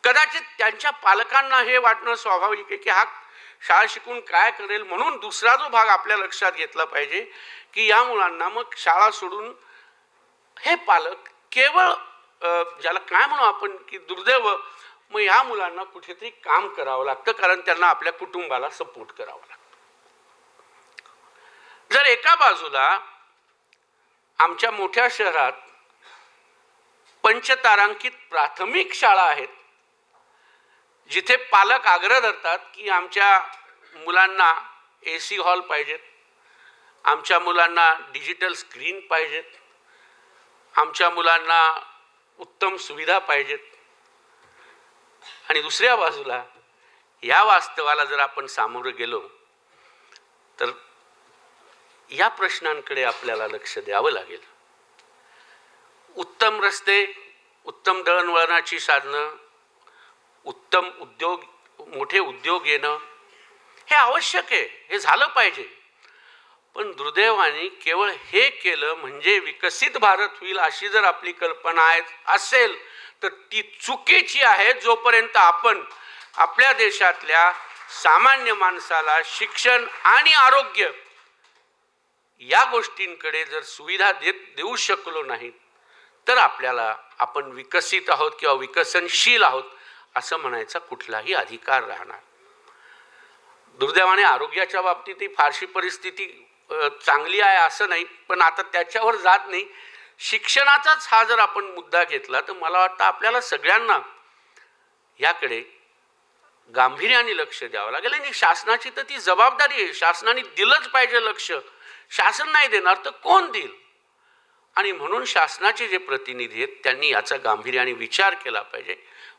कदाचित त्यांच्या पालकांना हे वाटणं स्वाभाविक आहे की हा शाळा शिकून काय करेल, म्हणून दुसरा जो भाग आपल्या लक्षात घेतला पाहिजे की या मुलांना मग शाळा सोडून हे पालक केवळ ज्याला काय म्हणू आपण की दुर्दैव, मग ह्या मुलांना कुठेतरी काम करावं लागतं, कारण त्यांना आपल्या कुटुंबाला सपोर्ट करावा लागतो. जर एका बाजूला आमच्या मोठ्या शहरात पंचतारांकित प्राथमिक शाळा आहेत, जिथे पालक आग्रह धरतात की आमच्या मुलांना AC हॉल पाहिजेत, आमच्या मुलांना डिजिटल स्क्रीन पाहिजेत, आमच्या मुलांना उत्तम सुविधा पाहिजेत, आणि दुसऱ्या बाजूला या वास्तवाला जर आपण सामोरं गेलो तर या प्रश्नांकडे आपल्याला लक्ष द्यावं लागेल. उत्तम रस्ते, उत्तम दळणवळणाची साधनं, उत्तम उद्योग, मोठे उद्योग येणं हे आवश्यक आहे, हे झालं पाहिजे. पण दुर्दैवाने केवळ हे केलं म्हणजे विकसित भारत होईल अशी जर आपली कल्पना असेल तर ती चुकीची आहे. जोपर्यंत आपण आपल्या देशातल्या सामान्य माणसाला शिक्षण आणि आरोग्य या गोष्टींकडे जर सुविधा देऊ शकलो नाही तर आपण विकसित आहोत किंवा विकसनशील आहोत असं म्हणायचा कुठलाही अधिकार राहणार. दुर्दैवाने आरोग्याच्या बाबतीत ही फारशी परिस्थिती चांगली आहे असं नाही, पण आता त्याच्यावर जात नाही. शिक्षणाचाच हा जर आपण मुद्दा घेतला तर मला वाटतं आपल्याला सगळ्यांना याकडे गांभीर्याने लक्ष द्यावं लागेल. आणि शासनाची तर ती जबाबदारी आहे, शासनाने दिलंच पाहिजे लक्ष. शासन नाही देणार तर कोण देईल? आणि म्हणून शासनाचे जे प्रतिनिधी आहेत त्यांनी याचा गांभीर्याने विचार केला पाहिजे.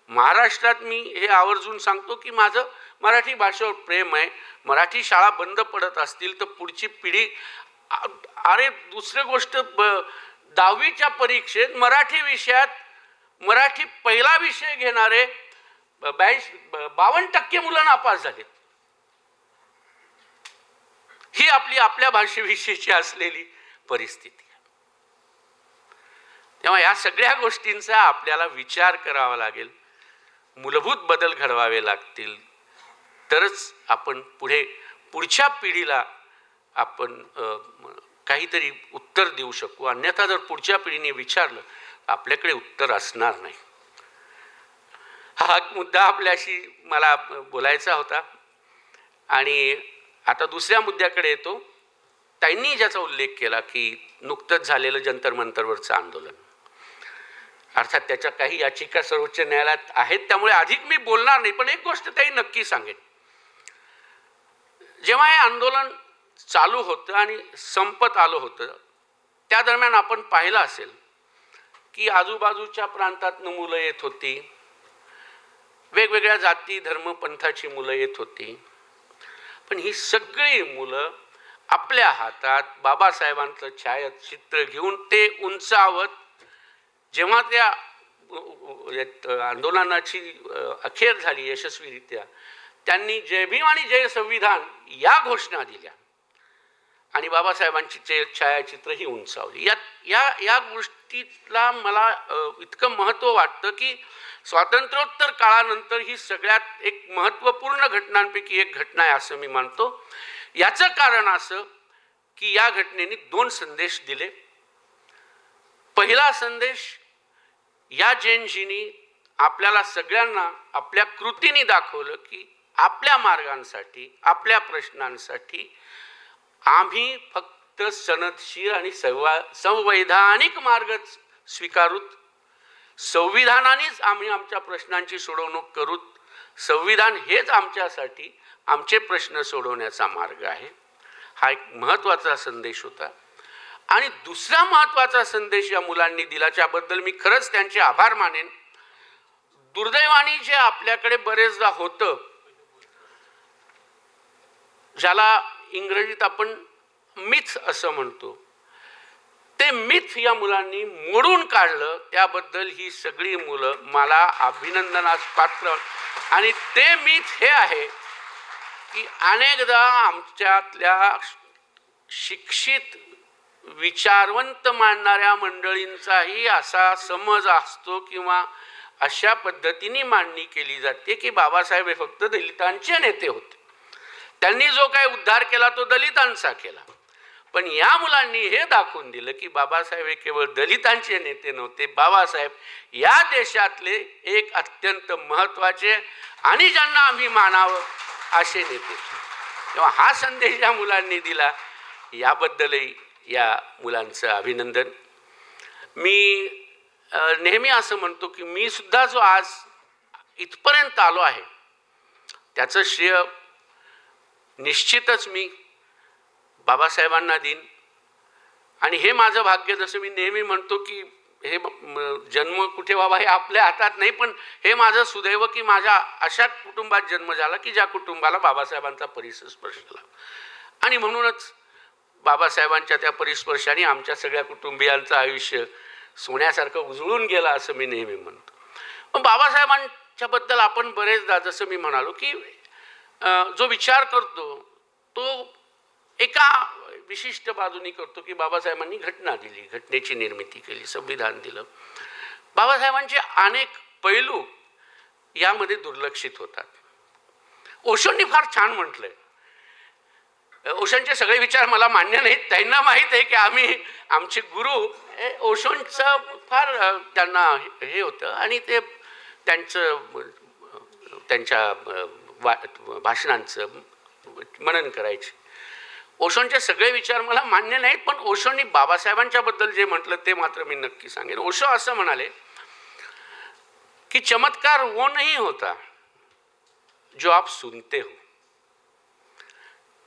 महाराष्ट्रात मी हे आवर्जून सांगतो की माझं मराठी भाषेवर प्रेम आहे. मराठी शाळा बंद पडत असतील तर पुढची पिढी, अरे दुसरी गोष्ट, 10वीच्या परीक्षेत मराठी विषयात मराठी पहिला विषय घेणारे 52% मुलं नापास झाले. ही आपल्या भाषेविषयीची असलेली परिस्थिती. तेव्हा या सगळ्या गोष्टींचा आपल्याला विचार करावा लागेल, मूलभूत बदल घडवावे लागतील, तरच आपण पुढच्या पिढीला आपण काहीतरी उत्तर देऊ शकू. अन्यथा जर पुढच्या पिढीने विचारलं आपल्याकडे उत्तर असणार नाही. हा मुद्दा आपल्याशी मला बोलायचा होता. आणि आता दुसऱ्या मुद्द्याकडे येतो. त्यांनी ज्याचा उल्लेख केला की नुकतंच झालेलं जंतर मंतरवरचं आंदोलन, अर्थात त्याच्या काही याचिका सर्वोच्च न्यायालयात आहेत, त्यामुळे अधिक मी बोलणार नाही. पण एक गोष्ट त्यांनी नक्की सांगेन, जेव्हा हे आंदोलन चालू होतं आणि संपत आलं होतं त्या दरम्यान आपण पाहिलं असेल की आजूबाजूच्या प्रांतातनं मुलं येत होती, वेगवेगळ्या जाती धर्म पंथाची मुलं येत होती. पण ही सगळी मुलं आपल्या हातात बाबासाहेबांचं छायाचित्र घेऊन ते उंचावत जेव्हा त्या आंदोलनाची अखेर झाली यशस्वीरित्या, त्यांनी जय भीम आणि जय संविधान या घोषणा दिल्या आणि बाबासाहेबांची छायाचित्रही उंचावली. या गोष्टीला मला इतकं महत्त्व वाटतं की स्वातंत्र्योत्तर काळानंतर ही सगळ्यात एक महत्त्वपूर्ण घटनांपैकी एक घटना आहे असं मी मानतो. याचं कारण असं की या घटनेने 2 संदेश दिले. पहिला संदेश, या जयंतींनी आपल्याला सगळ्यांना आपल्या कृतीने दाखवलं की आपल्या मार्गांसाठी, आपल्या प्रश्नांसाठी आम्ही फक्त सनदशीर आणि संवैधानिक मार्गच स्वीकारूत, संविधानानेच आम्ही आमच्या प्रश्नांची सोडवणूक करूत, संविधान हेच आमच्यासाठी आमचे प्रश्न सोडवण्याचा मार्ग आहे. हा एक महत्त्वाचा संदेश होता. आणि दुसरा महत्त्वाचा संदेश या मुलांनी दिला, ज्याबद्दल मी खरंच त्यांचे आभार मानेन. दुर्दैवाने जे आपल्याकडे बरेचदा होतं, ज्याला इंग्रजीत आपण मिथ असं म्हणतो, ते मिथ या मुलांनी मोडून काढलं. त्याबद्दल ही सगळी मुलं मला अभिनंदनास पात्र. आणि ते मिथ हे आहे की अनेकदा आमच्यातल्या शिक्षित विचारवंत मांडणाऱ्या मंडळींचाही असा समज असतो किंवा अशा पद्धतीने मांडणी केली जाते की बाबासाहेब हे फक्त दलितांचे नेते होते, त्यांनी जो काही उद्धार केला तो दलितांचा केला. पण या मुलांनी हे दाखवून दिलं की बाबासाहेब हे केवळ दलितांचे नेते नव्हते, बाबासाहेब या देशातले एक अत्यंत महत्त्वाचे आणि ज्यांना आम्ही मानावं असे नेते. तेव्हा हा संदेश या मुलांनी दिला, याबद्दलही या मुलांचं अभिनंदन. मी नेहमी असं म्हणतो की मी सुद्धा जो आज इथपर्यंत आलो आहे त्याचं श्रेय निश्चितच मी बाबासाहेबांना देईन. आणि हे माझं भाग्य, जसं मी नेहमी म्हणतो की हे जन्म कुठे व्हावा हे आपल्या हातात नाही, पण हे माझं सुदैव की माझ्या अशा कुटुंबात जन्म झाला की ज्या कुटुंबाला बाबासाहेबांचा परिस्पर्श झाला. आणि म्हणूनच बाबासाहेबांच्या त्या परिस्पर्शाने आमच्या सगळ्या कुटुंबियांचं आयुष्य सोन्यासारखं उजळून गेलं असं मी नेहमी म्हणतो. पण बाबासाहेबांच्याबद्दल आपण बरेचदा जसं मी म्हणालो की जो विचार करतो तो एका विशिष्ट बाजूनी करतो की बाबासाहेबांनी घटना दिली, घटनेची निर्मिती केली, संविधान दिलं. बाबासाहेबांचे अनेक पैलू यामध्ये दुर्लक्षित होतात. ओशोंनी फार छान म्हटलंय. ओशोंचे सगळे विचार मला मान्य नाहीत, त्यांना माहीत आहे की आमचे गुरु ओशोंचं फार त्यांना हे होतं आणि ते त्यांच्या भाषणांचं मनन करायचे. ओशोंचे सगळे विचार मला मान्य नाहीत, पण ओशोंनी बाबासाहेबांच्या बद्दल जे म्हटलं ते मात्र मी नक्की सांगेन. ओशो असं म्हणाले कि चमत्कार वो नहीं होता जो आप सुनते हो,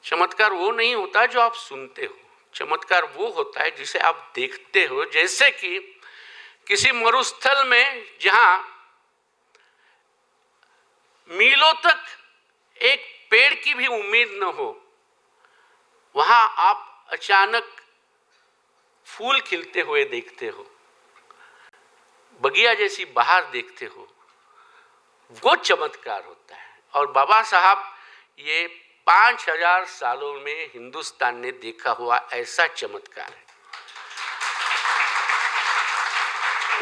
चमत्कार वो नहीं होता जो आप सुनते हो, चमत्कार वो होता है जिसे आप देखते हो. जैसे कि किसी मरुस्थल में जहां मीलों तक एक पेड़ की भी उम्मीद न हो, वहां आप अचानक फूल खिलते हुए देखते हो, बगिया जैसी बहार देखते हो, वो चमत्कार होता है. और बाबा साहब ये 5000 सालों में हिंदुस्तान ने देखा हुआ ऐसा चमत्कार है.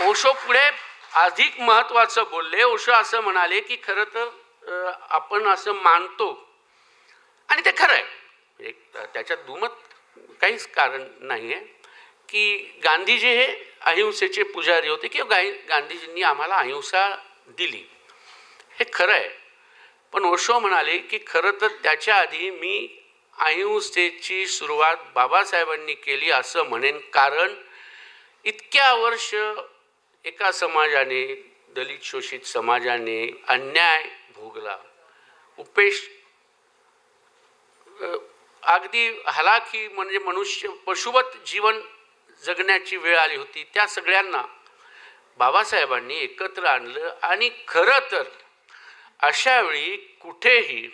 ओशो पुढे अधिक महत्त्वाचं बोलले. ओशो असं म्हणाले की खरं तर आपण असं मानतो आणि ते खरं आहे, त्याच्यात दुमत काहीच कारण नाही आहे की गांधीजी हे अहिंसेचे पुजारी होते किंवा गांधीजींनी आम्हाला अहिंसा दिली, हे खरं आहे. पण ओशो म्हणाले की खरं तर त्याच्या आधी मी अहिंसेची सुरुवात बाबासाहेबांनी केली असं म्हणेन. कारण इतक्या वर्ष एका समाजाने, दलित शोषित समाजाने अन्याय भोगला, उपेश, अगदी हलाखी म्हणजे मनुष्य पशुवत जीवन जगण्याची वेळ आली होती. त्या सगळ्यांना बाबासाहेबांनी एकत्र आणलं आणि खरं तर अशा वेळी कुठेही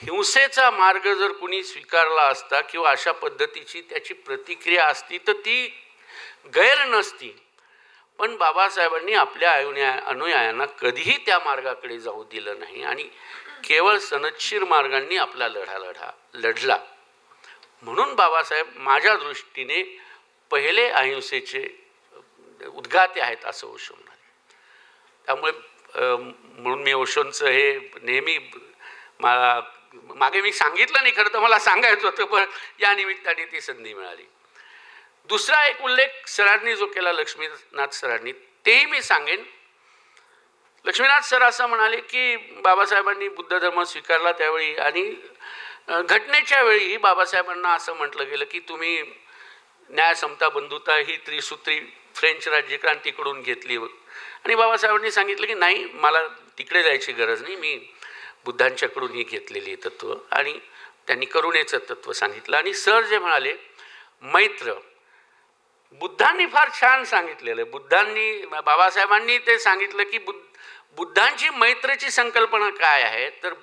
हिंसेचा मार्ग जर कुणी स्वीकारला असता किंवा अशा पद्धतीची त्याची प्रतिक्रिया असती तर ती गैर नसती. पण बाबासाहेबांनी आपल्या अनुयायांना कधीही त्या मार्गाकडे जाऊ दिलं नाही आणि केवळ सनदशीर मार्गांनी आपला लढला. म्हणून बाबासाहेब माझ्या दृष्टीने पहिले अहिंसेचे उद्गाते आहेत असं ओशो म्हणाले. त्यामुळे म्हणून मी ओशोंचं हे नेहमी मागे मी सांगितलं नाही, खरं तर मला सांगायचं होतं, पण या निमित्ताने ती संधी मिळाली. दुसरा एक उल्लेख सरांनी जो केला, लक्ष्मीनाथ सरांनी, तेही मी सांगेन. लक्ष्मीनाथ सर असं म्हणाले की बाबासाहेबांनी बुद्ध धर्म स्वीकारला त्यावेळी आणि घटनेच्या वेळीही बाबासाहेबांना असं म्हटलं गेलं की तुम्ही न्याय, समता, बंधुता ही त्रिसूत्री फ्रेंच राज्यक्रांतीकडून घेतली आणि बाबासाहेबांनी सांगितलं की नाही, मला तिकडे जायची गरज नाही, मी बुद्धांच्याकडून ही घेतलेली तत्त्व, आणि त्यांनी करुणेचं तत्त्व सांगितलं. आणि सर जे म्हणाले मैत्र, बुद्धांनी फार छान सांगितलेलं. बाबासाहेबांनी ते सांगितलं की बुद्धांची मैत्रीची संकल्पना काय आहे, तर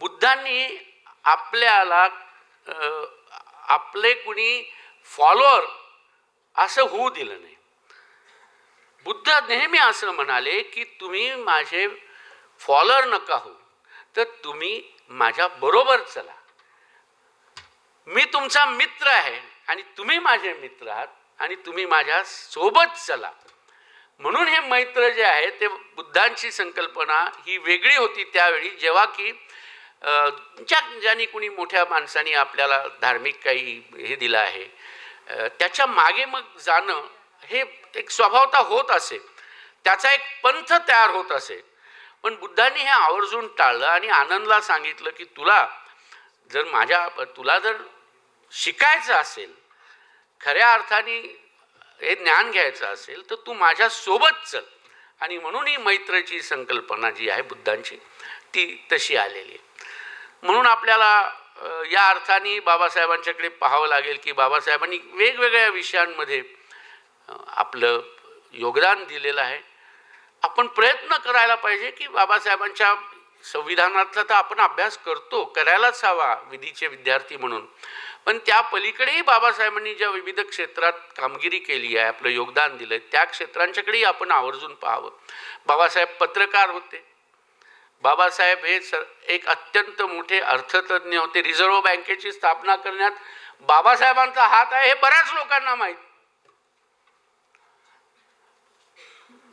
बुद्धांनी आपल्याला आपले कुणी फॉलोअर असं होऊ दिलं नाही. बुद्ध नेहमी असं म्हणाले की तुम्ही माझे फॉलोअर नका हो, तर तुम्ही माझ्या बरोबर चला, मी तुमचा मित्र आहे आणि तुम्ही माझे मित्र आहात आणि तुम्ही माझ्या सोबत चला. म्हणून हे मैत्र जे आहे ते बुद्धांची संकल्पना ही वेगळी होती त्यावेळी, जेव्हा की ज्यांनी कुणी मोठ्या माणसांनी आपल्याला धार्मिक काही हे दिलं आहे त्याच्या मागे मग जाणं हे एक स्वभावता होत असे, त्याचा एक पंथ तयार होत असे. पण बुद्धांनी हे आवर्जून टाळलं आणि आनंदला सांगितलं की तुला जर शिकायचं असेल, खऱ्या अर्थाने हे ज्ञान घ्यायचं असेल, तर तू माझ्या सोबत चल. आणि म्हणून ही मैत्रीची संकल्पना जी आहे बुद्धांची ती तशी आलेली आहे. म्हणून आपल्याला या अर्थाने बाबासाहेबांच्याकडे पाहावं लागेल की बाबासाहेबांनी वेगवेगळ्या विषयांमध्ये आपलं योगदान दिलेलं आहे. आपण प्रयत्न करायला पाहिजे की बाबासाहेबांच्या संविधानातला तर आपण अभ्यास करायलाच हवा विधीचे विद्यार्थी म्हणून, पण त्या पलीकडेही बाबासाहेबांनी ज्या विविध क्षेत्रात कामगिरी केली आहे, आपलं योगदान दिलं आहे, त्या क्षेत्रांच्याकडेही आपण आवर्जून पाहावं. बाबासाहेब पत्रकार होते. बाबासाहेब हे एक अत्यंत मोठे अर्थतज्ञ होते. रिझर्व्ह बँकेची स्थापना करण्यात बाबासाहेबांचा हात आहे हे बऱ्याच लोकांना माहीत.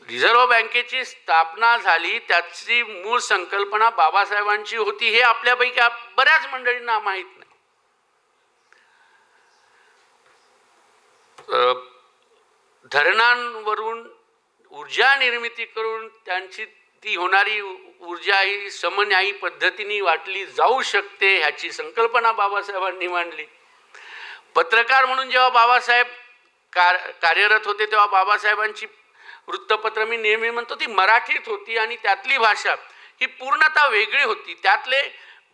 रिझर्व्ह बँकेची स्थापना झाली त्याची मूळ संकल्पना बाबासाहेबांची होती हे आपल्यापैकी बऱ्याच मंडळींना माहीत नाही. धरणांवरून ऊर्जा निर्मिती करून त्यांची ती होणारी ऊर्जा ही समन्यायी पद्धतीने वाटली जाऊ शकते ह्याची संकल्पना बाबासाहेबांनी मांडली. पत्रकार म्हणून जेव्हा बाबासाहेब कार्यरत होते तेव्हा बाबासाहेबांची वृत्तपत्र, मी नेहमी म्हणतो, ती मराठीत होती आणि त्यातली भाषा ही पूर्णतः वेगळी होती. त्यातले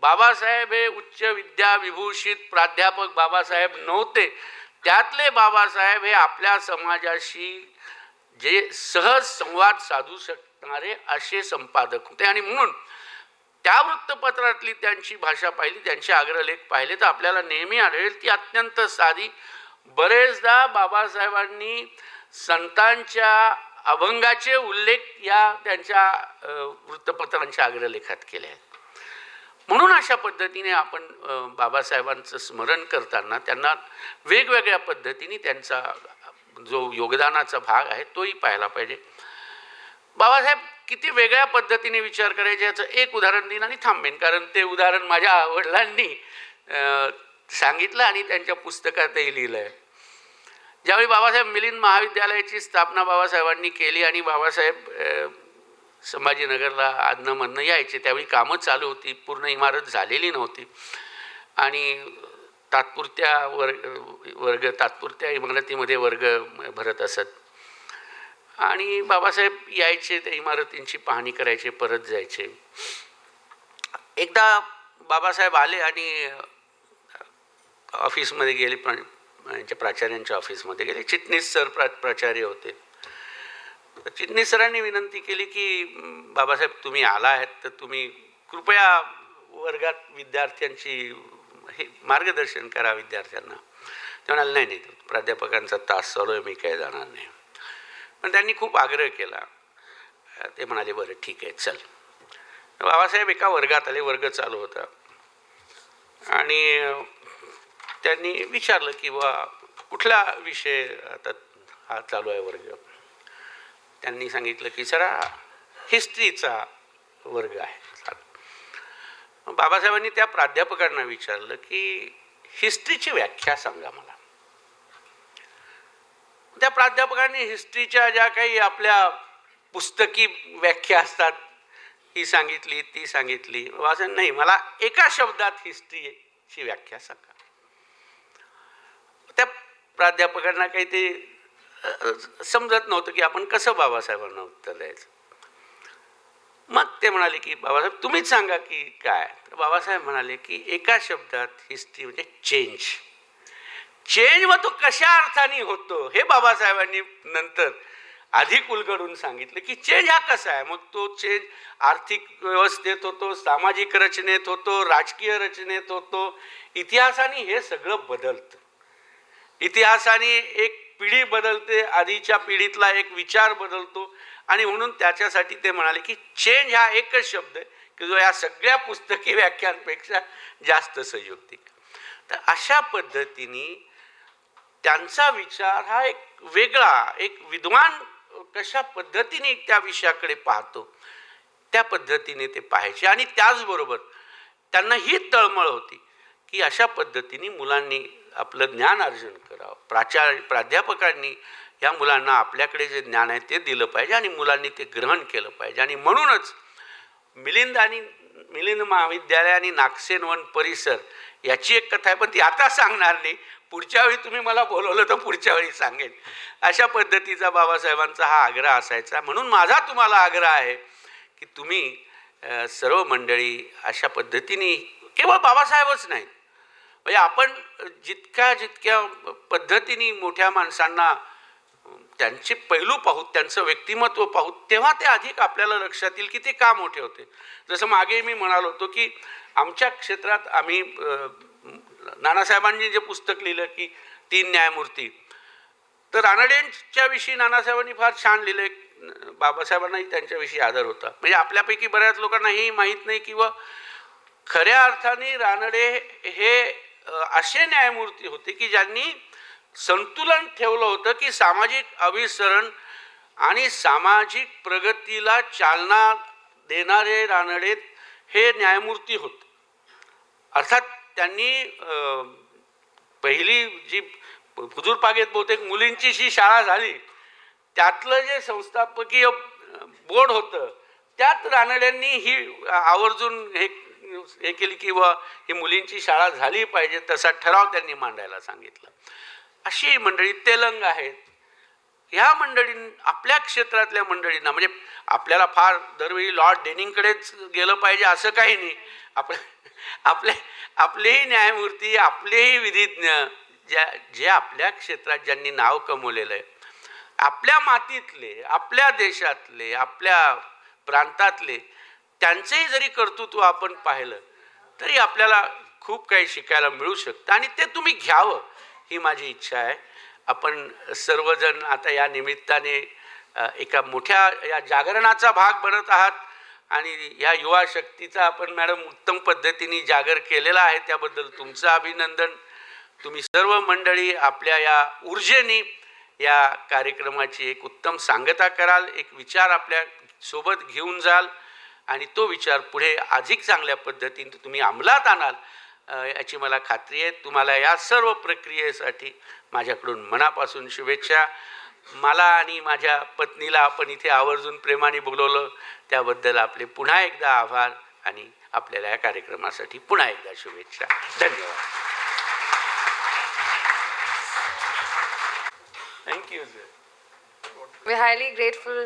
बाबासाहेब हे उच्च विद्या विभूषित प्राध्यापक बाबासाहेब नव्हते. त्यातले बाबासाहेब हे आपल्या समाजाशी जे सहज संवाद साधू शकणारे असे संपादक होते. आणि म्हणून त्या वृत्तपत्रातली त्यांची भाषा पाहिली, त्यांचे अग्रलेख पाहिले तर आपल्याला नेहमी आढळेल ती अत्यंत साधी. बरेचदा बाबासाहेबांनी संतांच्या अभंगाचे उल्लेख या त्यांच्या वृत्तपत्रांच्या अग्रलेखात केले आहेत. म्हणून अशा पद्धतीने आपण बाबासाहेबांचं स्मरण करताना त्यांना वेगवेगळ्या पद्धतीने त्यांचा जो योगदानाचा भाग आहे तोही पाहायला पाहिजे. बाबासाहेब किती वेगळ्या पद्धतीने विचार करायचे याचं एक उदाहरण देईन आणि थांबेन, कारण ते उदाहरण माझ्या वडिलांनी सांगितलं आणि त्यांच्या पुस्तकातही लिहिलं आहे. ज्यावेळी बाबासाहेब मिलिंद महाविद्यालयाची स्थापना बाबासाहेबांनी केली आणि बाबासाहेब संभाजीनगरला आदनं यायचे, त्यावेळी कामं चालू होती, पूर्ण इमारत झालेली नव्हती आणि तात्पुरत्या इमारतीमध्ये वर्ग भरत असत. आणि बाबासाहेब यायचे, त्या इमारतींची पाहणी करायचे, परत जायचे. एकदा बाबासाहेब आले आणि ऑफिसमध्ये गेले, यांच्या प्राचार्यांच्या ऑफिसमध्ये गेले. चिटणीस सर प्राचार्य होते. चिटणीस सरांनी विनंती केली की बाबासाहेब तुम्ही आला आहेत तर तुम्ही कृपया वर्गात विद्यार्थ्यांची हे मार्गदर्शन करा विद्यार्थ्यांना. ते म्हणाले नाही, प्राध्यापकांचा तास चालू आहे, मी काय जाणार नाही. पण त्यांनी खूप आग्रह केला. ते म्हणाले बरं ठीक आहे चल. बाबासाहेब एका वर्गात आले, वर्ग चालू होता आणि त्यांनी विचारलं की बा कुठला विषय आता हा चालू आहे वर्ग. त्यांनी सांगितलं की जरा हिस्ट्रीचा वर्ग आहे. बाबासाहेबांनी त्या प्राध्यापकांना विचारलं की हिस्ट्रीची व्याख्या सांगा मला. त्या प्राध्यापकांनी हिस्ट्रीच्या ज्या काही आपल्या पुस्तकी व्याख्या असतात ही सांगितली, ती सांगितली. बाबासाहेब नाही, मला एका शब्दात हिस्ट्रीची व्याख्या सांगा. त्या प्राध्यापकांना काही ते समजत नव्हतं की आपण कसं बाबासाहेबांना उत्तर द्यायचं. मग ते म्हणाले की बाबासाहेब तुम्हीच सांगा की काय. तर बाबासाहेब म्हणाले की एका शब्दात हिस्ट्री म्हणजे चेंज. चेंज मग तो कशा अर्थाने होतो हे बाबासाहेबांनी नंतर अधिक उलगडून सांगितलं की चेंज हा कसा आहे. मग तो चेंज आर्थिक व्यवस्थेत होतो, सामाजिक रचनेत होतो, राजकीय रचनेत होतो. इतिहासाने हे सगळं बदलतं. इतिहासाने एक पिढी बदलते, आधीच्या पिढीतला एक विचार बदलतो आणि म्हणून त्याच्यासाठी ते म्हणाले की चेंज हा एकच शब्द आहे की जो या सगळ्या पुस्तकी व्याख्यांपेक्षा जास्त संयुक्तिक. तर अशा पद्धतीने त्यांचा विचार हा एक वेगळा, एक विद्वान कशा पद्धतीने त्या विषयाकडे पाहतो त्या पद्धतीने ते पाहायचे. आणि त्याचबरोबर त्यांना ही तळमळ होती की अशा पद्धतीने मुलांनी आपलं ज्ञान अर्जन करावं. प्राध्यापकांनी या मुलांना आपल्याकडे जे ज्ञान आहे ते दिलं पाहिजे आणि मुलांनी ते ग्रहण केलं पाहिजे. आणि म्हणूनच मिलिंद महाविद्यालय आणि नागसेन वन परिसर याची एक कथा आहे, पण ती आता सांगणार नाही. पुढच्या वेळी तुम्ही मला बोलवलं तर पुढच्या वेळी सांगेन. अशा पद्धतीचा बाबासाहेबांचा हा आग्रह असायचा. म्हणून माझा तुम्हाला आग्रह आहे की तुम्ही सर्व मंडळी अशा पद्धतीने, केवळ बाबासाहेबच नाहीत, म्हणजे आपण जितक्या पद्धतीने मोठ्या माणसांना त्यांचे पैलू पाहूत, त्यांचं व्यक्तिमत्व पाहूत, तेव्हा ते अधिक आपल्याला लक्षात येईल की ते का मोठे होते. जसं मागे मी म्हणालो होतो की आमच्या क्षेत्रात आम्ही नानासाहेबांनी जे पुस्तक लिहिलं की 3 न्यायमूर्ती, तर रानडेंच्या विषयी नानासाहेबांनी फार छान लिहिले. बाबासाहेबांनाही त्यांच्याविषयी आदर होता. म्हणजे आपल्यापैकी बऱ्याच लोकांना हे माहीत नाही किंवा खऱ्या अर्थाने रानडे हे असे न्यायमूर्ती होते की ज्यांनी संतुलन ठेवलं होतं की सामाजिक अभिसरण आणि सामाजिक प्रगतीला चालना देणारे रानडे हे न्यायमूर्ती होते. अर्थात त्यांनी पहिली जी हुजूरपागेत बहुतेक मुलींची जी शाळा झाली त्यातलं जे संस्थापकीय बोर्ड होतं त्यात रानड्यांनी ही आवर्जून हे केली की ही मुलींची शाळा झाली पाहिजे, तसा ठराव त्यांनी मांडायला सांगितला. अशी मंडळी तेलंग आहेत. ह्या मंडळी आपल्या क्षेत्रातल्या मंडळींना, म्हणजे आपल्याला फार दरवेळी लॉर्ड डेनिंगकडेच गेलं पाहिजे असं काही नाही. आपलेही न्यायमूर्ती, आपलेही विधिज्ञ जे आपल्या क्षेत्रात ज्यांनी नाव कमवलेलं आहे, आपल्या मातीतले, आपल्या देशातले, आपल्या प्रांतातले, त्यांचेही जरी कर्तृत्व आपण पाहिलं तरी आपल्याला खूप काही शिकायला मिळू शकतं आणि ते तुम्ही घ्यावं ही माझी इच्छा आहे. आपण सर्वजण आता या निमित्ताने एका मोठ्या या जागरणाचा भाग बनत आहात आणि या युवा शक्तीचा आपण मॅडम उत्तम पद्धतीने जागर केलेला आहे, त्याबद्दल तुमचं अभिनंदन. तुम्ही सर्व मंडळी आपल्या या ऊर्जेने या कार्यक्रमाची एक उत्तम सांगता कराल, एक विचार आपल्या सोबत घेऊन जाल आणि तो विचार पुढे अधिक चांगल्या पद्धतीने तुम्ही अंमलात आणाल याची मला खात्री आहे. तुम्हाला या सर्व प्रक्रियेसाठी माझ्याकडून मनापासून शुभेच्छा. मला आणि माझ्या पत्नीला आपण इथे आवर्जून प्रेमाने बोलवलं त्याबद्दल आपले पुन्हा एकदा आभार आणि आपल्याला या कार्यक्रमासाठी पुन्हा एकदा शुभेच्छा. धन्यवाद. Thank you, sir. We're highly grateful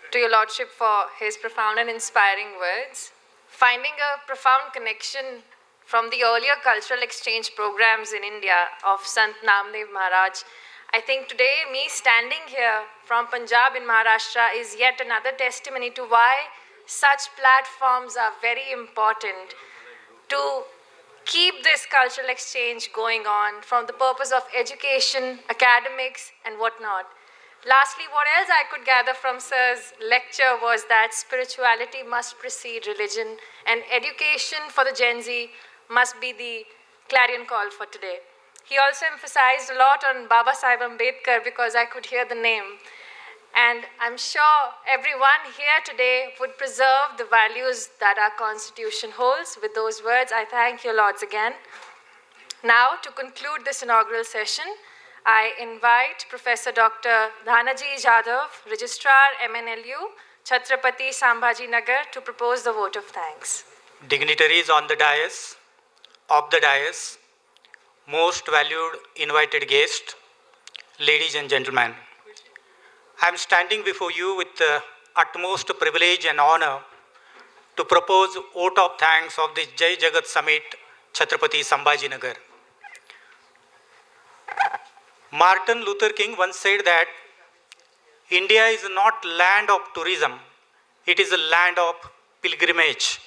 to your Lordship for his profound and inspiring words. Finding a profound connection from the earlier cultural exchange programs in India of Sant Namdev Maharaj, I think today me standing here from Punjab in Maharashtra is yet another testimony to why such platforms are very important to keep this cultural exchange going on from the purpose of education, academics and whatnot. Lastly, what else I could gather from Sir's lecture was that spirituality must precede religion and education for the Gen Z must be the clarion call for today. He also emphasized a lot on Baba Sahib Ambedkar because I could hear the name. And I'm sure everyone here today would preserve the values that our Constitution holds. With those words, I thank you, Lords, again. Now, to conclude this inaugural session, I invite Professor Dr. Dhanaji Jadhav, Registrar, MNLU-Chhatrapati Sambhaji Nagar, to propose the vote of thanks. Dignitaries on the dais, of the dais, most valued invited guests, ladies and gentlemen, I am standing before you with the utmost privilege and honor to propose vote of thanks of this Jai Jagat Summit, Chhatrapati Sambhaji Nagar. Martin Luther King once said that India is not land of tourism, it is a land of pilgrimage.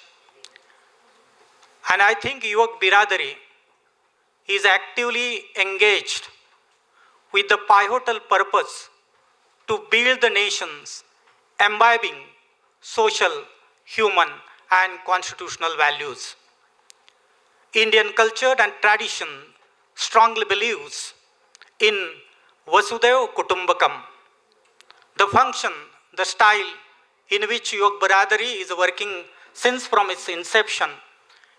And I think Yuvak Biradari is actively engaged with the pivotal purpose to build the nations, imbibing social, human, and constitutional values. Indian culture and tradition strongly believes in Vasudhaiva Kutumbakam. The function, the style in which Yog Biradari is working since from its inception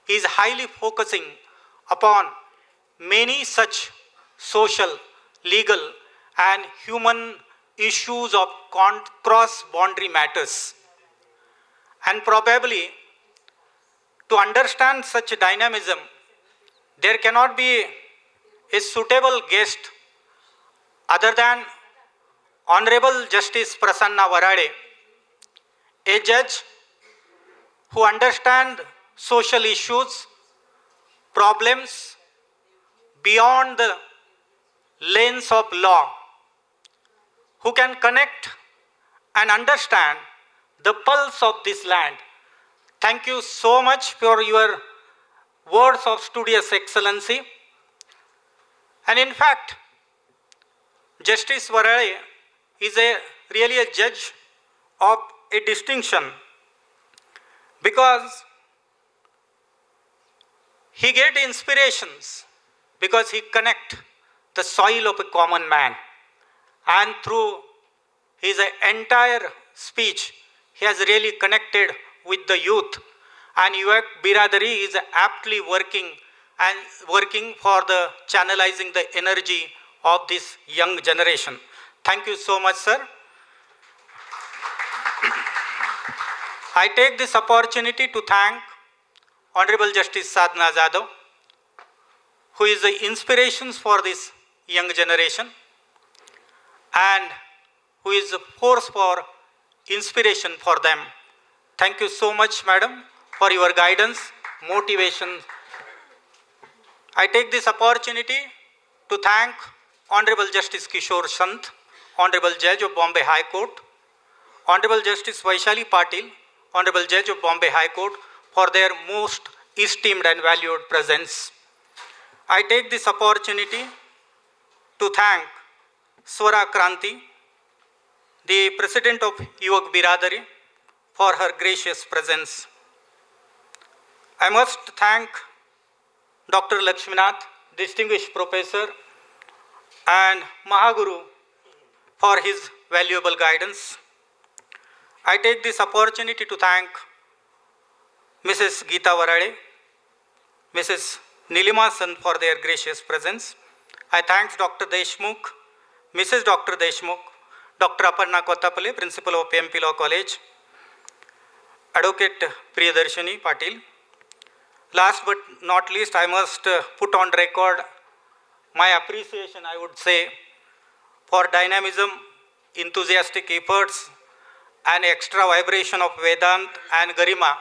is highly focusing upon many such social, legal, and human issues of cross-boundary matters. And probably to understand such dynamism, there cannot be a suitable guest other than Honorable Justice Prasanna Varade, a judge who understands social issues, problems beyond the lens of law, who can connect and understand the pulse of this land. Thank you so much for your words of studious excellency. And in fact, Justice Varade is really a judge of a distinction because he gets inspirations because he connects the soil of a common man, and through his entire speech he has really connected with the youth, and Yuvak Biradari is aptly working for the channelizing the energy of this young generation. Thank you so much, sir. I take this opportunity to thank Honorable Justice Sadhna Jadhav, who is the inspirations for this young generation and who is a force for inspiration for them. Thank you so much, madam, for your guidance, motivation. I take this opportunity to thank Honorable Justice Kishore Sant, Honorable Judge of Bombay High Court, Honorable Justice Vaishali Patil, Honorable Judge of Bombay High Court, for their most esteemed and valued presence. I take this opportunity to thank Swara Kranti, the President of Yuvak Biradari, for her gracious presence. I must thank Dr. Lakshminath, distinguished professor and Mahaguru, for his valuable guidance. I take this opportunity to thank Mrs. Geeta Varade, Mrs. Nilima Sant for their gracious presence. I thank Dr. Deshmukh, Mrs. Dr. Deshmukh, Dr. Aparna Kottapalli, Principal of PMP Law College, Advocate Priyadarshini Patil. Last but not least, I must put on record my appreciation, I would say, for dynamism, enthusiastic efforts, and extra vibration of Vedant and Garima.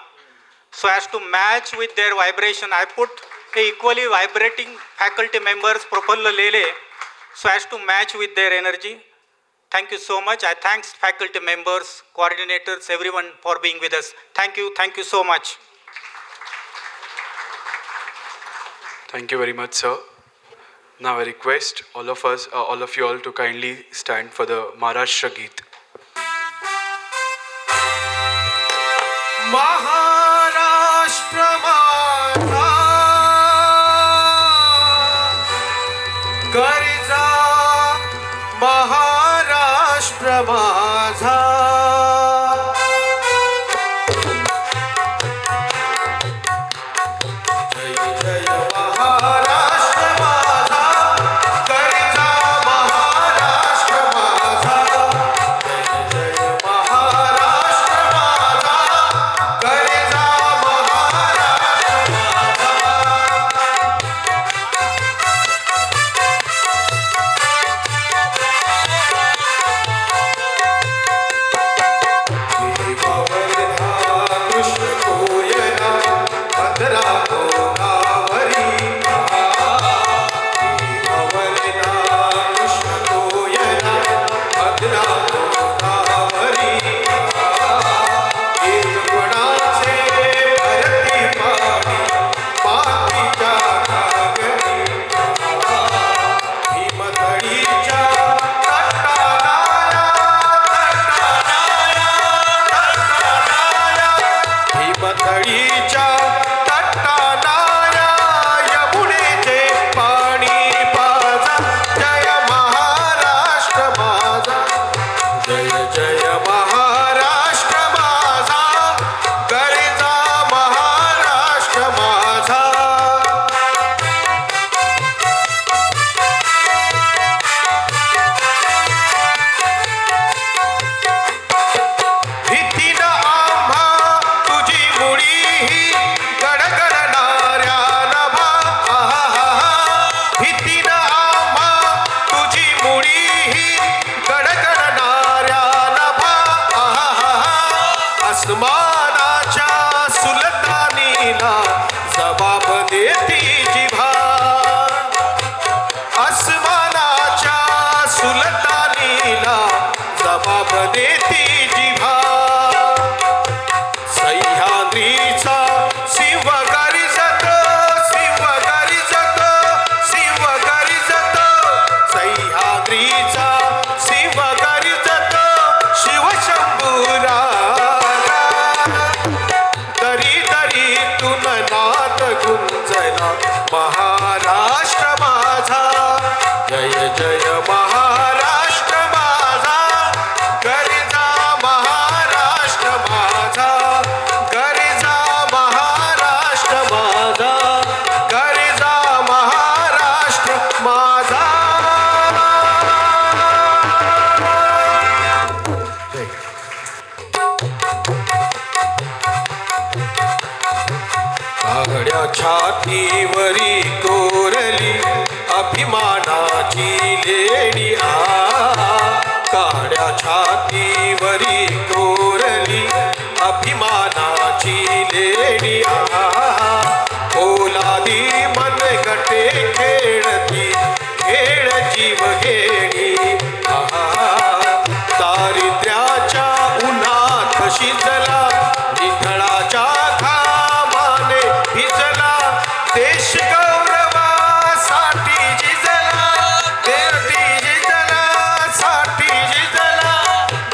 So as to match with their vibration, I put equally vibrating faculty members, Prafulla Lele, so as to match with their energy. Thank you so much. I thank faculty members, coordinators, everyone for being with us. Thank you so much. Thank you very much, sir. Now I request all of you all to kindly stand for the Maharashtra Geet. Maharashtra माझा गरजा महाराष्ट्र माझा जय जय महाराष्ट्र माझा गरजा महाराष्ट्र माझा जय जय महाराष्ट्र माझा गरजा महाराष्ट्र देवावर्धा कृष्ण कोयना भद्रा गोदावरी देवावर्धा कृष्ण कोयना भद्रा गोदावरी एक गुणाचे भरती पाणी मातीच्या घागरी भीमथडीच्या भीमथडीच्या तटानाया यमुनेचे पाणी पाजा जय महाराष्ट्र माझा जय जय महाराष्ट्र माझा गरजा महाराष्ट्र माझा भीतीनं आम्हा तुझी मुडी ही गडगडणाऱ्या नभा भीतीनं आम्हा तुझी मुडी ही गडगडणाऱ्या नभा आसमानाच्या सुलतानीला जबाब देती जिभा आसमानाच्या सुलतानीला जबाब देती जिभा सह्याद्रीचा शिव गरिजत शिव गरिजत शिव गरिजत सह्याद्रीचा शिव गरिजत शिवशंभूरा दरी दरीतून नाद गुंजला महाराष्ट्र माझा जय जय महाराष्ट्र माझा गरजा महाराष्ट्र माझा गरजा महाराष्ट्र माझा गरजा महाराष्ट्र माझा कागड्या छातीवरी कोरली अभिमानाची लेणी कागड्या छातीवरी कोरली अभिमानाची लेणी ओलादी मनगटे खेळती खेळ जीव घेणी दारिद्र्याच्या उन्हात शिजला निधळाच्या घामाने भिजला देश गौरवासाठी झिजला साठी झिजला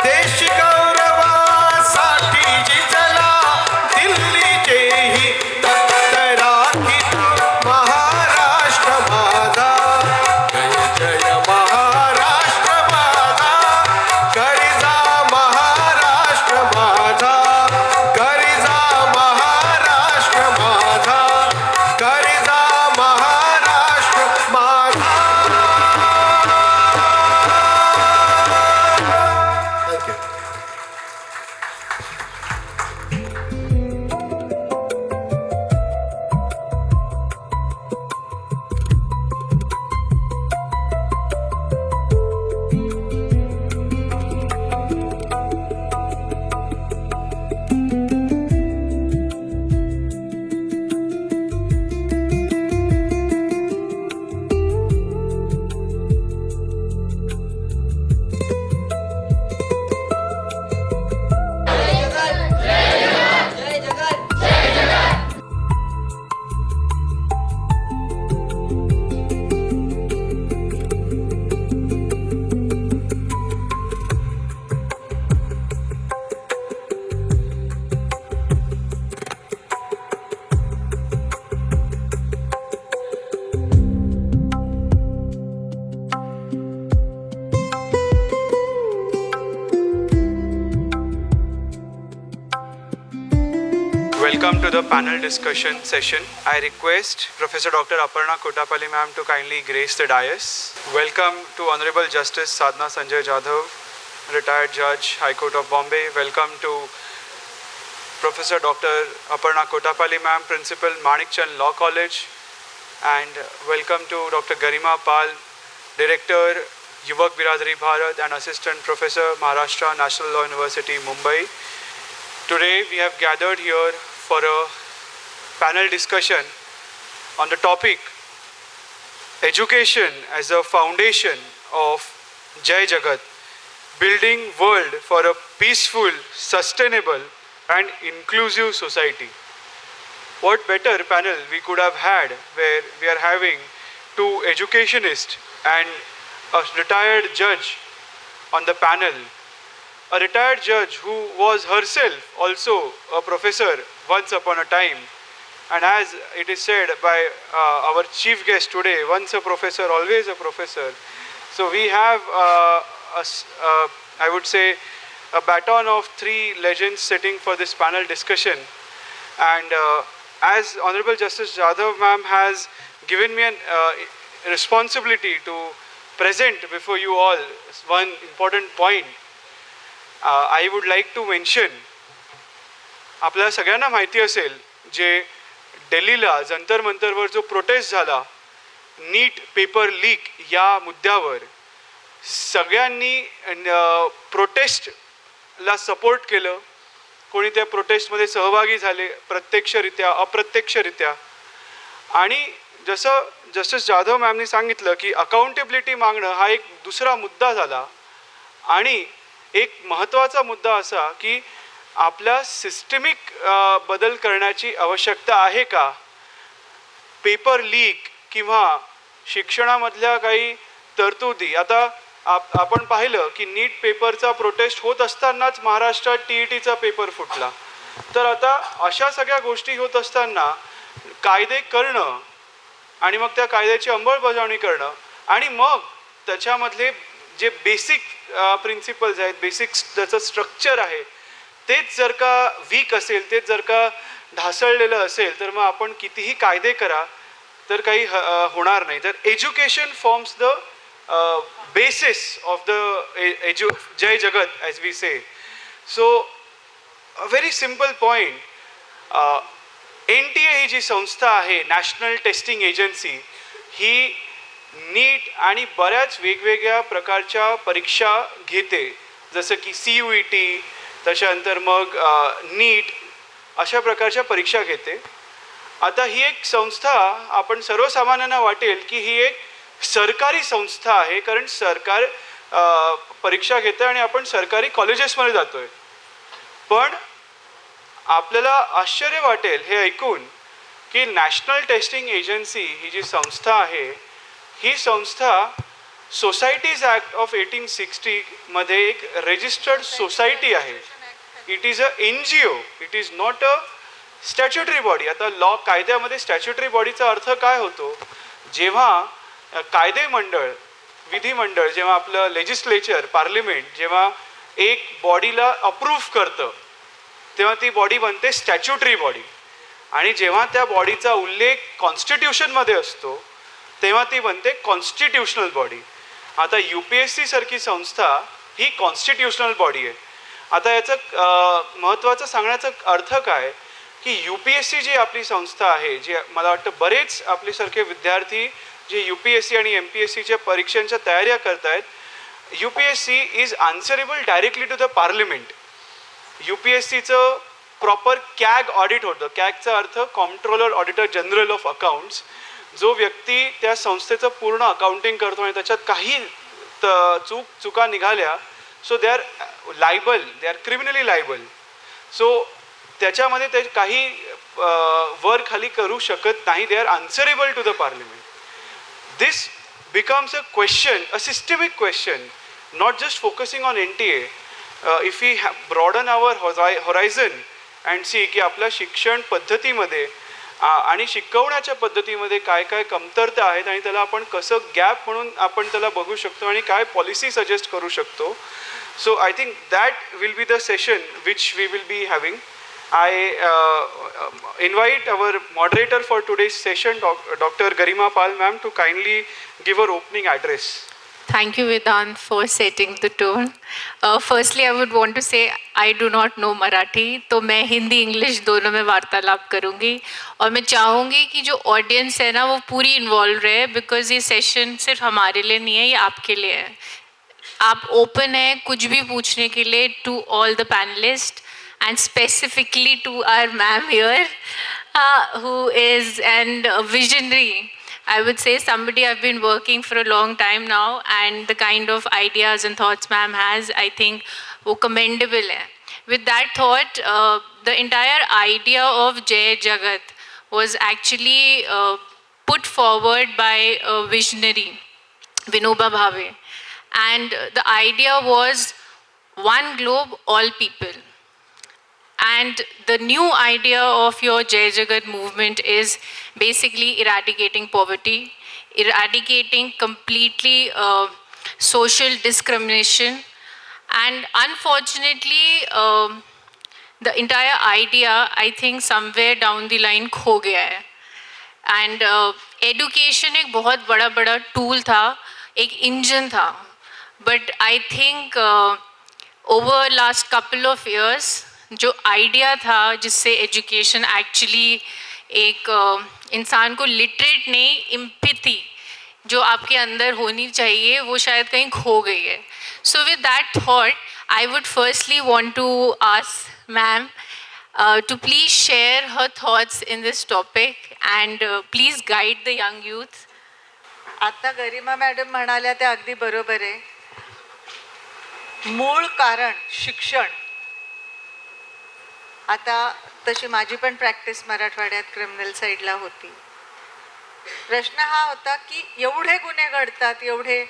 देश गौरवासाठी झिजला दिल्लीचेही to the panel discussion session. I request Professor Dr. Aparna Kotapalli ma'am to kindly grace the dais. Welcome to Honorable Justice Sadhna Sanjay Jadhav, retired Judge, High Court of Bombay. Welcome to Professor Dr. Aparna Kotapalli ma'am, Principal Manikchand Law College. And welcome to Dr. Garima Pal, Director, Yuvak Biradari Bharat and Assistant Professor, Maharashtra National Law University, Mumbai. Today we have gathered here for a panel discussion on the topic Education as a Foundation of Jai Jagat, Building World for a Peaceful, Sustainable and Inclusive Society. What better panel we could have had where we are having two educationists and a retired judge on the panel. A retired judge who was herself also a professor once upon a time, and as it is said by our chief guest today, once a professor, always a professor. So we have, I would say, a baton of three legends sitting for this panel discussion. And as Honorable Justice Jadhav ma'am has given me a responsibility to present before you all one important point, I would like to mention, आपल्याला सगळ्यांना माहिती असेल जे दिल्लीला जंतर मंतरवर जो protest झाला NEET paper leak या मुद्द्यावर, सगळ्यांनी प्रोटेस्टला सपोर्ट केलं. कोणी त्या प्रोटेस्टमध्ये सहभागी झाले प्रत्यक्षरित्या अप्रत्यक्षरित्या. आणि जसं जस्टिस जाधव मॅमनी सांगितलं की अकाउंटेबिलिटी मागणं हा एक दुसरा मुद्दा झाला. आणि एक महत्त्वाचा मुद्दा असा की आपल्या सिस्टमिक बदल करण्याची आवश्यकता आहे का. पेपर लीक किंवा शिक्षणामधल्या काही तरतुदी, आता आपण पाहिलं की नीट पेपरचा प्रोटेस्ट होत असतानाच महाराष्ट्रात TETचा पेपर फुटला. तर आता अशा सगळ्या गोष्टी होत असताना कायदे करणं आणि मग त्या कायद्याची अंमलबजावणी करणं आणि मग त्याच्यामधले जे बेसिक प्रिन्सिपल्स आहेत, बेसिक त्याचं स्ट्रक्चर आहे, तेच जर का वीक असेल, तेच जर का ढासळलेलं असेल, तर मग आपण कितीही कायदे करा तर काही होणार नाही. तर education forms the basis of the Jai Jagat, as we say. So a very simple point, NTA ही जी संस्था आहे, नॅशनल टेस्टिंग एजन्सी, ही नीट आणि बऱ्याच वेगवेगळ्या प्रकारच्या परीक्षा घेते, जसं की CUET, त्याच्यानंतर मग नीट, अशा प्रकारच्या परीक्षा घेते. आता ही एक संस्था आपण सर्वसामान्यांना वाटेल की ही एक सरकारी संस्था आहे, कारण सरकार परीक्षा घेते आणि आपण सरकारी कॉलेजेसमध्ये जातोय. पण आपल्याला आश्चर्य वाटेल हे ऐकून की नॅशनल टेस्टिंग एजन्सी ही जी संस्था आहे, ही संस्था सोसायटीज ॲक्ट ऑफ 1860 मध्ये एक रजिस्टर्ड सोसायटी आहे. It is a NGO, it is not a statutory body. आता लॉ कायद्यामध्ये स्टॅच्युटरी बॉडीचा अर्थ काय होतो, जेव्हा कायदे मंडळ, विधिमंडळ, जेव्हा आपलं लेजिस्लेचर, पार्लिमेंट जेव्हा एक बॉडीला अप्रूव्ह करतं तेव्हा ती बॉडी बनते स्टॅच्युटरी बॉडी. आणि जेव्हा त्या बॉडीचा उल्लेख कॉन्स्टिट्यूशनमध्ये असतो तेव्हा ती बनते कॉन्स्टिट्यूशनल बॉडी. आता UPSC सारखी संस्था ही कॉन्स्टिट्यूशनल बॉडी आहे. आता याचं महत्त्वाचं सांगण्याचा अर्थ काय की UPSC जी आपली संस्था आहे, जी मला वाटतं बरेच आपल्यासारखे विद्यार्थी जे UPSC आणि MPSCच्या परीक्षांच्या तयाऱ्या करतायत, UPSC is answerable directly to the parliament. UPSCचं प्रॉपर CAG ऑडिट होतं. CAGचा अर्थ comptroller auditor general of accounts. जो व्यक्ती त्या संस्थेचं पूर्ण अकाउंटिंग करतो आणि त्याच्यात काही चुका निघाल्या, so they are liable, they are criminally liable. So त्याच्यामध्ये ते काही वर खाली करू शकत नाही. They are answerable to the parliament. This becomes a question, a systemic question, not just focusing on NTA. If we broaden our horizon and see की आपल्या शिक्षण पद्धतीमध्ये आणि शिकवण्याच्या पद्धतीमध्ये काय काय कमतरता आहेत आणि त्याला आपण कसं गॅप म्हणून आपण त्याला बघू शकतो आणि काय पॉलिसी सजेस्ट करू शकतो. So I think that will be the session which we will be having. I invite our moderator for today's session, Dr. Garima Pal ma'am, to kindly give her opening address. Thank you, Vedant, for setting the tone. Firstly, I would want to say I do not know Marathi, तो मैं Hindi English दोनों में वार्तालाप करूँगी और मैं चाहूँगी कि जो ऑडियंस है ना वो पूरी इन्वॉल्व रहे, बिकॉज ये सेशन सिर्फ हमारे लिए नहीं है, ये आपके लिए है. आप ओपन हैं कुछ भी पूछने के लिए to all the panellist and specifically to our ma'am here, who is a visionary. I would say somebody I've been working for a long time now, and the kind of ideas and thoughts ma'am has, I think, wo commendable hai. With that thought, the entire idea of Jai Jagat was actually put forward by a visionary, Vinoba Bhave. And the idea was one globe, all people. And the new idea of your Jai Jagat movement is basically eradicating poverty, eradicating completely social discrimination. And unfortunately, the entire idea, I think, somewhere down the line खो गया है. And education एक बहुत बड़ा tool था, एक engine था. But I think over last couple of years, जो आइडिया था जिससे एजुकेशन एक्चुअली एक इंसान को लिटरेट नहीं, एम्पैथी जो आपके अंदर होनी चाहिए वो शायद कहीं खो गई है. So with that thought I would firstly want to ask ma'am to please share her thoughts in this topic and please guide the young youth. आता गरिमा मॅडम म्हणाल्या ते अगदी बरोबर आहे. मूळ कारण शिक्षण. आता तशी माझी पण प्रॅक्टिस मराठवाड्यात क्रिमिनल साईडला होती. प्रश्न हा होता की एवढे गुन्हे घडतात, एवढे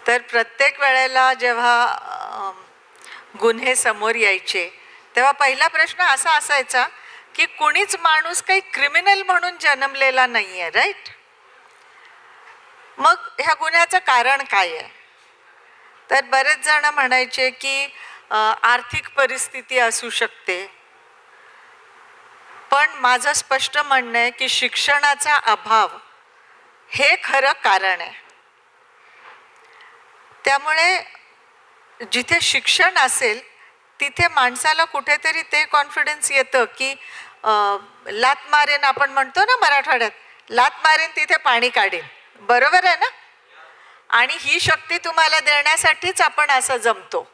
तर प्रत्येक वेळेला जेव्हा गुन्हे समोर यायचे तेव्हा पहिला प्रश्न असा असायचा की कुणीच माणूस काही क्रिमिनल म्हणून जन्मलेला नाही आहे, राईट. मग ह्या गुन्ह्याचं कारण काय आहे. तर बरेच जण म्हणायचे की आर्थिक परिस्थिती असू शकते, पण माझं स्पष्ट म्हणणं आहे की शिक्षणाचा अभाव हे खरं कारण आहे. त्यामुळे जिथे शिक्षण असेल तिथे माणसाला कुठेतरी ते कॉन्फिडन्स येतं की लात मारेन, आपण म्हणतो ना मराठवाड्यात, लात मारेन तिथे पाणी काढेन. बरोबर आहे ना. आणि ही शक्ती तुम्हाला देण्यासाठीच आपण असं जमतो.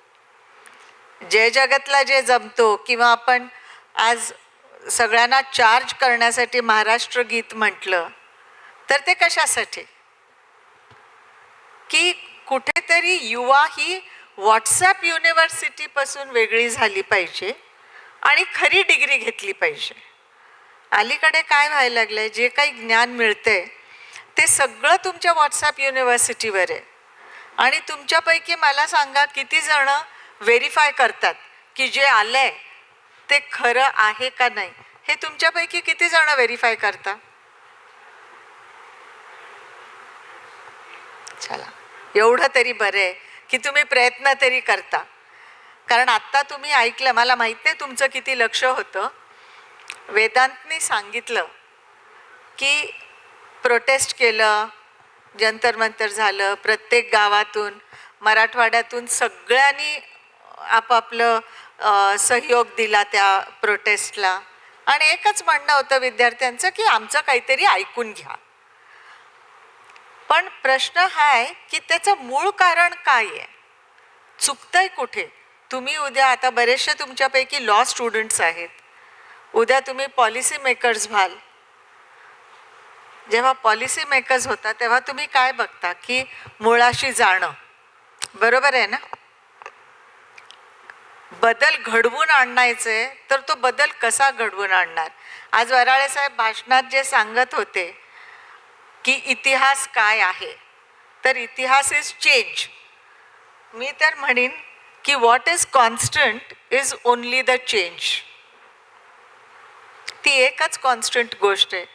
जय जगतला जे जमतो किंवा आपण आज सगळ्यांना चार्ज करण्यासाठी महाराष्ट्र गीत म्हटलं तर ते कशासाठी की कुठेतरी युवा ही व्हॉट्सॲप युनिव्हर्सिटीपासून वेगळी झाली पाहिजे आणि खरी डिग्री घेतली पाहिजे. अलीकडे काय व्हायला लागलं आहे, जे काही ज्ञान मिळतंय ते सगळं तुमच्या व्हॉट्सॲप युनिव्हर्सिटीवर आहे. आणि तुमच्यापैकी मला सांगा किती जण व्हेरीफाय करतात की जे आलं आहे ते खरं आहे का नाही. हे तुमच्यापैकी किती जण व्हेरीफाय करता. चला, एवढं तरी बरं आहे की तुम्ही प्रयत्न तरी करता. कारण आत्ता तुम्ही ऐकलं, मला माहीत नाही तुमचं किती लक्ष होतं, वेदांतनी सांगितलं की प्रोटेस्ट केलं, जंतर मंतर झालं, प्रत्येक गावातून मराठवाड्यातून सगळ्यांनी आपापलं सहयोग दिला त्या प्रोटेस्टला. आणि एकच म्हणणं होतं विद्यार्थ्यांचं की आमचं काहीतरी ऐकून घ्या. पण प्रश्न हा आहे की त्याचं मूळ कारण काय आहे, चुकतंय कुठे. तुम्ही उद्या, आता बरेचसे तुमच्यापैकी लॉ स्टुडंट्स आहेत, उद्या तुम्ही पॉलिसी मेकर्स व्हाल. जेव्हा पॉलिसी मेकर्स होता तेव्हा तुम्ही काय बघता की मुळाशी जाणं. बरोबर आहे ना. बदल घडवून आणायचे तर तो बदल कसा घडवून आणणार. आज वराळे साहेब भाषणात जे सांगत होते की इतिहास काय आहे, तर इतिहास इज चेंज. मी तर म्हणेन की what is constant is only the change. ती एकच कॉन्स्टंट गोष्ट आहे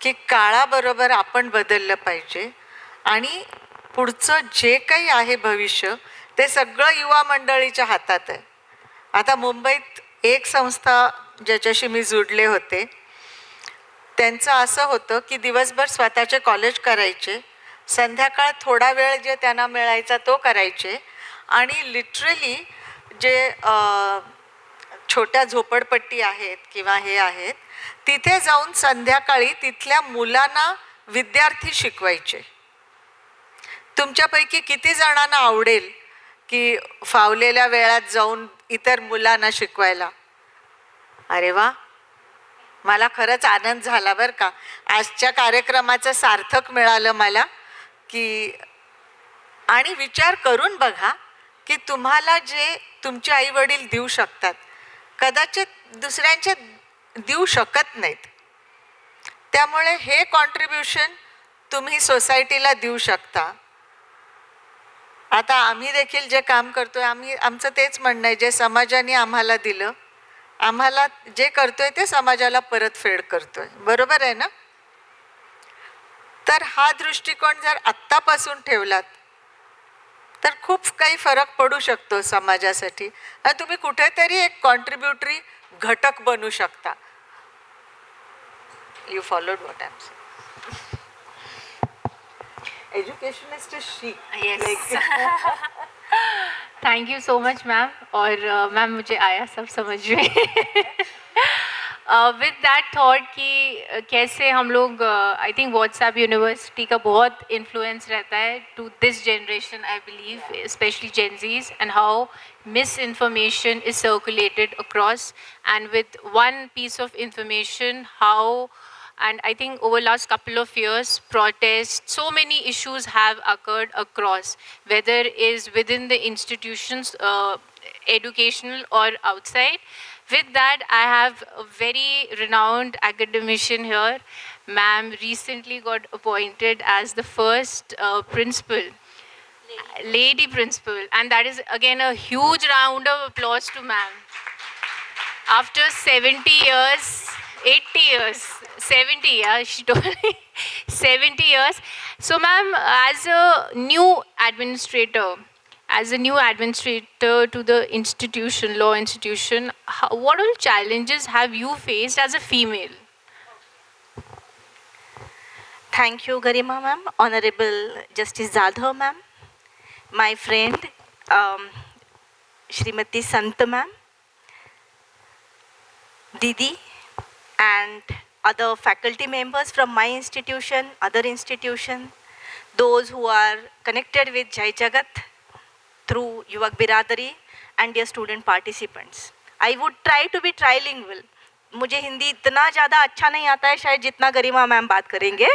की काळाबरोबर आपण बदललं पाहिजे. आणि पुढचं जे काही आहे भविष्य ते सगळं युवा मंडळीच्या हातात आहे. आता मुंबईत एक संस्था ज्याच्याशी मी जुडले होते, त्यांचं असं होतं की दिवसभर स्वतःचे कॉलेज करायचे, संध्याकाळ थोडा वेळ जे त्यांना मिळायचा तो करायचे आणि लिटरली जे छोट्या झोपडपट्टी आहेत किंवा हे आहेत तिथे जाऊन संध्याकाळी तिथल्या मुलांना विद्यार्थी शिकवायचे. तुमच्यापैकी किती जणांना आवडेल की फावलेल्या वेळात जाऊन इतर मुलांना शिकवायला? अरे वा, मला खरंच आनंद झाला बरं का. आजच्या कार्यक्रमाचं सार्थक मिळालं मला की. आणि विचार करून बघा की तुम्हाला जे तुमचे आईवडील देऊ शकतात कदाचित दुसऱ्यांचे देऊ शकत नाहीत. त्यामुळे हे कॉन्ट्रीब्युशन तुम्ही सोसायटीला देऊ शकता. आता आम्ही देखील जे काम करतोय आमचं तेच म्हणणं आहे, जे समाजाने आम्हाला दिलं आम्हाला जे करतोय ते समाजाला परतफेड करतोय. बरोबर आहे ना? तर हा दृष्टिकोन जर आत्तापासून ठेवलात तर खूप काही फरक पडू शकतो समाजासाठी. आणि तुम्ही कुठेतरी एक कॉन्ट्रीब्युटरी घटक बनू शकता. You followed what I am saying. Education is to she. Thank you so much ma'am. और मैम मुझे आया सब समझ में. विद दैट थॉट कि कैसे हम लोग आई थिंक व्हाट्सएप यूनिवर्सिटी का बहुत इन्फ्लुएंस रहता है to this generation, I believe specially Gen Zs, and how misinformation is circulated across, and with one piece of information how, and I think over last couple of years protests, so many issues have occurred across, whether is within the institutions, educational or outside. With that, I have a very renowned academician here. Ma'am recently got appointed as the first principal, lady principal, and that is again a huge round of applause to ma'am. After 70 years, 80 years, 70, yeah, she told me 70 years. So ma'am, as a new administrator to the institution, law institution, what all challenges have you faced as a female? Thank you, Garima ma'am, Honorable Justice Jadhav ma'am, my friend Shrimati Sant ma'am, Didi, and other faculty members from my institution, other institution, those who are connected with Jai Jagat through Yuvak Biradari, and dear student participants. I would try to be trilingual. मुझे हिंदी इतना ज़्यादा अच्छा नहीं आता है शायद जितना गरिमा ma'am बात करेंगे.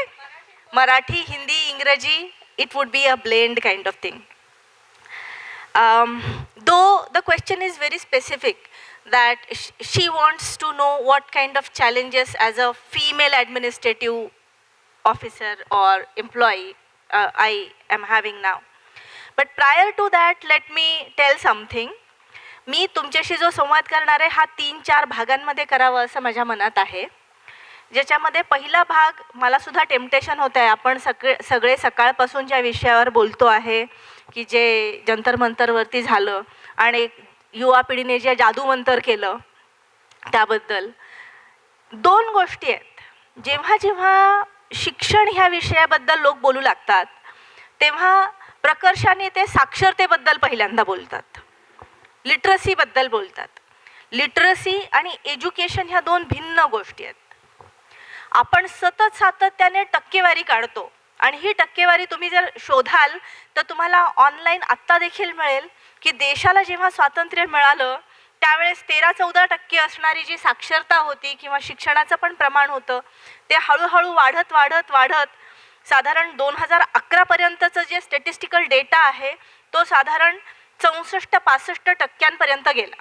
मराठी, हिंदी, इंग्रजी, it would be a blend kind of thing. Though the question is very specific, that she wants to know what kind of challenges as a female administrative officer or employee I am having now. But prior to that, let me tell something. मी तुमच्याशी जो संवाद करणार आहे हा 3-4 भागांमध्ये करावा असं माझ्या मनात आहे, ज्याच्यामध्ये पहिला भाग मला सुद्धा टेम्पटेशन होत आहे. आपण सगळे सकाळपासून ज्या विषयावर बोलतो आहे की जे जंतर मंतरवरती झालं आणि युवा पिढीने जे जादूमंतर केलं त्याबद्दल 2 गोष्टी आहेत. जेव्हा जेव्हा शिक्षण ह्या विषयाबद्दल लोक बोलू लागतात तेव्हा प्रकर्षाने ते साक्षरतेबद्दल पहिल्यांदा बोलतात, लिटरसीबद्दल बोलतात. लिटरसी आणि एज्युकेशन ह्या 2 भिन्न गोष्टी आहेत. आपण सतत सातत्याने टक्केवारी काढतो आणि ही टक्केवारी तुम्ही जर शोधाल तर तुम्हाला ऑनलाईन आत्ता देखील मिळेल की देशाला जेव्हा स्वातंत्र्य मिळालं त्यावेळेस 13-14% असणारी जी साक्षरता होती किंवा शिक्षणाचं पण प्रमाण होतं ते हळूहळू वाढत साधारण 2011 पर्यंतचं जे स्टॅटिस्टिकल डेटा आहे तो साधारण 64-65% गेला.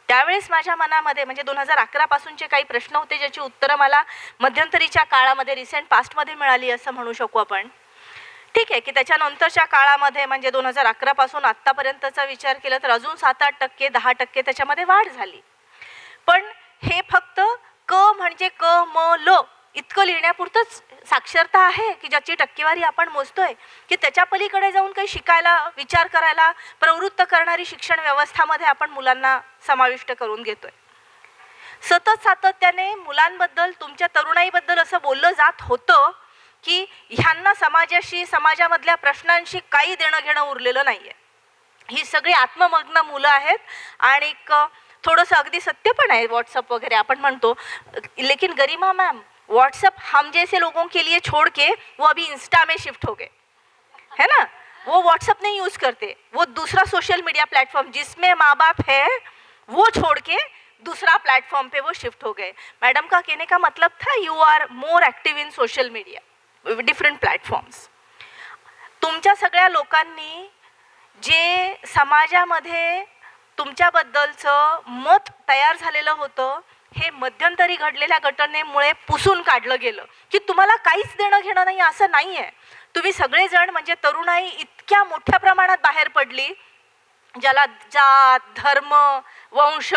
त्यावेळेस माझ्या मनामध्ये म्हणजे 2011 पासूनचे काही प्रश्न होते ज्याची उत्तरं मला मध्यंतरीच्या काळामध्ये रिसेंट पास्टमध्ये मिळाली असं म्हणू शकू आपण. ठीक आहे की त्याच्यानंतरच्या काळामध्ये म्हणजे 2011 पासून आत्तापर्यंतचा विचार केला तर अजून 7-8%, 10% त्याच्यामध्ये वाढ झाली. पण हे फक्त क म्हणजे क म ल इतकं लिहिण्यापुरतंच साक्षरता आहे की ज्याची टक्केवारी आपण मोजतोय, की त्याच्या पलीकडे जाऊन काही शिकायला, विचार करायला प्रवृत्त करणारी शिक्षण व्यवस्थामध्ये आपण मुलांना समाविष्ट करून घेतोय. सतत सातत्याने मुलांबद्दल, तुमच्या तरुणाईबद्दल असं बोललं जात होतं की ह्यांना समाजाशी, समाजामधल्या प्रश्नांशी काही देणं घेणं उरलेलं नाहीये. ही सगळी आत्ममग्न मुलं आहेत आणि थोडंसं अगदी सत्य पण आहे. व्हॉट्सअप वगैरे आपण म्हणतो, लेकिन गरिमा मैम, व्हाट्सएप हम जैसे लोगों के लिए छोड़ के वो अभी इंस्टा में शिफ्ट हो गए, है ना. वो व्हाट्सएप नहीं यूज़ करते, वो दूसरा सोशल मीडिया प्लेटफॉर्म जिसमें माँ बाप है वो छोड़ के दूसरा प्लेटफॉर्म पे वो शिफ्ट हो गए. मैडम का कहने का मतलब था you are more active in social media, different platforms. तुमच्या सगळ्या लोकांनी जे समाजामध्ये तुमच्याबद्दलचं मत तयार झालेलं होतं, हे मध्यंतरी घडलेल्या घटनेमुळे पुसून काढलं गेलं की तुम्हाला काहीच देणं घेणं नाही असं नाही आहे. तुम्ही सगळेजण म्हणजे तरुणाई इतक्या मोठ्या प्रमाणात बाहेर पडली, ज्याला जात, धर्म, वंश,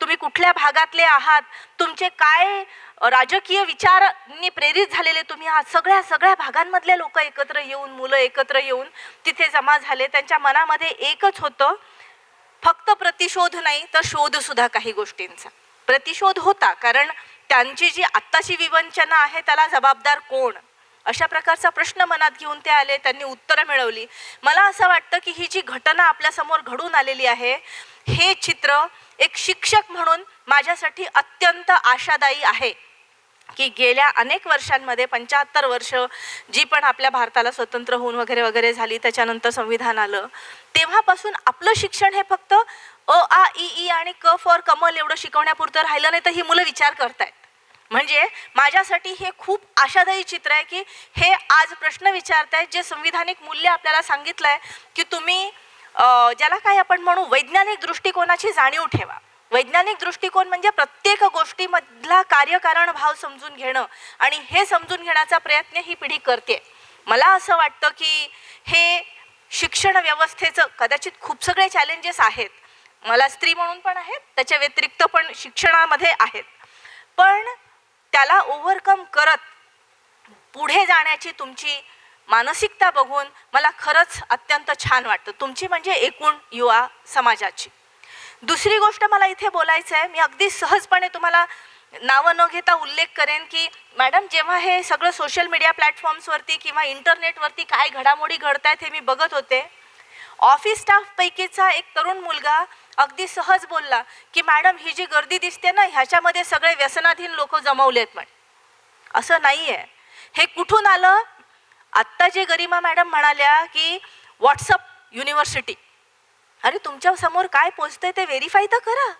तुम्ही कुठल्या भागातले आहात, तुमचे काय राजकीय विचारांनी प्रेरित झालेले तुम्ही आहात, सगळ्या भागांमधले लोक एकत्र येऊन, मुलं एकत्र येऊन तिथे जमा झाले. त्यांच्या मनामध्ये एकच होतं, फक्त प्रतिशोध नाही तर शोधसुद्धा काही गोष्टींचा. प्रतिशोध होता कारण त्यांची जी आत्ताची विवंचना आहे त्याला जबाबदार कोण, अशा प्रकारचा प्रश्न मनात घेऊन ते आले. त्यांनी उत्तरं मिळवली. मला असं वाटतं की ही जी घटना आपल्यासमोर घडून आलेली आहे, हे चित्र एक शिक्षक म्हणून माझ्यासाठी अत्यंत आशादायी आहे की गेल्या अनेक वर्षांमध्ये, 75 वर्ष जी पण आपल्या भारताला स्वतंत्र होऊन वगैरे वगैरे झाली, त्याच्यानंतर संविधान आलं, तेव्हापासून आपलं शिक्षण हे फक्त अ आ इ ई आणि क फॉर कमल एवढं शिकवण्यापुरतं राहिलं नाही, तर ही मुलं विचार करतायत. म्हणजे माझ्यासाठी हे खूप आशादायी चित्र आहे की हे आज प्रश्न विचारतायत जे संविधानिक मूल्य आपल्याला सांगितलं आहे की तुम्ही ज्याला काय आपण म्हणू, वैज्ञानिक दृष्टिकोनाची जाणीव ठेवा. वैज्ञानिक दृष्टिकोन म्हणजे प्रत्येक गोष्टीमधला कार्यकारण भाव समजून घेणं, आणि हे समजून घेण्याचा प्रयत्न ही पिढी करते. मला असं वाटतं की हे शिक्षण व्यवस्थेचं कदाचित खूप सगळे चॅलेंजेस आहेत, मला स्त्री म्हणून पण आहेत, त्याच्या व्यतिरिक्त पण शिक्षणामध्ये आहेत, पण त्याला ओव्हरकम करत पुढे जाण्याची तुमची मानसिकता बघून मला खरंच अत्यंत छान वाटतं, तुमची म्हणजे एकूण युवा समाजाची. दुसरी गोष्ट मला इथे बोलायचं आहे, मी अगदी सहजपणे तुम्हाला नावं न घेता उल्लेख करेन की मॅडम, जेव्हा हे सगळं सोशल मीडिया प्लॅटफॉर्म्सवरती किंवा इंटरनेटवरती काय घडामोडी घडतायत हे मी बघत होते, ऑफिस स्टाफपैकीचा एक तरुण मुलगा अगदी सहज बोलला की मॅडम, ही जी गर्दी दिसते ना, ह्याच्यामध्ये सगळे व्यसनाधीन लोक जमवलेत. म्हण असं नाही आहे. हे कुठून आलं? आत्ता जे गरिमा मॅडम म्हणाल्या की व्हॉट्सअप युनिव्हर्सिटी, अरे तुमच्या समोर काय पोचतंय ते व्हेरीफाय तर करा.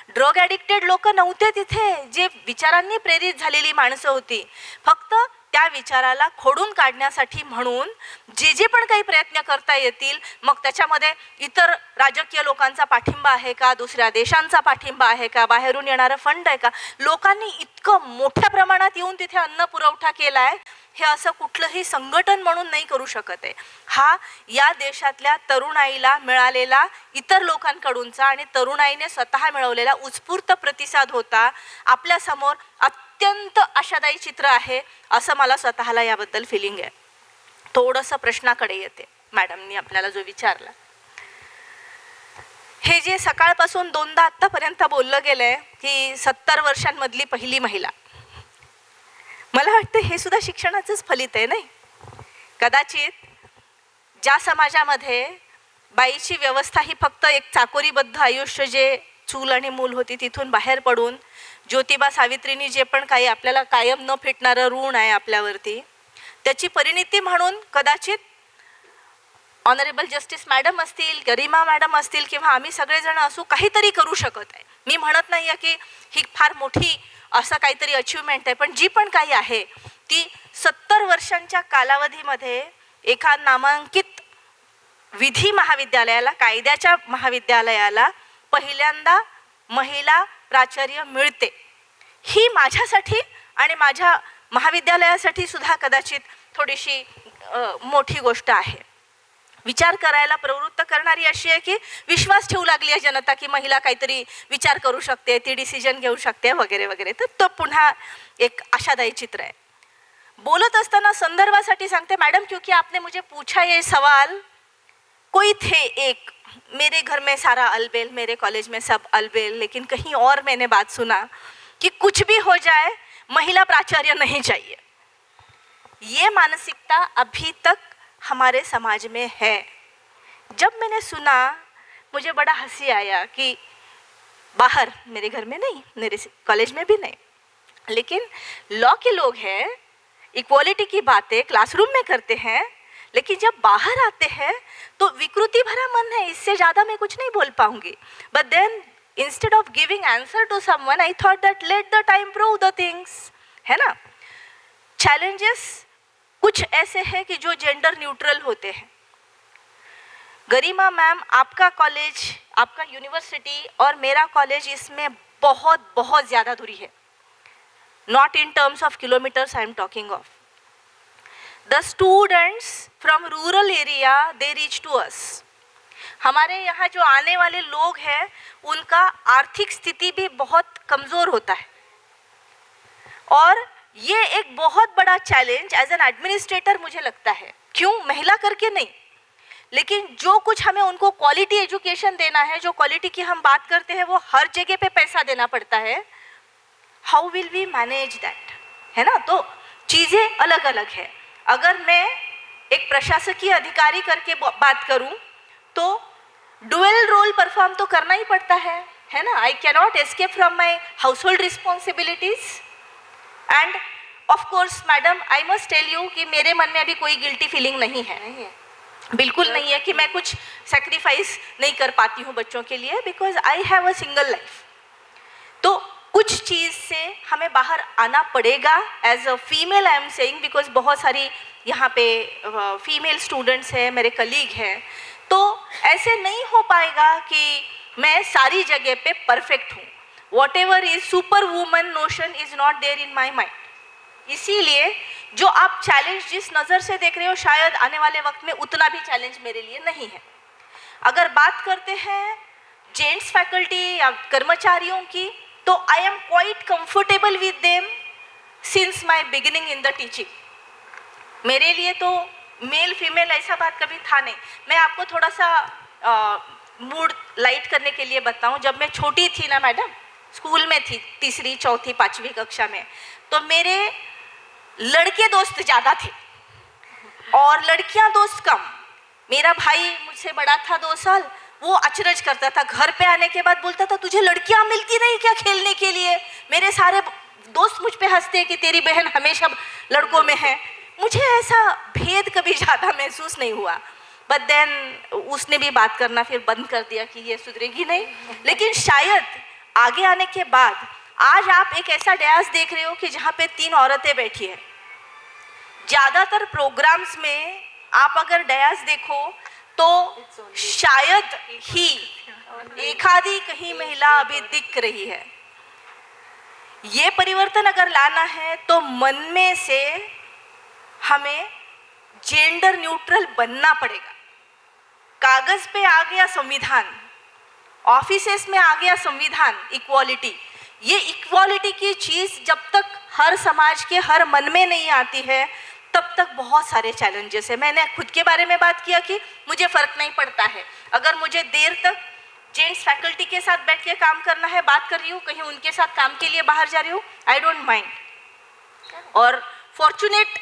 ड्रग ॲडिक्टेड लोक नव्हते तिथे, जे विचारांनी प्रेरित झालेली माणसं होती. फक्त त्या विचाराला खोडून काढण्यासाठी म्हणून जे पण काही प्रयत्न करता येतील, मग त्याच्यामध्ये इतर राजकीय लोकांचा पाठिंबा आहे का, दुसऱ्या देशांचा पाठिंबा आहे का, बाहेरून येणारं फंड आहे का, लोकांनी इतकं मोठ्या प्रमाणात येऊन तिथे अन्न पुरवठा केला आहे, हे असं कुठलंही संघटन म्हणून नाही करू शकत आहे. हा या देशातल्या तरुणाईला मिळालेला इतर लोकांकडूनचा आणि तरुणाईने स्वतः मिळवलेला उत्स्फूर्त प्रतिसाद होता. आपल्यासमोर अत्यंत आशादायी चित्र आहे असं मला स्वतःला याबद्दल फिलिंग आहे. थोडंसं प्रश्नाकडे येते, मॅडमनी आपल्याला जो विचारला, हे जे सकाळपासून दोनदा आत्तापर्यंत बोललं गेलंय की 70 वर्षांमधली पहिली महिला, मला वाटतं हे सुद्धा शिक्षणाचंच फलित आहे नाही. कदाचित ज्या समाजामध्ये बाईची व्यवस्था ही फक्त एक चाकोरीबद्ध आयुष्य, जे चूल आणि मूल होती तिथून बाहेर पडून ज्योतिबा सावित्रींनी जे पण काही आपल्याला कायम न फिटणारं ऋण आहे आपल्यावरती, त्याची परिणिती म्हणून कदाचित ऑनरेबल जस्टिस मॅडम असतील, गरिमा मॅडम असतील किंवा आम्ही सगळेजण असू, काहीतरी करू शकत आहे. मी म्हणत नाही आहे की ही फार मोठी असं काहीतरी अचिव्हमेंट आहे, पण जी पण काही आहे ती 70 वर्षांच्या कालावधीमध्ये एका नामांकित विधी महाविद्यालयाला, कायद्याच्या महाविद्यालयाला पहिल्यांदा महिला प्राचार्य मिळते. ही माझ्यासाठी आणि माझ्या महाविद्यालयासाठी सुद्धा कदाचित थोडीशी मोठी गोष्ट आहे. विचार करायला प्रवृत्त करणारी अशी आहे की विश्वास ठेवू लागली आहे जनता की महिला काहीतरी विचार करू शकते, ती डिसिजन घेऊ शकते वगैरे वगैरे. तर तो पुन्हा एक आशादायी चित्र आहे. बोलत असताना संदर्भासाठी सांगते मैडम, क्योंकि आपने मुझे पूछा ये सवाल. कोई थे एक, मेरे घर में सारा अलबेल, मेरे कॉलेज में सब अलबेल, लेकिन कहीं और मैंने बात सुना कि कुछ भी हो जाए महिला प्राचार्य नहीं चाहिए. ये मानसिकता अभी तक हमारे समाज में है. जब मैंने सुना मुझे बड़ा हंसी आया कि बाहर, मेरे घर में नहीं, मेरे कॉलेज में भी नहीं, लेकिन लॉ के लोग हैं, इक्वालिटी की बातें क्लासरूम में करते हैं, लेकिन जब बाहर आते हैं तो विकृति भरा मन है. इससे ज़्यादा मैं कुछ नहीं बोल पाऊंगी. But then instead of giving answer to someone, I thought that let the time prove the things. है ना. चैलेंजेस कुछ ऐसे हैं कि जो जेंडर न्यूट्रल होते हैं. गरिमा मैम, आपका कॉलेज, आपका यूनिवर्सिटी और मेरा कॉलेज, इसमें बहुत बहुत ज़्यादा दूरी है. Not in terms of kilometres I am talking of. The students from rural area they reach to us. हमारे यहाँ जो आने वाले लोग हैं उनका आर्थिक स्थिति भी बहुत कमज़ोर होता है. और ये एक बहुत बड़ा चैलेंज एज एन एडमिनिस्ट्रेटर मुझे लगता है. क्यों? महिला करके नहीं, लेकिन जो कुछ हमें उनको क्वालिटी एजुकेशन देना है, जो क्वालिटी की हम बात करते हैं, वो हर जगह पे पैसा देना पड़ता है. How will we manage that? है ना. तो चीज़ें अलग अलग है. अगर मैं एक प्रशासकीय अधिकारी करके बात करूं तो डुअल रोल परफॉर्म तो करना ही पड़ता है ना. I can not escape from my household responsibilities. And of course madam, I must tell you कि मेरे मन में अभी कोई गिल्टी फीलिंग नहीं है. बिल्कुल नहीं है कि मैं कुछ सेक्रीफाइस नहीं कर पाती हूँ बच्चों के लिए, because I have a single life. तो कुछ चीज़ से हमें बाहर आना पड़ेगा. As a female I am saying, because बहुत सारी यहाँ पे फीमेल स्टूडेंट्स हैं, मेरे कलीग हैं. तो ऐसे नहीं हो पाएगा कि मैं सारी जगह पे परफेक्ट हूँ. Whatever is super woman notion is not there in my mind. इसीलिए जो आप चैलेंज जिस नज़र से देख रहे हो, शायद आने वाले वक्त में उतना भी चैलेंज मेरे लिए नहीं है. अगर बात करते हैं जेंट्स फैकल्टी या कर्मचारियों की, तो I am quite comfortable with them since my beginning in the teaching. मेरे लिए तो मेल फीमेल ऐसा बात कभी था नहीं. मैं आपको थोड़ा सा मूड लाइट करने के लिए बताऊं. जब मैं छोटी थी ना मैडम, स्कूल में थी, तीसरी चौथी पाँचवीं कक्षा में, तो मेरे लड़के दोस्त ज़्यादा थे और लड़कियां दोस्त कम. मेरा भाई मुझसे बड़ा था 2 साल. वो अचरज करता था, घर पे आने के बाद बोलता था, तुझे लड़कियां मिलती नहीं क्या खेलने के लिए? मेरे सारे दोस्त मुझ पे हंसते हैं कि तेरी बहन हमेशा लड़कों में है. मुझे ऐसा भेद कभी ज़्यादा महसूस नहीं हुआ. बट देन उसने भी बात करना फिर बंद कर दिया कि ये सुधरेगी नहीं. लेकिन शायद आगे आने के बाद आज आप एक ऐसा डयास देख रहे हो कि जहाँ पे 3 औरतें बैठी हैं. ज़्यादातर प्रोग्राम्स में आप अगर डयास देखो तो शायद ही एक आधी कहीं महिला अभी दिख रही है. ये परिवर्तन अगर लाना है तो मन में से हमें जेंडर न्यूट्रल बनना पड़ेगा. कागज पे आ गया संविधान, ऑफिसेस में आ गया संविधान, इक्वालिटी. ये इक्वालिटी की चीज़ जब तक हर समाज के हर मन में नहीं आती है, तब तक बहुत सारे चैलेंजेस है. मैंने खुद के बारे में बात किया कि मुझे फ़र्क नहीं पड़ता है. अगर मुझे देर तक जेंट्स फैकल्टी के साथ बैठ के काम करना है, बात कर रही हूँ, कहीं उनके साथ काम के लिए बाहर जा रही हूँ, आई डोंट माइंड. और फॉर्चुनेट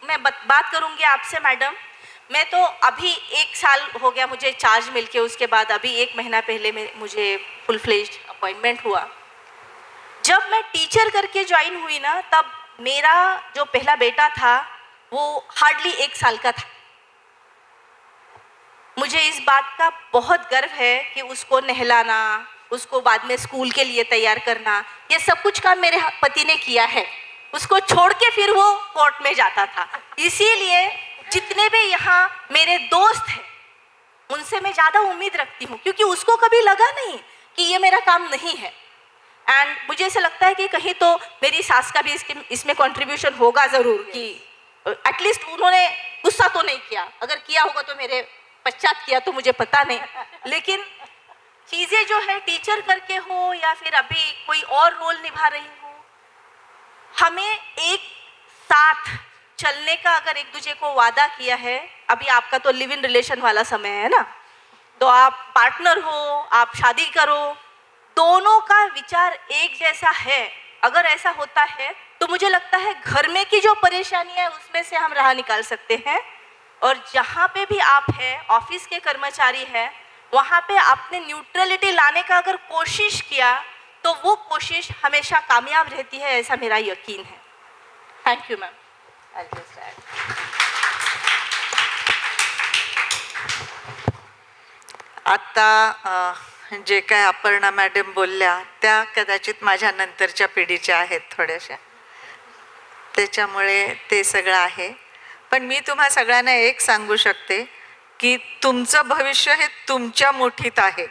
मैं बात करूँगी आपसे मैडम. मैं तो अभी 1 साल हो गया मुझे चार्ज मिलके, उसके बाद अभी 1 महीना पहले मुझे फुल फ्लेज्ड अपॉइंटमेंट हुआ. जब मैं टीचर करके ज्वाइन हुई ना, तब मेरा जो पहला बेटा था वो हार्डली 1 साल का था. मुझे इस बात का बहुत गर्व है कि उसको नहलाना, उसको बाद में स्कूल के लिए तैयार करना, ये सब कुछ काम मेरे पति ने किया है. उसको छोड़ के फिर वो कोर्ट में जाता था. इसीलिए जितने भी यहाँ मेरे दोस्त हैं उनसे मैं ज़्यादा उम्मीद रखती हूँ, क्योंकि उसको कभी लगा नहीं कि ये मेरा काम नहीं है. एंड मुझे ऐसा लगता है कि कहीं तो मेरी सास का भी इसमें कंट्रीब्यूशन होगा ज़रूर, कि एटलीस्ट उन्होंने गुस्सा तो नहीं किया. अगर किया होगा तो मेरे पश्चात किया तो मुझे पता नहीं, लेकिन चीज़ें जो है टीचर करके हो या फिर अभी कोई और रोल निभा रही हो, हमें एक साथ चलने का अगर एक दूसरे को वादा किया है, अभी आपका तो लिव इन रिलेशन वाला समय है ना, तो आप पार्टनर हो, आप शादी करो, दोनों का विचार एक जैसा है, अगर ऐसा होता है तो मुझे लगता है घर में की जो परेशानी है उसमें से हम राह निकाल सकते हैं। और जहाँ पे भी आप हैं, ऑफिस के कर्मचारी हैं, वहाँ पे आपने न्यूट्रलिटी लाने का अगर कोशिश किया तो वो कोशिश हमेशा कामयाब रहती है, ऐसा मेरा यकीन है। Thank you ma'am. आत्ता जे काय अपर्णा मॅडम बोलल्या त्या कदाचित माझ्या नंतरच्या पिढीच्या आहेत थोड्याशा, त्याच्यामुळे ते सगळं आहे. पण मी तुम्हा सगळ्यांना एक सांगू शकते की तुमचं भविष्य हे तुमच्या मुठीत आहे.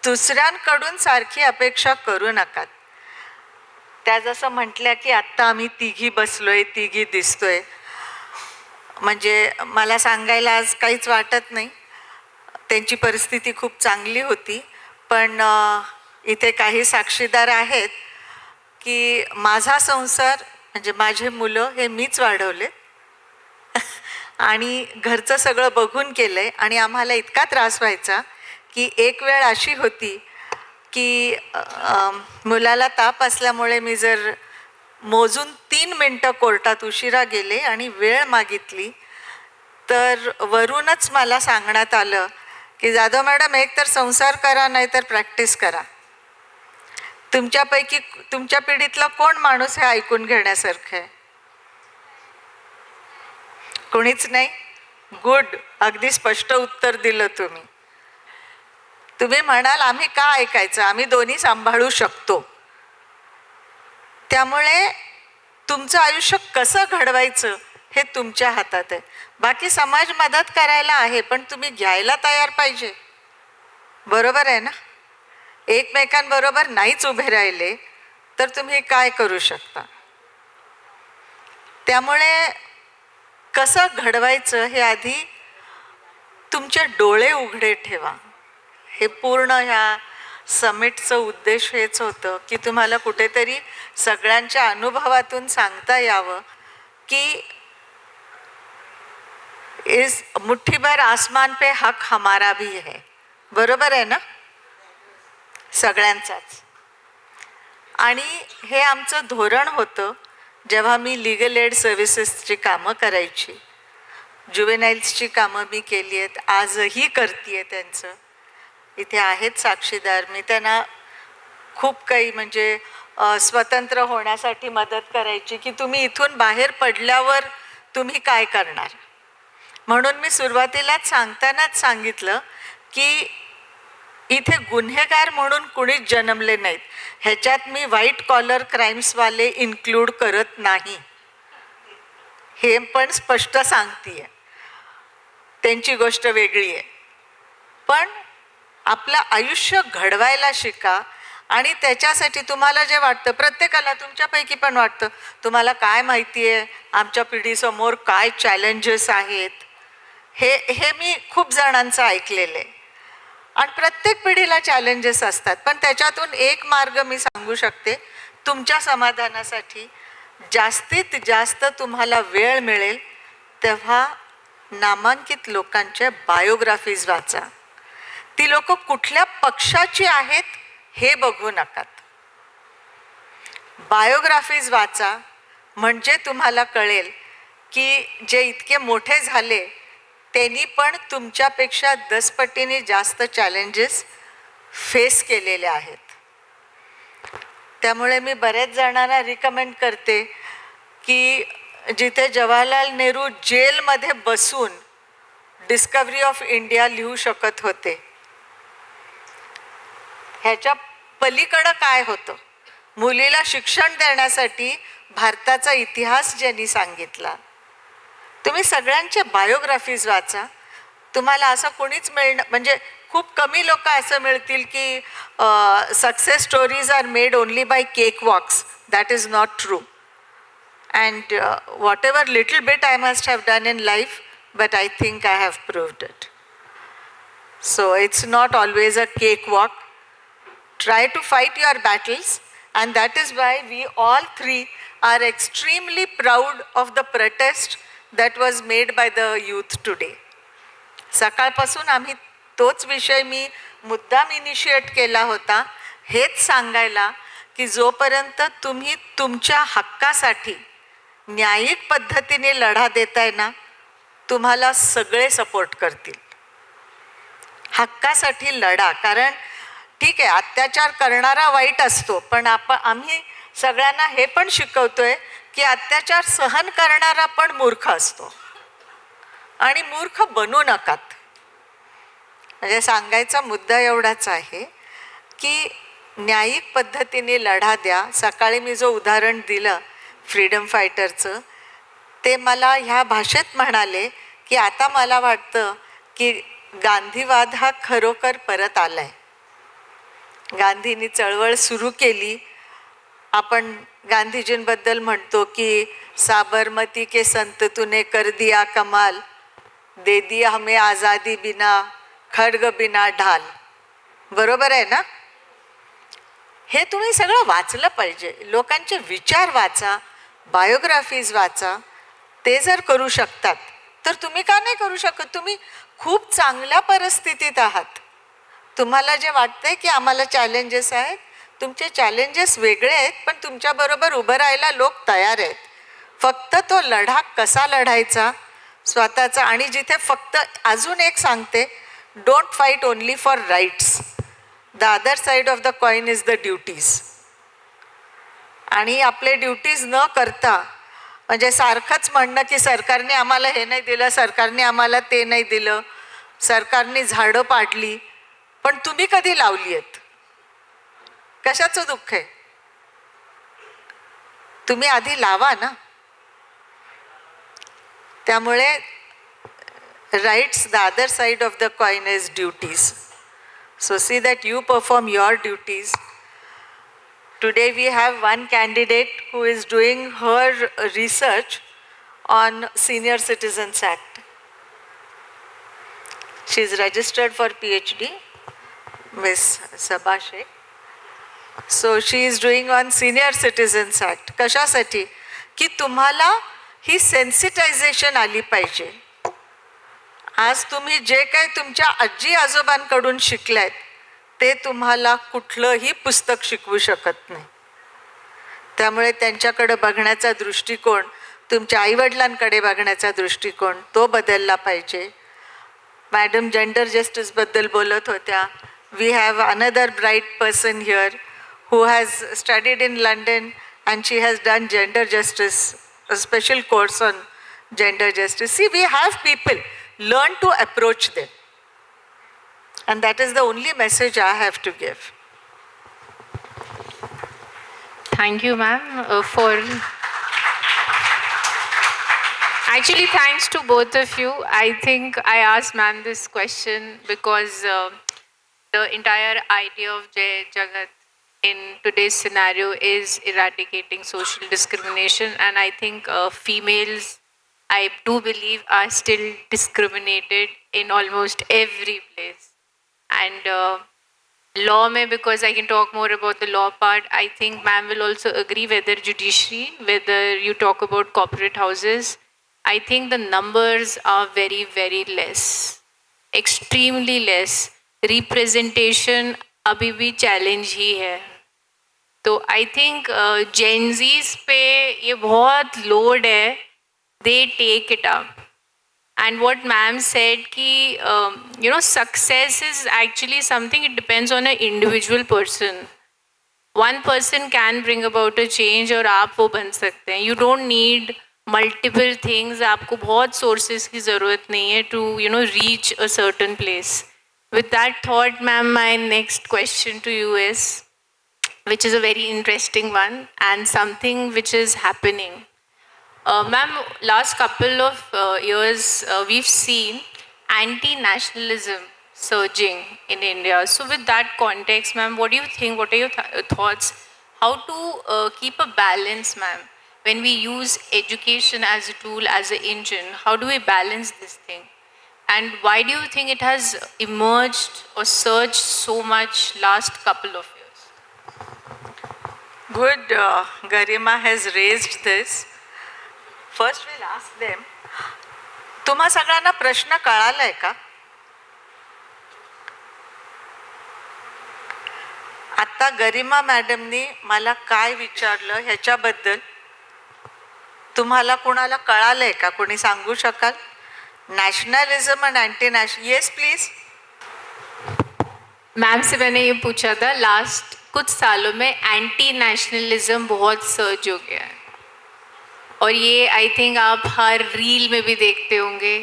दुसऱ्यांकडून सारखी अपेक्षा करू नका. त्या जसं म्हटल्या की आत्ता आम्ही तिघी बसलोय, तिघी दिसतोय, म्हणजे मला सांगायला आज काहीच वाटत नाही. त्यांची परिस्थिती खूप चांगली होती, पण इथे काही साक्षीदार आहेत की माझा संसार म्हणजे माझे मुलं हे मीच वाढवले आणि घरचं सगळं बघून केलंय. आणि आम्हाला इतका त्रास व्हायचा की एक वेळ अशी होती की मुलाला ताप असल्यामुळे मी जर मोजून 3 मिनटं कोर्टात उशिरा गेले आणि वेळ मागितली तर वरूनच मला सांगण्यात आलं की जाधव मॅडम एक तर संसार करा नाही तर प्रॅक्टिस करा. तुमच्यापैकी तुमच्या पिढीतला कोण माणूस हे ऐकून घेण्यासारखं आहे? कोणीच नाही. गुड, अगदी स्पष्ट उत्तर दिलं तुम्ही. तुम्ही म्हणाल आम्ही का ऐकायचं, आम्ही दोन्ही सांभाळू शकतो. त्यामुळे तुमचं आयुष्य कसं घडवायचं हे तुमच्या हातात आहे. बाकी समाज मदत करायला आहे, पण तुम्ही घ्यायला तयार पाहिजे. बरोबर आहे ना? एकमेकांबरोबर नाहीच उभे राहिले तर तुम्ही काय करू शकता. त्यामुळे कसं घडवायचं हे आधी तुमचे डोळे उघडे ठेवा. हे पूर्ण ह्या समिटचं उद्देश हेच होतं की तुम्हाला कुठेतरी सगळ्यांच्या अनुभवातून सांगता यावं की इस मुट्ठी भर आसमान पे हक हमारा भी है. बरोबर आहे ना? सगळ्यांचाच. आणि हे आमचं धोरण होतं जेव्हा मी लिगल एड सर्व्हिसेसची कामं करायची. जुवेनाईल्सची कामं मी केली आहेत, आजही करते त्यांचं. इथे आहेत साक्षीदार. मी त्यांना खूप काही म्हणजे स्वतंत्र होण्यासाठी मदत करायची की तुम्ही इथून बाहेर पडल्यावर तुम्ही काय करणार. म्हणून मी सुरुवातीलाच सांगतानाच सांगितलं की इथे गुन्हेगार म्हणून कुणीच जन्मले नाहीत. ह्याच्यात मी व्हाईट कॉलर क्राईम्सवाले इन्क्लूड करत नाही, हे पण स्पष्ट सांगतेय. त्यांची गोष्ट वेगळी आहे. पण आपलं आयुष्य घडवायला शिका. आणि त्याच्यासाठी तुम्हाला जे वाटतं, प्रत्येकाला तुमच्यापैकी पण वाटतं तुम्हाला काय माहिती आहे आमच्या पिढीसमोर काय चॅलेंजेस आहेत. हे मी खूप जणांचं ऐकलेलं आहे. आणि प्रत्येक पिढीला चॅलेंजेस असतात, पण त्याच्यातून एक मार्ग मी सांगू शकते. तुमच्या समाधानासाठी जास्तीत जास्त तुम्हाला वेळ मिळेल तेव्हा नामांकित लोकांच्या बायोग्राफीज वाचा. ती लोक कुठल्या पक्षाची आहेत हे बघू नका. बायोग्राफीज वाचा, म्हणजे तुम्हाला कळेल की जे इतके मोठे झाले त्यांनी पण तुमच्यापेक्षा 10 पटीने जास्त चॅलेंजेस फेस केलेले आहेत. त्यामुळे मी बऱ्याच जणांना रिकमेंड करते की जिथे जवाहरलाल नेहरू जेलमध्ये बसून डिस्कव्हरी ऑफ इंडिया लिहू शकत होते, ह्याच्या पलीकडं काय होतं, मुलीला शिक्षण देण्यासाठी भारताचा इतिहास ज्यांनी सांगितला. तुम्ही सगळ्यांचे बायोग्राफीज वाचा. तुम्हाला असं कोणीच मिळणं म्हणजे खूप कमी लोक असं मिळतील की success stories are made only by cake walks. That is not true. And whatever little bit I must have done in life, but I think I have proved it. So it's not always a cakewalk. Try to fight your battles, and that is why we all three are extremely proud of the protest that was made by the youth today. सकाळपासून आम्ही तोच विषय मी मुद्दाम initiate केला होता, हेच सांगायला की जोपर्यंत तुम्ही तुमच्या हक्कासाठी न्यायिक पद्धतीने लढा देताय ना, तुम्हाला सगळे सपोर्ट करतील. हक्कासाठी लढा. कारण ठीक आहे, अत्याचार करणारा वाईट असतो, पण आम्ही सगळ्यांना हे पण शिकवतोय की अत्याचार सहन करणारा पण मूर्ख असतो, आणि मूर्ख बनू नकात. म्हणजे सांगायचा मुद्दा एवढाच आहे की न्यायिक पद्धतीने लढा द्या. सकाळी मी जो उदाहरण दिलं फ्रीडम फायटरचं, ते मला ह्या भाषेत म्हणाले की आता मला वाटतं की गांधीवाद हा खरोखर परत आलाय. गांधींनी चळवळ सुरू केली. आपण गांधीजींबद्दल म्हणतो की साबरमती के संत तूने कर दिया कमाल, दे दिया हमें आज़ादी बिना खड्ग बिना ढाल. बरोबर आहे ना? हे तुम्ही सगळं वाचलं पाहिजे. लोकांचे विचार वाचा, बायोग्राफीज वाचा. ते जर करू शकतात तर तुम्ही का नाही करू शकत? तुम्ही खूप चांगल्या परिस्थितीत आहात. तुम्हाला जे वाटतंय की आम्हाला चॅलेंजेस आहेत, तुमचे चॅलेंजेस वेगळे आहेत, पण तुमच्याबरोबर उभं राहायला लोक तयार आहेत. फक्त तो लढा कसा लढायचा स्वतःचा. आणि जिथे फक्त अजून एक सांगते, don't fight only for rights, the other side of the coin is the duties. आणि आपले ड्युटीज न करता, म्हणजे सारखंच म्हणणं की सरकारने आम्हाला हे नाही दिलं, सरकारने आम्हाला ते नाही दिलं, सरकारने झाडं पाडली, पण तुम्ही कधी लावली आहेत? कशाचं दुःख आहे? तुम्ही आधी लावा ना. त्यामुळे rights, the other side of the coin is duties. So see that you perform your duties. Today we have one candidate who is doing her research on Senior Citizens Act. She is registered for PhD, Miss Sabha Sheikh. So she is doing on Senior Citizens Act. कशासाठी? की तुम्हाला ही sensitisation आली पाहिजे. आज तुम्ही जे काही तुमच्या आजी आजोबांकडून शिकलात ते तुम्हाला कुठलंही पुस्तक शिकवू शकत नाही. त्यामुळे त्यांच्याकडे बघण्याचा दृष्टिकोन, तुमच्या आईवडिलांकडे बघण्याचा दृष्टिकोन, तो बदलला पाहिजे. मॅडम जेंडर जस्टिसबद्दल बोलत होत्या. We have another bright person here who has studied in London and she has done gender justice, a special course on gender justice. See, we have people. Learn to approach them. And that is the only message I have to give. Thank you, ma'am, for... Actually, thanks to both of you. I think I asked ma'am this question because the entire idea of Jagat in today's scenario is eradicating social discrimination, and I think females, I do believe, are still discriminated in almost every place. And law mein, because I can talk more about the law part, I think ma'am will also agree, whether judiciary, whether you talk about corporate houses, I think the numbers are very, very less. Extremely less. Representation abhi bhi challenge hi hai. तो I think Gen Zs पे ये बहुत load है. They take it up. And what ma'am said ki, success is actually something, it depends on an individual person. One person can bring about a change और आप वो बन सकते हैं. You don't need multiple things. आपको बहुत sources की ज़रूरत नहीं है to, reach a certain place. With that thought, ma'am, my next question to you is, which is a very interesting one and something which is happening. Ma'am, last couple of years we've seen anti-nationalism surging in India. So with that context, ma'am, what do you think, what are your thoughts, how to keep a balance, ma'am, when we use education as a tool, as an engine, how do we balance this thing? And why do you think it has emerged or surged so much last couple of years? Good, Garima has raised this. First we'll ask them. तुम्हा सगळ्यांना प्रश्न कळालाय का? आता गरिमा मॅडमनी मला काय विचारलं ह्याच्याबद्दल तुम्हाला कुणाला कळालंय का? कोणी सांगू शकाल? Nationalism and anti national. Yes please. Ma'am से मैंने ये पूछा था, लास्ट कुछ सालों में एंटी नेशनलिज्म बहुत सर्ज हो गया है, और ये आई थिंक आप हर रील में भी देखते होंगे,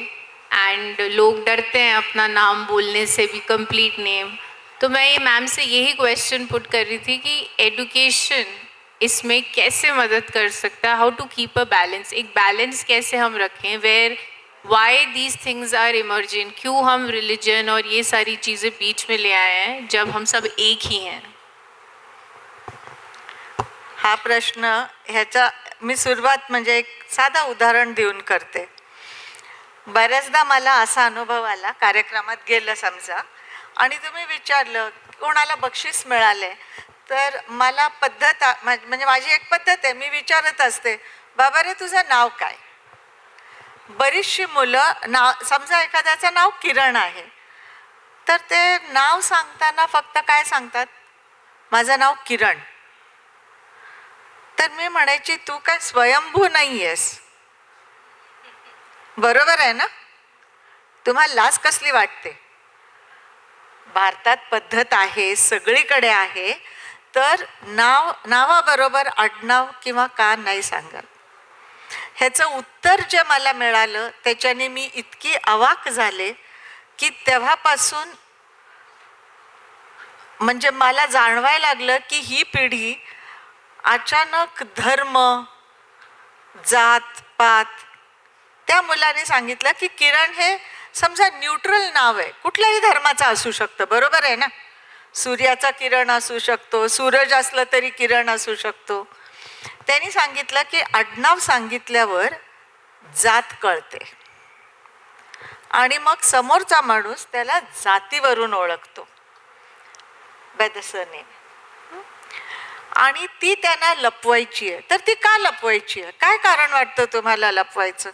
एंड लोग डरते हैं अपना नाम बोलने से भी, कंप्लीट नेम. तो मैं ये मैम से यही क्वेश्चन पुट कर रही थी कि एडुकेशन इसमें कैसे मदद कर सकता है, how to keep a balance, एक बैलेंस कैसे हम रखें, where why these things are emerging, क्यों हम रिलीजन और ये सारी चीज़ें बीच में ले आए हैं जब हम सब एक ही हैं. हा प्रश्न ह्याचा मी सुरुवात म्हणजे एक साधा उदाहरण देऊन करते. बऱ्याचदा मला असा अनुभव आला, कार्यक्रमात गेलं समजा आणि तुम्ही विचारलं कोणाला बक्षीस मिळाले, तर मला पद्धत म्हणजे माझी एक पद्धत आहे, मी विचारत असते, बाबा रे तुझं नाव काय? बरीचशी मुलं नाव, समजा एखाद्याचं नाव किरण आहे, तर ते नाव सांगताना फक्त काय सांगतात, माझं नाव किरण. तर मी म्हणायची तू काय स्वयंभू नाही आहेस, बरोबर आहे ना? तुम्हाला लाज कसली वाटते? भारतात पद्धत आहे, सगळीकडे आहे, तर नावाबरोबर आडनाव किंवा का नाही सांगाल. ह्याचं उत्तर जे मला मिळालं त्याच्याने मी इतकी अवाक झाले की तेव्हापासून म्हणजे मला जाणवायला लागलं की ही पिढी अचानक धर्म, जात पात, त्या मुलाने सांगितलं की किरण हे समजा न्यूट्रल नाव आहे, कुठल्याही धर्माचा असू शकतं, बरोबर आहे ना? सूर्याचा किरण असू शकतो, सूरज असलं तरी किरण असू शकतो. त्यांनी सांगितलं की आडनाव सांगितल्यावर जात कळते आणि मग समोरचा माणूस त्याला जातीवरून ओळखतो, बाय द सरनेम. आणि ती त्यांना लपवायची आहे. तर ती का लपवायची आहे? काय कारण वाटतं तुम्हाला लपवायचं?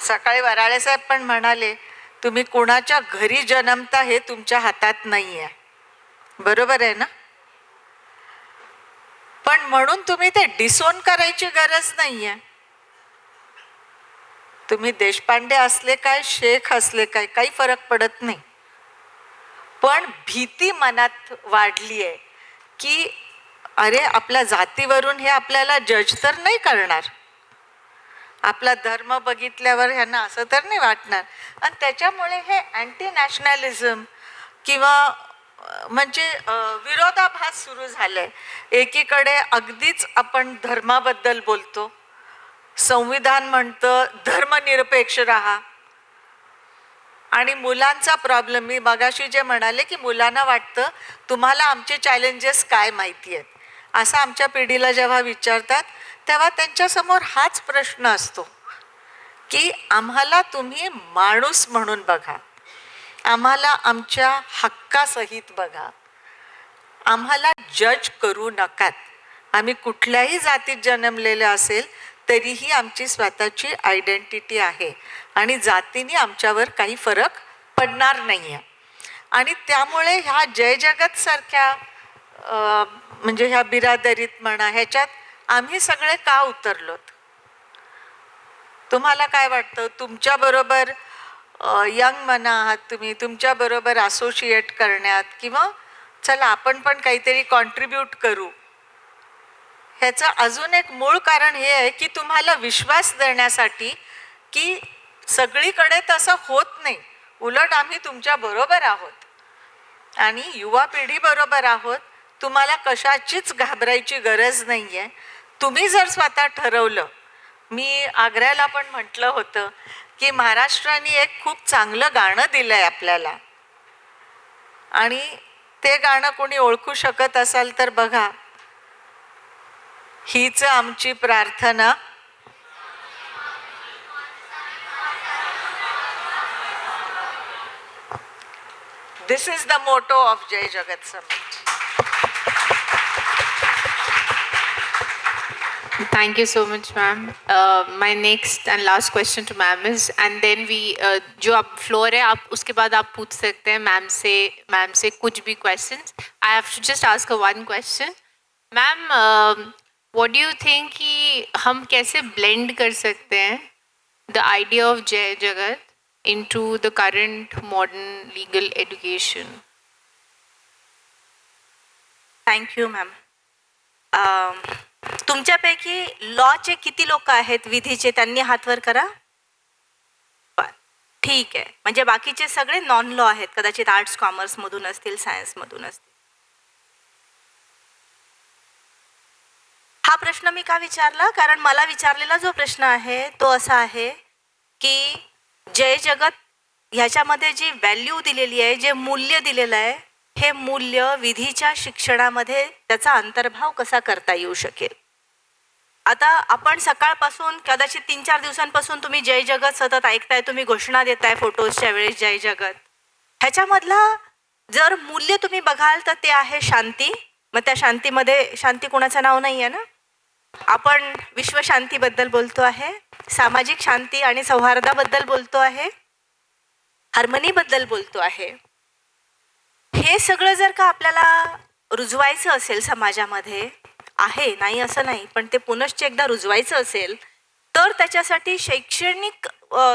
सकाळी वराळे साहेब पण म्हणाले, तुम्ही कुणाच्या घरी जन्मता हे तुमच्या हातात नाही आहे, बरोबर आहे ना? पण म्हणून तुम्ही ते डिसोन करायची गरज नाही आहे. तुम्ही देशपांडे असले काय, शेख असले काय, काही फरक पडत नाही. पण भीती मनात वाढली आहे की अरे आपल्या जातीवरून हे आपल्याला जज तर नाही करणार, आपला धर्म बघितल्यावर ह्यांना असं तर नाही वाटणार. आणि त्याच्यामुळे हे अँटी नॅशनलिझम किंवा म्हणजे विरोधाभास सुरू झालाय. एकीकडे अगदीच आपण धर्माबद्दल बोलतो, संविधान म्हणतं धर्मनिरपेक्ष राहा, आणि मुलांचा प्रॉब्लेम, मी मगाशी जे म्हणाले की मुलांना वाटतं तुम्हाला आमचे चॅलेंजेस काय माहिती आहेत, असं आमच्या पिढीला जेव्हा विचारतात तेव्हा त्यांच्यासमोर हाच प्रश्न असतो की आम्हाला तुम्ही माणूस म्हणून बघा, आम्हाला आमच्या हक्कासहित बघा, आम्हाला जज करू नकात. आम्ही कुठल्याही जातीत जन्मलेले असेल तरीही आमची स्वतःची आयडेंटिटी आहे आणि जातीने आमच्यावर काही फरक पडणार नाही आहे. आणि त्यामुळे ह्या जय जगत सारख्या म्हणजे ह्या बिरादरीत म्हणा, ह्याच्यात आम्ही सगळे का उतरलोत? तुम्हाला काय वाटतं? तुमच्याबरोबर यंग म्हणा आहात तुम्ही, तुमच्याबरोबर असोसिएट करण्यात किंवा चला आपण पण काहीतरी कॉन्ट्रीब्यूट करू, ह्याचं अजून एक मूळ कारण हे आहे की तुम्हाला विश्वास देण्यासाठी की सगळीकडे तसं होत नाही, उलट आम्ही तुमच्या बरोबर आहोत आणि युवा पिढी बरोबर आहोत, तुम्हाला कशाचीच घाबरायची गरज नाही आहे. तुम्ही जर स्वतः ठरवलं, मी आग्र्याला पण म्हटलं होतं की महाराष्ट्राने एक खूप चांगलं गाणं दिलं आहे आपल्याला, आणि ते गाणं कोणी ओळखू शकत असाल तर बघा, हीच आमची प्रार्थना. This is the motto of Jai Jagat Summit. Thank you so much, ma'am. My next and last question to ma'am is, and then we, जो आप floor है, आप उसके बाद आप पूछ सकते हैं ma'am से कुछ भी questions. I have to just ask her one question. Ma'am, what do you think कि हम कैसे blend कर सकते हैं the idea of Jai Jagat into the current modern legal education? Thank you ma'am. तुमच्यापैकी लॉचे किती लोक आहेत विधीचे? त्यांनी हात वर करा. ठीक आहे, म्हणजे बाकीचे सगळे नॉन लॉ आहेत, कदाचित आर्ट्स कॉमर्समधून असतील, सायन्समधून असतील. हा प्रश्न मी का विचारला? कारण मला विचारलेला जो प्रश्न आहे तो असा आहे की जय जगत ह्याच्यामध्ये जी व्हॅल्यू दिलेली आहे, जे मूल्य दिलेलं आहे, हे मूल्य विधीच्या शिक्षणामध्ये त्याचा अंतर्भाव कसा करता येऊ शकेल. आता आपण सकाळपासून कदाचित 3-4 दिवसांपासून तुम्ही जय जगत सतत ऐकताय, तुम्ही घोषणा देताय फोटोजच्या वेळेस जय जगत. ह्याच्यामधला जर मूल्य तुम्ही बघाल तर ते आहे शांती. मग त्या शांतीमध्ये शांती कोणाचं नाव नाही आहे ना. आपण विश्वशांतीबद्दल बोलतो आहे, सामाजिक शांती आणि सौहार्दाबद्दल बोलतो आहे, हार्मनीबद्दल बोलतो आहे. हे सगळं जर का आपल्याला रुजवायचं असेल समाजामध्ये, आहे नाही असं नाही, पण ते पुनश्च एकदा रुजवायचं असेल तर त्याच्यासाठी शैक्षणिक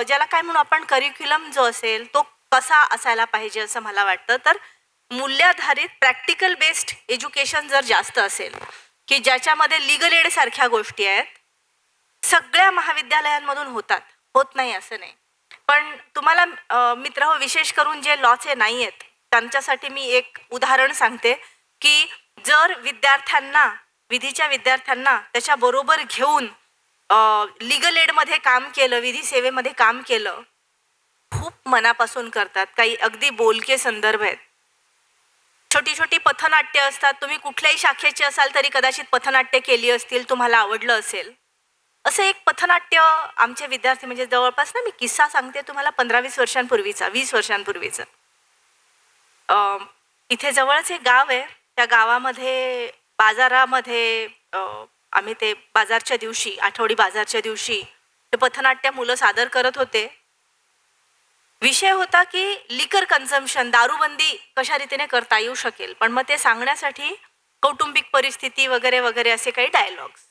ज्याला काय म्हणू आपण करिक्युलम जो असेल तो कसा असायला पाहिजे असं मला वाटतं. तर मूल्याधारित प्रॅक्टिकल बेस्ड एज्युकेशन जर जास्त असेल की ज्याच्यामध्ये लीगल एड सारख्या गोष्टी आहेत, सगळ्या महाविद्यालयांमधून होतात, होत नाही असं नाही. पण तुम्हाला मित्र हो, विशेष करून जे लॉचे नाही आहेत त्यांच्यासाठी मी एक उदाहरण सांगते की जर विद्यार्थ्यांना, विधीच्या विद्यार्थ्यांना त्याच्याबरोबर घेऊन लीगल एडमध्ये काम केलं, विधी सेवेमध्ये काम केलं, खूप मनापासून करतात. काही अगदी बोलके संदर्भ आहेत, छोटी छोटी पथनाट्य असतात. तुम्ही कुठल्याही शाखेचे असाल तरी कदाचित पथनाट्य केली असतील, तुम्हाला आवडलं असेल. असं एक पथनाट्य आमचे विद्यार्थी, म्हणजे जवळपास ना, मी किस्सा सांगते तुम्हाला 15-20 वर्षांपूर्वीचा, 20 वर्षांपूर्वीचा. इथे जवळच एक गाव आहे, त्या गावामध्ये बाजारामध्ये आम्ही ते बाजारच्या दिवशी, आठवडी बाजारच्या दिवशी ते पथनाट्य मुलं सादर करत होते. विषय होता की लिकर कन्झम्पशन, दारूबंदी कशा रीतीने करता येऊ शकेल. पण मग ते सांगण्यासाठी कौटुंबिक परिस्थिती वगैरे वगैरे असे काही डायलॉग्स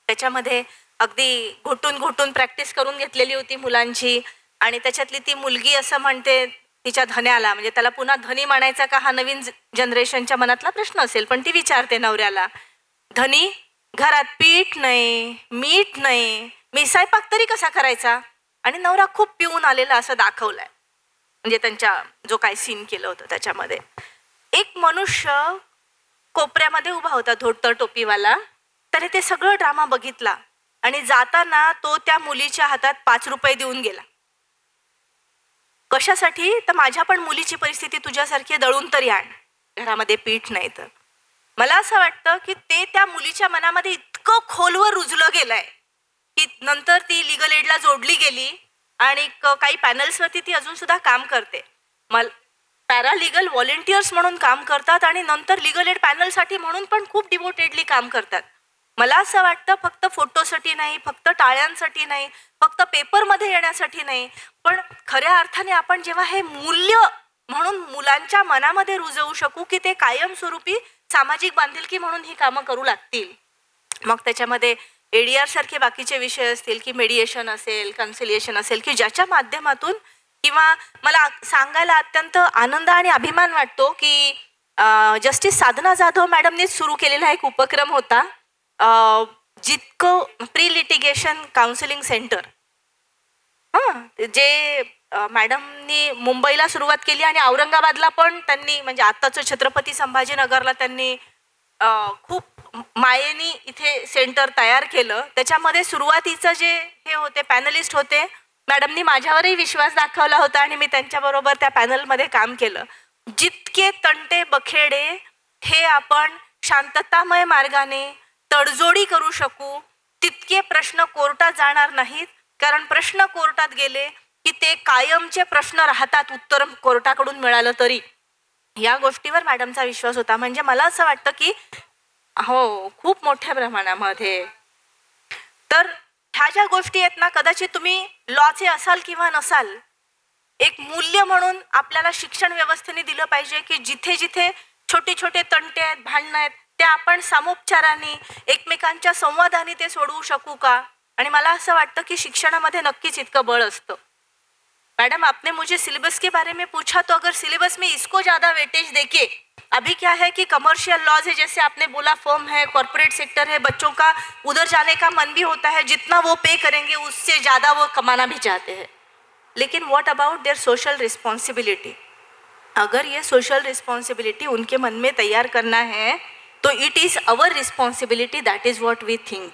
त्याच्यामध्ये अगदी घोटून प्रॅक्टिस करून घेतलेली होती मुलांची. आणि त्याच्यातली ती मुलगी असं म्हणते तिच्या धन्याला, म्हणजे त्याला पुन्हा धनी म्हणायचा का हा नवीन जनरेशनच्या मनातला प्रश्न असेल, पण ती विचारते नवऱ्याला, धनी घरात पीठ नाही, मीठ नाही, मी स्वयंपाक तरी कसा करायचा. आणि नवरा खूप पिऊन आलेला असं दाखवलंय, म्हणजे त्यांच्या जो काय सीन केलं होतं त्याच्यामध्ये. एक मनुष्य कोपऱ्यामध्ये उभा होता, धोतर टोपीवाला. त्याने ते सगळं ड्रामा बघितला आणि जाताना तो त्या मुलीच्या हातात 5 रुपये देऊन गेला. कशासाठी? तर माझ्या पण मुलीची परिस्थिती तुझ्यासारखी, दळून तरी आण, घरामध्ये पीठ नाही तर. मला असं वाटतं की ते त्या मुलीच्या मनामध्ये इतकं खोलवर रुजलं गेलंय की नंतर ती लीगल एडला जोडली गेली आणि काही पॅनल्सवरती ती अजून सुद्धा काम करते. पॅरालिगल व्हॉलेंटियर्स म्हणून काम करतात आणि नंतर लीगल एड पॅनलसाठी म्हणून पण खूप डिवोटेडली काम करतात. मला असं वाटतं फक्त फोटोसाठी नाही, फक्त टाळ्यांसाठी नाही, फक्त पेपरमध्ये येण्यासाठी नाही, पण खऱ्या अर्थाने आपण जेव्हा हे मूल्य म्हणून मुलांच्या मनामध्ये रुजवू शकू की ते कायमस्वरूपी सामाजिक बांधिलकी म्हणून ही कामं करू लागतील. मग त्याच्यामध्ये ADR सारखे बाकीचे विषय असतील की मेडिएशन असेल, कन्सिलिएशन असेल, की ज्याच्या माध्यमातून, किंवा मला सांगायला अत्यंत आनंद आणि अभिमान वाटतो की जस्टिस साधना जाधव मॅडमने सुरू केलेला एक उपक्रम होता, जितकं प्री लिटिगेशन काउन्सिलिंग सेंटर. जे मॅडमनी मुंबईला सुरुवात केली आणि औरंगाबादला पण त्यांनी, म्हणजे आत्ताचं छत्रपती संभाजीनगरला त्यांनी खूप मायेनी इथे सेंटर तयार केलं. त्याच्यामध्ये सुरुवातीचं जे हे होते पॅनलिस्ट होते, मॅडमनी माझ्यावरही विश्वास दाखवला होता आणि मी त्यांच्याबरोबर त्या पॅनलमध्ये काम केलं. जितके तंटे बखेडे हे आपण शांततामय मार्गाने, तडजोडी करू शकू तितके प्रश्न कोर्टात जाणार नाहीत, कारण प्रश्न कोर्टात गेले की ते कायमचे प्रश्न राहतात, उत्तर कोर्टाकडून मिळालं तरी. या गोष्टीवर मॅडमचा विश्वास होता. म्हणजे मला असं वाटतं की हो, खूप मोठ्या प्रमाणामध्ये. तर ह्या ज्या गोष्टी आहेत ना, कदाचित तुम्ही लॉचे असाल किंवा नसाल, एक मूल्य म्हणून आपल्याला शिक्षण व्यवस्थेने दिलं पाहिजे की जिथे जिथे छोटे छोटे तंटे आहेत, भांडणं आहेत, ते आपण सामोपचाराने एकमेकांच्या संवादाने ते सोडवू शकू का. आणि मला असं वाटतं की शिक्षणामध्ये नक्कीच इतकं बळ असतं. मैडम, आपने मुझे सिलेबस के बारे में पूछा, तो अगर सिलेबस में इसको ज़्यादा वेटेज देके, अभी क्या है कि कमर्शियल लॉज है, जैसे आपने बोला फर्म है, कॉर्पोरेट सेक्टर है, बच्चों का उधर जाने का मन भी होता है, जितना वो पे करेंगे उससे ज़्यादा वो कमाना भी चाहते हैं. लेकिन what about their social responsibility. अगर ये सोशल रिस्पॉन्सिबिलिटी उनके मन में तैयार करना है, तो it is our responsibility. That is what we think.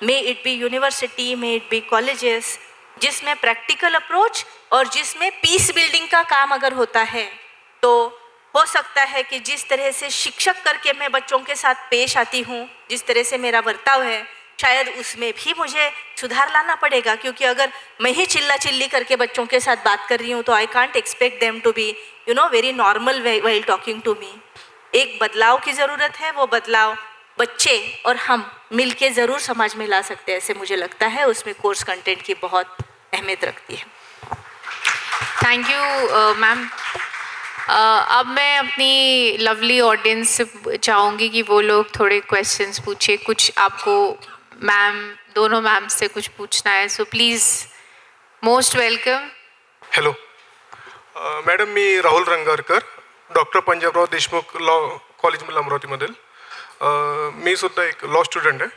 May it be university, may it be colleges, जिसमें प्रैक्टिकल अप्रोच और जिसमें पीस बिल्डिंग का काम अगर होता है, तो हो सकता है कि जिस तरह से शिक्षक करके मैं बच्चों के साथ पेश आती हूँ, जिस तरह से मेरा बर्ताव है, शायद उसमें भी मुझे सुधार लाना पड़ेगा. क्योंकि अगर मैं ही चिल्ला चिल्ली करके बच्चों के साथ बात कर रही हूँ, तो I can't expect them to be very normal while talking to me. एक बदलाव की ज़रूरत है. वो बदलाव बच्चे और हम मिलके ज़रूर समाज में ला सकते हैं, ऐसे मुझे लगता है. उसमें कोर्स कंटेंट की बहुत अहमियत रखती है. Thank you ma'am. अब मैं अपनी लवली ऑडियंस से चाहूँगी कि वो लोग थोड़े क्वेश्चंस पूछे. कुछ आपको मैम, दोनों मैम से कुछ पूछना है, so please, most welcome. Hello madam, मी राहुल रंगारकर, डॉक्टर पंजाबराव देशमुख लॉ कॉलेजमधील अमरावतीमधील. मी सुद्धा एक लॉ स्टुडंट आहे.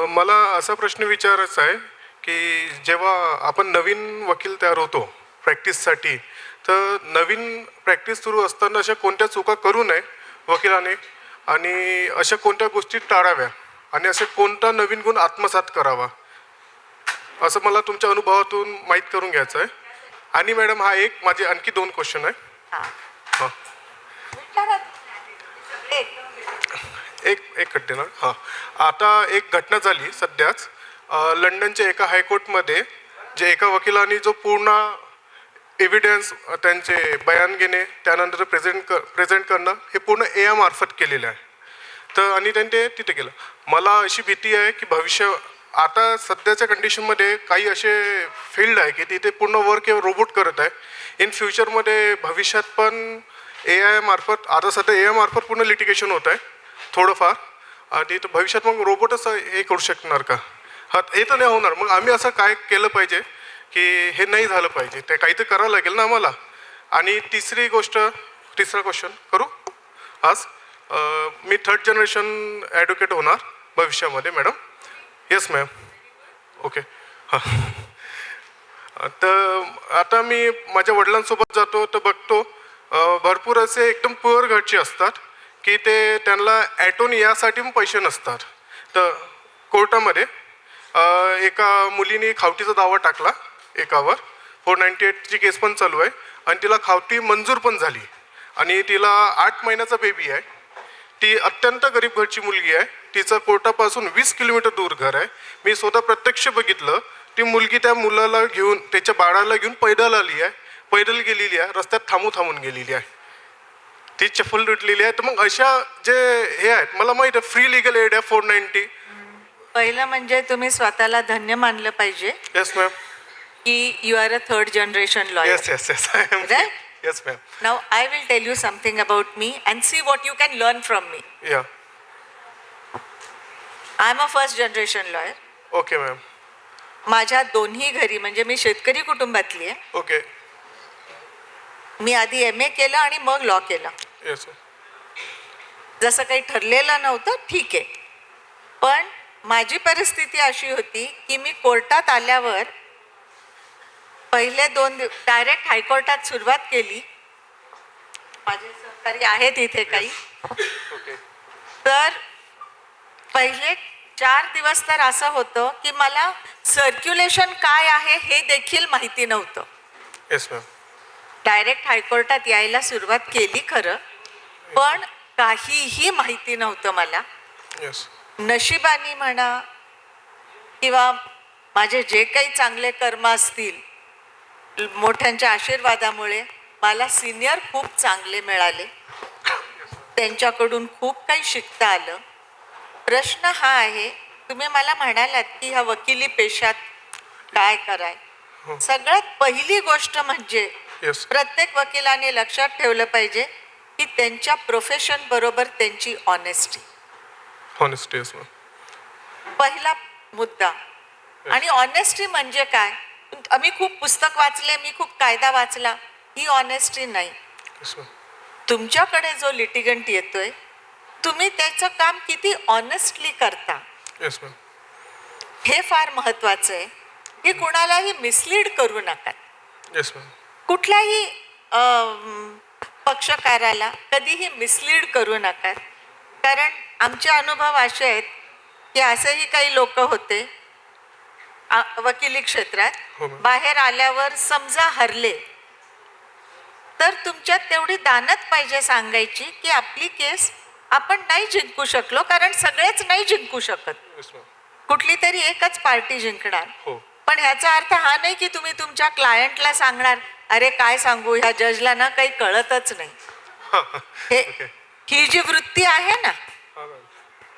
मला असा प्रश्न विचारायचा आहे की जेव्हा आपण नवीन वकील तयार होतो प्रॅक्टिससाठी, तर नवीन प्रॅक्टिस सुरू असताना अशा कोणत्या चुका करू नये वकिलाने, आणि अशा कोणत्या गोष्टी टाळाव्या, आणि असे कोणता नवीन गुण आत्मसात करावा, असं मला तुमच्या अनुभवातून माहीत करून घ्यायचं आहे. आणि मॅडम, हा एक माझे आणखी 2 क्वेश्चन आहे. हां, एक कट्टे ना. हां, आता एक घटना झाली सध्याच लंडनच्या एका हायकोर्टमध्ये, जे एका वकिलांनी जो पूर्ण एव्हिडन्स, त्यांचे बयान घेणे, त्यानंतर प्रेझेंट करणं, हे पूर्ण AI मार्फत केलेलं आहे. तर आणि त्यांनी ते तिथे केलं. मला अशी भीती आहे की आता सध्याच्या कंडिशनमध्ये काही असे फील्ड आहे की तिथे पूर्ण वर्क हे रोबोट करत आहे. इन फ्युचरमध्ये भविष्यात पण AI मार्फत, आता सध्या AI मार्फत पूर्ण लिटिगेशन होत आहे थोडंफार, आणि तो भविष्यात मग रोबोटच हे करू शकणार का? हा, हे तर नाही होणार. मग आम्ही असं काय केलं पाहिजे की हे नाही झालं पाहिजे, ते काहीतरी करावं लागेल ना आम्हाला. आणि तिसरा क्वेश्चन करू आज. मी 3rd जनरेशन ॲडव्होकेट होणार भविष्यामध्ये मॅडम. Yes ma'am. ओके. हां, तर आता मी माझ्या वडिलांसोबत जातो तर बघतो भरपूर असे एकदम पुअर घरचे असतात की त्यांना ॲटोन यासाठी पण पैसे नसतात. तर कोर्टामध्ये एका मुलीने खावटीचा दावा टाकला एकावर. 498ची केस पण चालू आहे, आणि तिला खावटी मंजूर पण झाली, आणि तिला 8 महिन्याचा बेबी आहे. ती अत्यंत गरीब घरची मुलगी आहे. तिचं कोर्टापासून 20 किलोमीटर दूर घर आहे. मी स्वतः प्रत्यक्ष बघितलं. ती मुलगी त्या मुलाला घेऊन, त्याच्या बाळाला घेऊन पैदल आली आहे, पैदल गेलेली आहे, रस्त्यात थांबून गेलेली आहे, ती चप्पल तुटलेली आहे. तर मग अशा जे हे आहेत, मला माहीत आहे फ्री लिगल एड आहे 490. पहिलं म्हणजे तुम्ही स्वतःला धन्य मानलं पाहिजे. Yes ma'am. की you are a 3rd generation lawyer. Yes I am. Right? Yes, ma'am. Now I will tell you something about me and see what you can learn from me. Yeah. I am a 1st generation lawyer. Okay, ma'am. माझ्या दोन्ही घरी, म्हणजे मी शेतकरी कुटुंबातली आहे. Okay. मी आधी MA केलं आणि मग law केलं. Yes. जसं काही ठरलेलं नव्हतं, ठीक आहे. पण माझी परिस्थिती अशी होती की मी कोर्टात आल्यावर पहिले 2 डायरेक्ट हायकोर्टात सुरुवात केली. माझे सहकारी आहेत इथे काही. तर पहिले 4 दिवस तर असं होतं की मला सर्क्युलेशन काय आहे हे देखील माहिती नव्हतं. Yes ma'am. डायरेक्ट हायकोर्टात यायला सुरुवात केली खरं, पण काहीही माहिती नव्हतं मला. येस. नशिबाने म्हणा किंवा माझे जे काही चांगले कर्म असतील मोठ्यांच्या आशीर्वादामुळे मला सिनियर खूप चांगले मिळाले, त्यांच्याकडून खूप काही शिकता आलं. प्रश्न हा आहे, तुम्ही मला म्हणालात की ह्या वकिली पेशात काय कराय. सगळ्यात पहिली गोष्ट म्हणजे प्रत्येक वकिलाने लक्षात ठेवलं पाहिजे की त्यांच्या प्रोफेशन बरोबर त्यांची ऑनेस्टी पहिला मुद्दा. आणि ऑनेस्टी म्हणजे काय, आम्ही खूप पुस्तक वाचले, मी खूप कायदा वाचला, ही ऑनेस्टी नाही. तुमच्याकडे जो लिटिगंट येतोय तुम्ही त्याचं काम किती ऑनेस्टली करता हे फार महत्वाचं आहे. की कुणालाही मिसलीड करू नका. कुठल्याही पक्षकाराला कधीही मिसलीड करू नका. कारण आमचे अनुभव असे आहेत की असेही काही लोक होते वकिली क्षेत्रात, बाहेर आल्यावर समजा हरले तर तुमच्यात तेवढी दानत पाहिजे सांगायची की आपली केस आपण नाही जिंकू शकलो, कारण सगळेच नाही जिंकू शकत, कुठली तरी एकच पार्टी जिंकणार. पण ह्याचा अर्थ हा नाही की तुम्ही तुमच्या क्लायंटला सांगणार अरे काय सांगू, ह्या जजला ना काही कळतच नाही. ही जी वृत्ती आहे ना,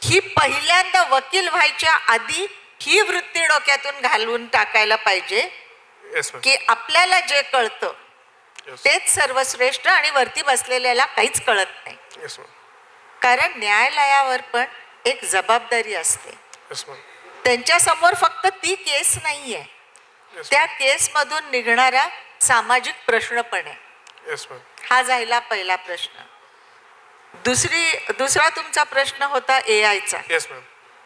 ही पहिल्यांदा वकील व्हायच्या आधी ही वृत्ती डोक्यातून घालून टाकायला पाहिजे की आपल्याला जे कळतं तेच सर्वश्रेष्ठ आणि वरती बसलेल्याला काहीच कळत नाही. कारण न्यायालयावर पण एक जबाबदारी असते. त्यांच्या समोर फक्त ती केस नाहीये, त्या केसमधून निघणारा सामाजिक प्रश्न पण आहे. हा झाला पहिला प्रश्न. दुसरा तुमचा प्रश्न होता AI चा.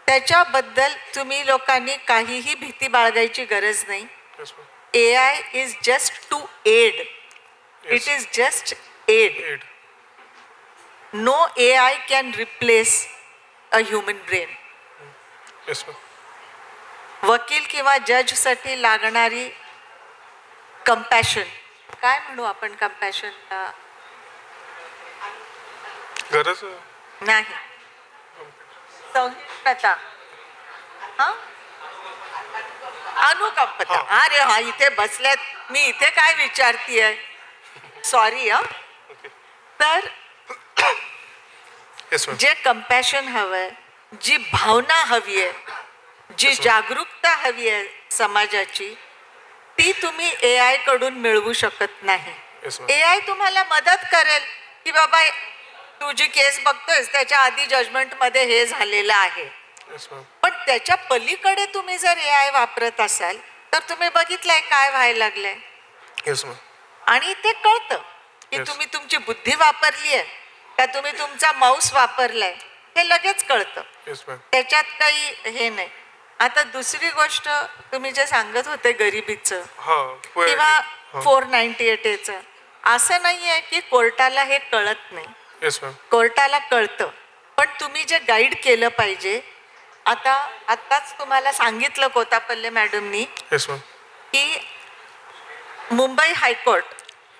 त्याच्याबद्दल तुम्ही लोकांनी काहीही भीती बाळगायची गरज नाही. AI is just to aid. It is just aid. No AI can replace a human brain. वकील किंवा जजसाठी लागणारी कंपॅशन, काय म्हणू आपण कंपॅशन, गरज नाही, संहिष्णुता, अनुकंपता. अरे हा, इथे बसल्यात, मी इथे काय विचारतीये, सॉरी. तर जे कंपॅशन हवंय, जी भावना हवी आहे, जी जागरूकता हवी आहे समाजाची, ती तुम्ही AI कडून मिळवू शकत नाही. AI तुम्हाला मदत करेल की बाबा तू जी केस बघतोयस त्याच्या आधी जजमेंट मध्ये हे झालेलं आहे, पण त्याच्या पलीकडे तुम्ही जर AI वापरत असाल तर तुम्ही बघितलंय काय व्हायला लागलंय. आणि ते कळतं की तुम्ही तुमची बुद्धी वापरली आहे का तुम्ही तुमचा माऊस वापरलाय, हे लगेच कळतं. त्याच्यात काही हे नाही. आता दुसरी गोष्ट तुम्ही जे सांगत होते गरिबीचं किंवा 498A चं, असं नाहीये की कोर्टाला हे कळत नाही. कोर्टाला कळतं, पण तुम्ही जे गाईड केलं पाहिजे. आताच तुम्हाला सांगितलं कोतापल्ले मॅडमनी की मुंबई हायकोर्ट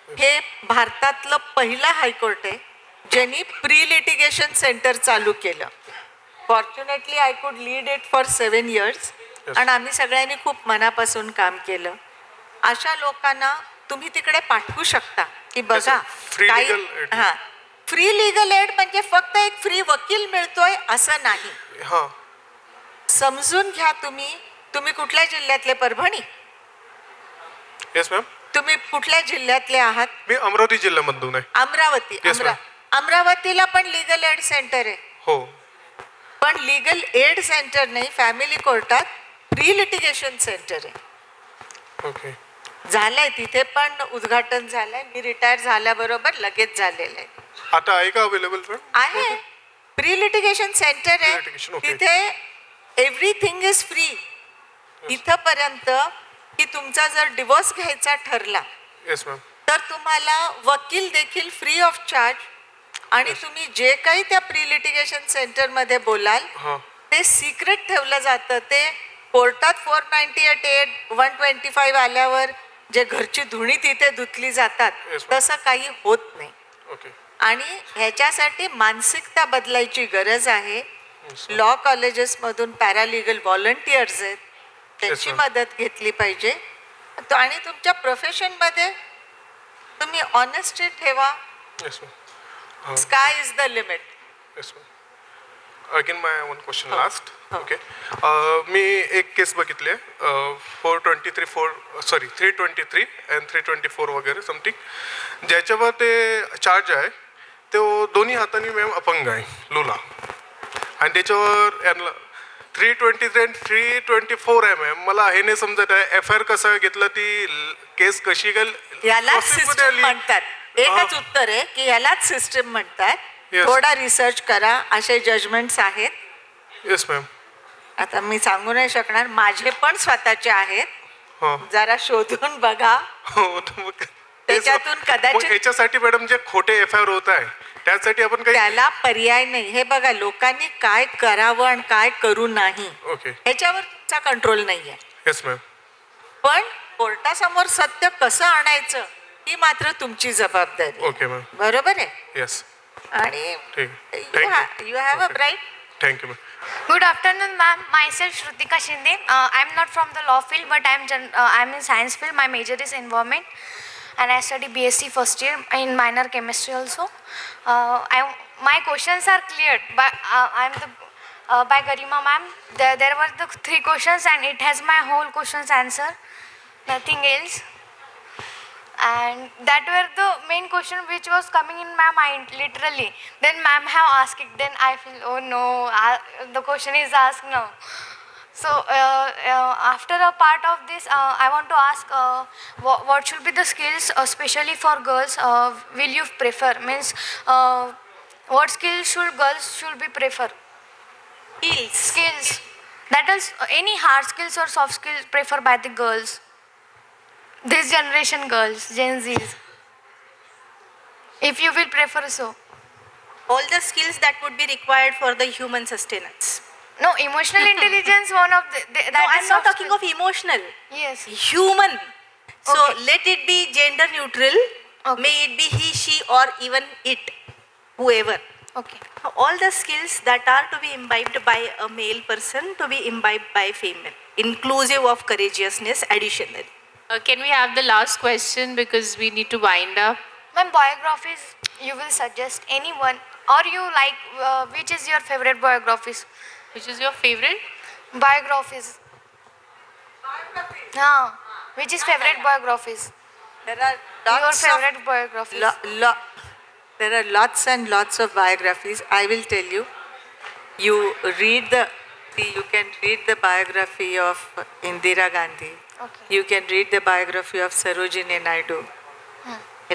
हे भारतातलं पहिलं हायकोर्ट आहे ज्यांनी प्री लिटिगेशन सेंटर चालू केलं. Fortunately I could lead it for 7 years आणि आम्ही सगळ्यांनी खूप मनापासून काम केलं. अशा लोकांना तुम्ही तिकडे पाठवू शकता की बघा काही. हां, फ्री लिगल एड म्हणजे फक्त एक फ्री वकील मिळतोय असं नाही. समजून घ्या. तुम्ही कुठल्या जिल्ह्यातले, परभणी? Yes ma'am. तुम्ही कुठल्या जिल्ह्यातले आहात? मी अमरावती जिल्ह्यामधून आहे. अमरावती. अमरावतीला पण लिगल एड सेंटर आहे. हो, पण लिगल एड सेंटर नाही, फॅमिली कोर्टात प्री लिटिगेशन सेंटर आहे. ओके. झालंय तिथे पण उद्घाटन झालंय. मी रिटायर झाल्याबरोबर लगेच झालेलं आहे. आता आहे का अवेलेबल? आहे, प्री लिटिगेशन सेंटर आहे. तिथे एव्हरीथिंग इज फ्री. इथपर्यंत की तुमचा जर डिवोर्स घ्यायचा ठरला तर तुम्हाला वकील देखील फ्री ऑफ चार्ज, आणि तुम्ही जे काही त्या प्री लिटिगेशन सेंटर मध्ये बोलाल ते सिक्रेट ठेवलं जातं. ते कोर्टात 498A 125 आल्यावर जे घरची धुणी तिथे धुतली जातात तसं काही होत नाही. आणि ह्याच्यासाठी मानसिकता बदलायची गरज आहे लॉ कॉलेजेसमधून पॅरालिगल व्हॉलंटियर्स आहेत, त्यांची ma'am. मदत घेतली पाहिजे. आणि तुमच्या प्रोफेशनमध्ये तुम्ही ऑनेस्टी ठेवा. Yes ma'am. Sky is the limit. Yes ma'am. Again my one question last. Okay. मी एक केस बघितली आहे 323 अँड 324 वगैरे समथिंग, ज्याच्यावर ते चार्ज आहे तो दोन्ही हातांनी मॅम अपंग आहे लुला, आणि त्याच्यावर यांना 323 आणि 324 आहे मॅम. मला हे नाही समजत आहे FIR कसं घेतलं, ती केस कशी गेल. यालाच सिस्टम म्हणतात. एकच उत्तर आहे की यालाच सिस्टम म्हणतात. थोडा रिसर्च करा, असे जजमेंट्स आहेत. Yes ma'am. आता मी सांगू नाही शकणार, माझे पण स्वतःचे आहेत. जरा शोधून बघा. त्याच्यातून कदाचित याच्यासाठी मॅडम जे खोटे FIR होत आहे त्यासाठी आपण काही त्याला पर्याय नाही. हे बघा, लोकांनी काय करावं आणि काय करू नाही ओके. ह्याच्यावर तुमचा कंट्रोल नाहीये. Yes ma'am. पण कोर्टासमोर सत्य कसं आणायचं ही मात्र तुमची जबाबदारी. Okay ma'am. बरोबर आहे. येस. आणि ठीक. You have a bright. Thank you ma'am. Good afternoon, ma'am. Myself Shrutika Shinde. I'm not from the law field, but I'm in science field. My major is environment, and I study BSc first year in minor chemistry also. My questions are cleared, but I'm the by Garima ma'am. There were the 3 questions, and it has my whole questions answer. Nothing else. And that were the main question which was coming in my mind literally. Then ma'am have asked it, then I feel, oh no, the question is asked now. So after a part of this, I want to ask what should be the skills especially for girls will you prefer, means what skills should girls should be prefer? Skills that is any hard skills or soft skills preferred by the girls, this generation girls, Gen Zs, if you will prefer so. All the skills that would be required for the human sustenance. No, emotional intelligence, one of that No, is I'm not soft talking skill. of emotional. Yes. Human. So Okay. let it be gender neutral. Okay. May it be he, she, or even it, whoever. Okay. All the skills that are to be imbibed by a male person to be imbibed by female, inclusive of courageousness additionally. Can we have the last question because we need to wind up? Ma'am, biographies you will suggest anyone, or you like which is your favorite biographies? Which is your favorite? Biographies. Which is favorite biographies? There are Your lots favorite biographies. there are lots and lots of biographies. I will tell you. You can read the biography of Indira Gandhi. Okay. You can read the biography of Sarojini Naidu.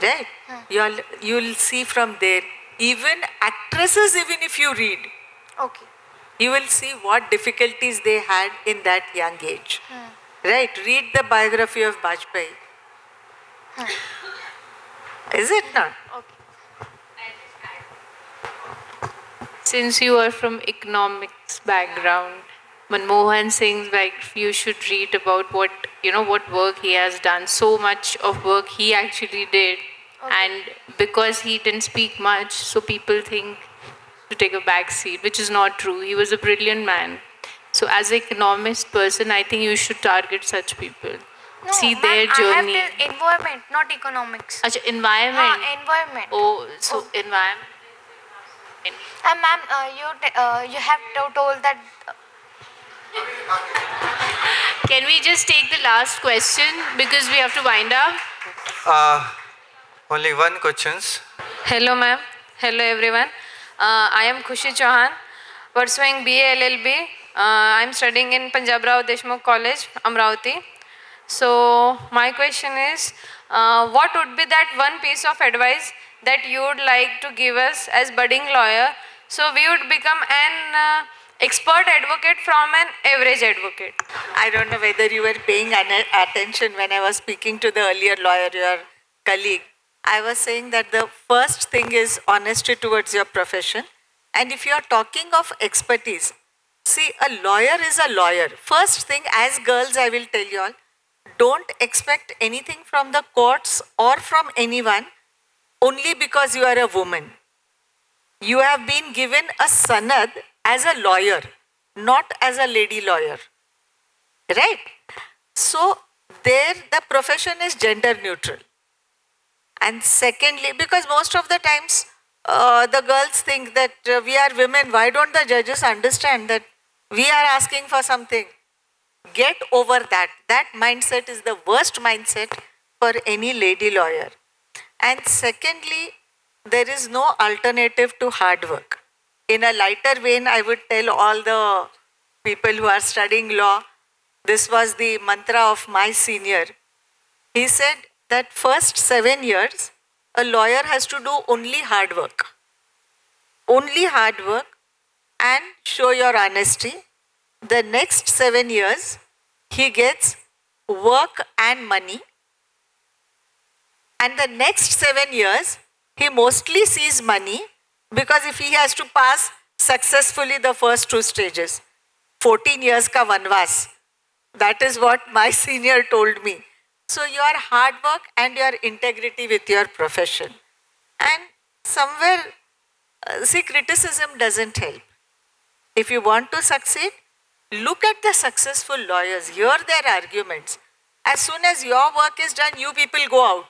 Right? You will see from there. Even actresses, even if you read, Okay. you will see what difficulties they had in that young age. Right? Read the biography of Bajpayee. Is it not? Since you are from economics background, Manmohan Singh's biography, you should read about what work he has done. So much of work he actually did. And because he didn't speak much, so people think to take a back seat, which is not true. He was a brilliant man. So as an economist person, I think you should target such people. No, See ma'am, their journey. I have till environment, not economics. Achha, environment. Environment. Oh, so environment. And ma'am, you have told that. Can we just take the last question because we have to wind up? Only one questions. Hello ma'am. Hello everyone. I am Khushi Chauhan, pursuing BA LLB. I am studying in Punjab Rao Deshmukh College, Amravati. So my question is, what would be that one piece of advice that you would like to give us as budding lawyer, so we would become an expert advocate from an average advocate? I don't know whether you were paying attention when I was speaking to the earlier lawyer, your colleague. I was saying that the first thing is honesty towards your profession. And if you are talking of expertise, see, a lawyer is a lawyer. First thing, as girls, I will tell you all, don't expect anything from the courts or from anyone only because you are a woman. You have been given a sanad as a lawyer, not as a lady lawyer. Right? So there the profession is gender neutral. And secondly, because most of the times the girls think that we are women, why don't the judges understand that we are asking for something? Get over that. That mindset is the worst mindset for any lady lawyer. And secondly, there is no alternative to hard work. In a lighter vein, I would tell all the people who are studying law, this was the mantra of my senior. He said that first 7 years, a lawyer has to do only hard work. Only hard work and show your honesty. The next 7 years, he gets work and money. And the next 7 years, he mostly sees money because if he has to pass successfully the first 2 stages, 14 years ka vanvas, that is what my senior told me. So your hard work and your integrity with your profession. And somewhere, see, criticism doesn't help. If you want to succeed, look at the successful lawyers, hear their arguments. As soon as your work is done, you people go out.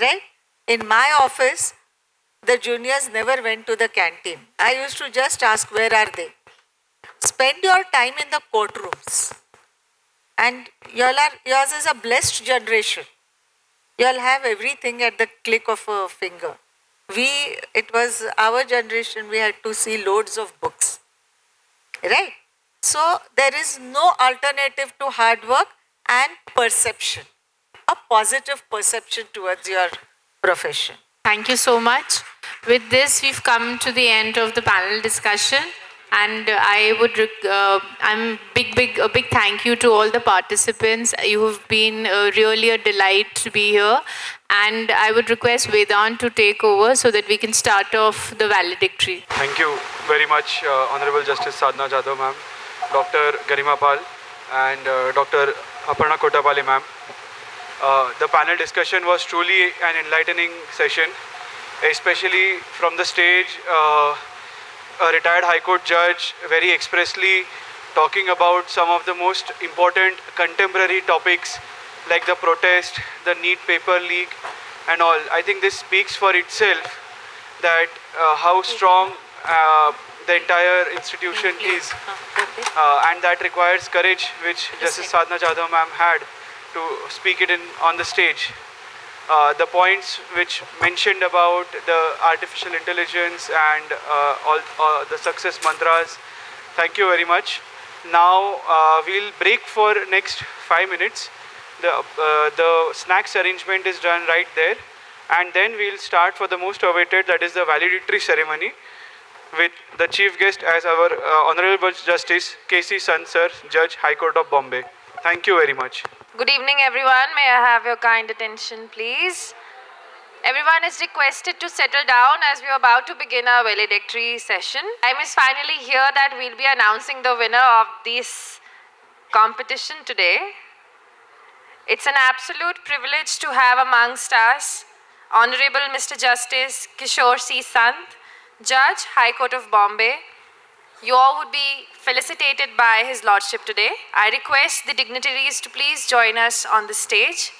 Right? In my office, the juniors never went to the canteen. I used to just ask, where are they? Spend your time in the courtrooms. And yours is a blessed generation. You'll have everything at the click of a finger. It was our generation, we had to see loads of books. Right? So there is no alternative to hard work and perception. A positive perception towards your profession. Thank you so much. With this, we've come to the end of the panel discussion. And I would, a big thank you to all the participants. You have been really a delight to be here. And I would request Vedant to take over so that we can start off the valedictory. Thank you very much, Honorable Justice Sadhna Jadhav ma'am, Dr. Garima Pal, and Dr. Aparna Kotapalli ma'am. The panel discussion was truly an enlightening session, especially from the stage. A retired High Court judge very expressly talking about some of the most important contemporary topics like the protest, the NEET paper leak and all. I think this speaks for itself that how strong the entire institution is and that requires courage, which Justice Sadhna Jadhav ma'am had to speak it on the stage. The points which mentioned about the artificial intelligence and all the success mantras. Thank you very much. Now we'll break for next 5 minutes. The snacks arrangement is done right there, and then we'll start for the most awaited, that is the valedictory ceremony, with the chief guest as our Honorable Justice K.C. Sant Sir, Judge, High Court of Bombay. Thank you very much. Good evening, everyone. May I have your kind attention, please? Everyone is requested to settle down as we are about to begin our valedictory session. Time is finally here that we'll be announcing the winner of this competition today. It's an absolute privilege to have amongst us Honorable Mr. Justice Kishore C. Sant, Judge, High Court of Bombay. You all would be felicitated by His Lordship today. I request the dignitaries to please join us on the stage.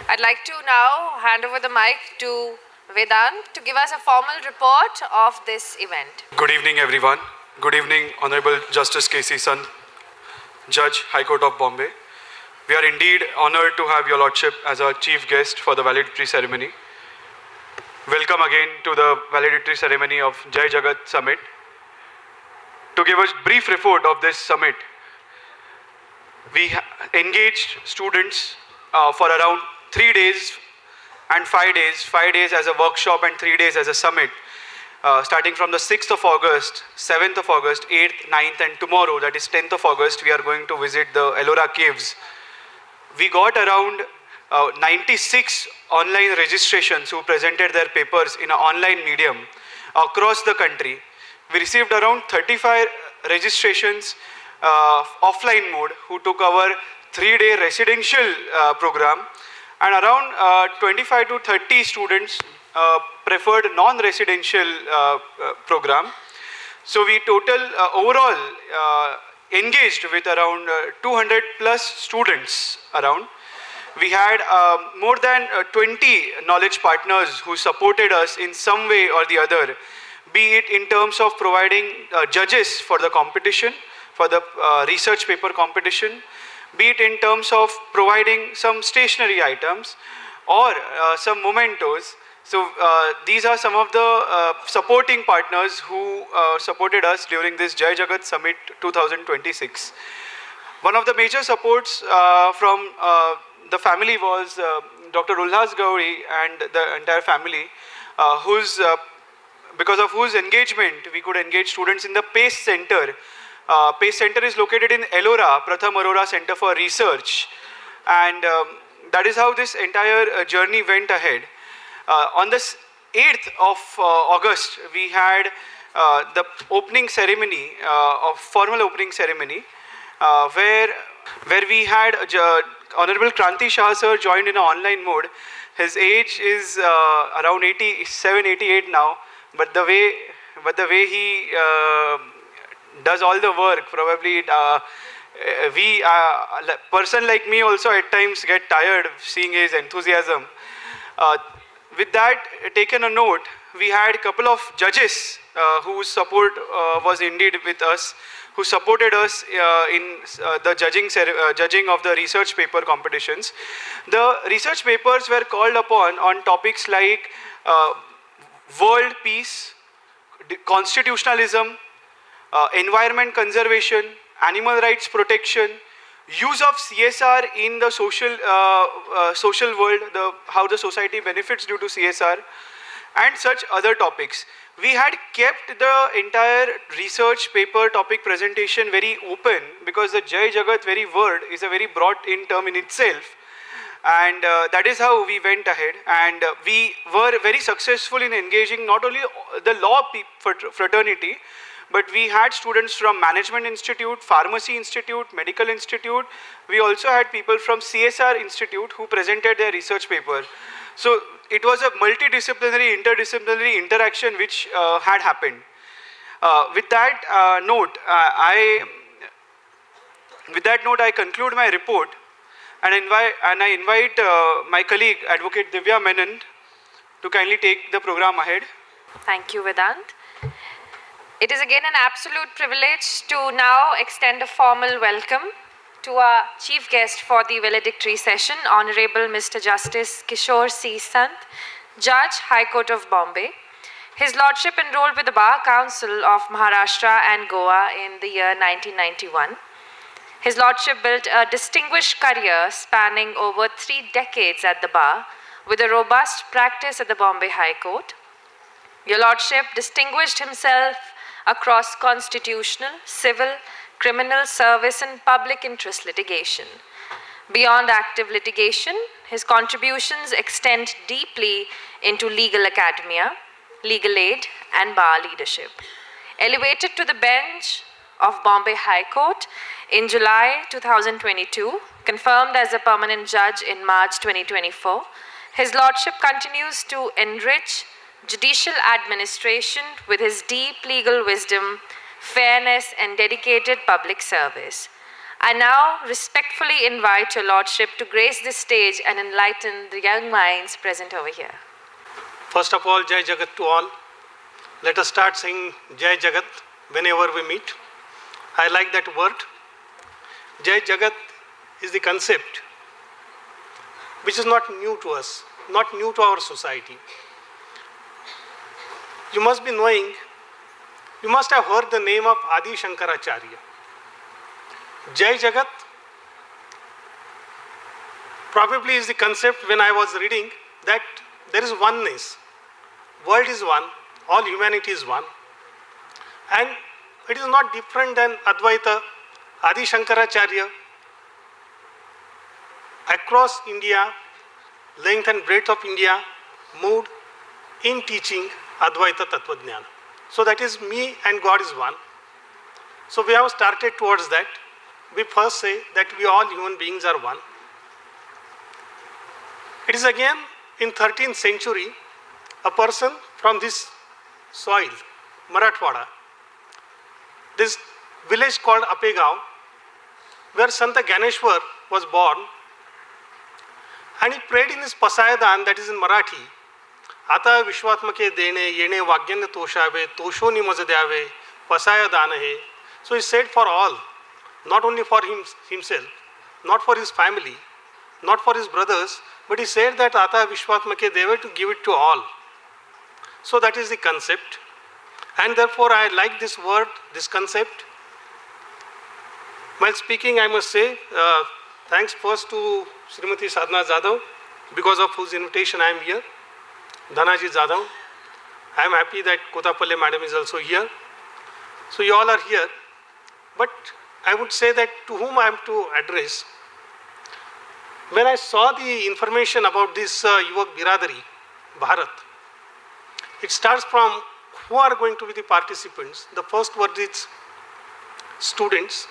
I'd like to now hand over the mic to Vedant to give us a formal report of this event. Good evening, everyone. Good evening, Honorable Justice K.C. Sant, Judge, High Court of Bombay. We are indeed honored to have Your Lordship as our chief guest for the valedictory ceremony. Welcome again to the valedictory ceremony of Jai Jagat Summit. To give a brief report of this summit, we engaged students for around 3 days and 5 days, 5 days as a workshop and 3 days as a summit, starting from the 6th of August, 7th of August, 8th, 9th and tomorrow, that is 10th of August, we are going to visit the Ellora caves. We got around 96 online registrations who presented their papers in an online medium across the country. We received around 35 registrations offline mode who took our 3-day residential program, and around 25 to 30 students preferred non-residential program. So we overall engaged with around 200 plus students around. We had more than 20 knowledge partners who supported us in some way or the other, be it in terms of providing judges for the competition, for the research paper competition, be it in terms of providing some stationery items or some mementos. So these are some of the supporting partners who supported us during this Jai Jagat Summit 2026. One of the major supports from the family was Dr. Ulhas Gauri and the entire family, because of whose engagement we could engage students in the PACE Center. PACE Center is located in Ellora, Pratham Arora Center for Research. And that is how this entire journey went ahead. On the 8th of August, we had the opening ceremony, formal opening ceremony, where we had Honorable Kranti Shah sir joined in an online mode. His age is around 87, 88 now, but the way he does all the work, probably person like me also at times get tired of seeing his enthusiasm. With that taken a note, we had a couple of judges whose support was indeed with us, who supported us in the judging of the research paper competitions. The research papers were called upon on topics like world peace, constitutionalism, environment conservation, animal rights protection, use of CSR in the social world, how the society benefits due to CSR, and such other topics. We had kept the entire research paper topic presentation very open because the Jai Jagat very word is a very broad in term in itself. And that is how we went ahead, and we were very successful in engaging not only the law fraternity, but we had students from Management Institute, Pharmacy Institute, Medical Institute. We also had people from CSR Institute who presented their research paper. So it was a multidisciplinary, interdisciplinary interaction which had happened. With that note, I conclude my report and I invite my colleague, Advocate Divya Menon, to kindly take the program ahead. Thank you, Vedant. It is again an absolute privilege to now extend a formal welcome to our chief guest for the valedictory session, Honorable Mr. Justice Kishore C. Sant, Judge, High Court of Bombay. His Lordship enrolled with the Bar Council of Maharashtra and Goa in the year 1991. His Lordship built a distinguished career spanning over 3 decades at the bar, with a robust practice at the Bombay High Court. Your Lordship distinguished himself across constitutional, civil, criminal, service and public interest litigation. Beyond active litigation, his contributions extend deeply into legal academia, legal aid and bar leadership. Elevated to the bench of Bombay High Court in July 2022, confirmed as a permanent judge in March 2024, his Lordship continues to enrich judicial administration with his deep legal wisdom, fairness and dedicated public service. I now respectfully invite your Lordship to grace this stage and enlighten the young minds present over here. First of all, Jai Jagat to all. Let us start saying Jai Jagat whenever we meet. I like that word. Jai Jagat is the concept which is not new to us, not new to our society. You must be knowing, you must have heard the name of Adi Shankaracharya. Jai Jagat probably is the concept when I was reading that there is oneness. World is one, all humanity is one. And it is not different than Advaita. Adi Shankaracharya across India, length and breadth of India, moved in teaching Advaita Tattvajnana. So that is me and God is one. So we have started towards that. We first say that we all human beings are one. It is again in 13th century, a person from this soil, Marathwada, this village called Apegaon, where Santa Ganeshwar was born, and he prayed in his Pasayadan, that is in Marathi, आता विश्वात्मके देणे येणे वाग्यन्य तोषावे तोषोनी मज द्यावे पसायदान हे. So he said for all, not only for himself, not for his family, not for his brothers, but he said that Ata Vishwatmake Deva, to give it to all. So that is the concept. And therefore I like this word, this concept. While speaking, I must say, thanks first to Srimati Sadhna Jadhav, because of whose invitation I am here. Dhanaji Jadhav. I am happy that Kotapalle madam is also here. So you all are here. But I would say that to whom I am to address. When I saw the information about this Yuvak Biradari, Bharat, it starts from who are going to be the participants. The first word is students,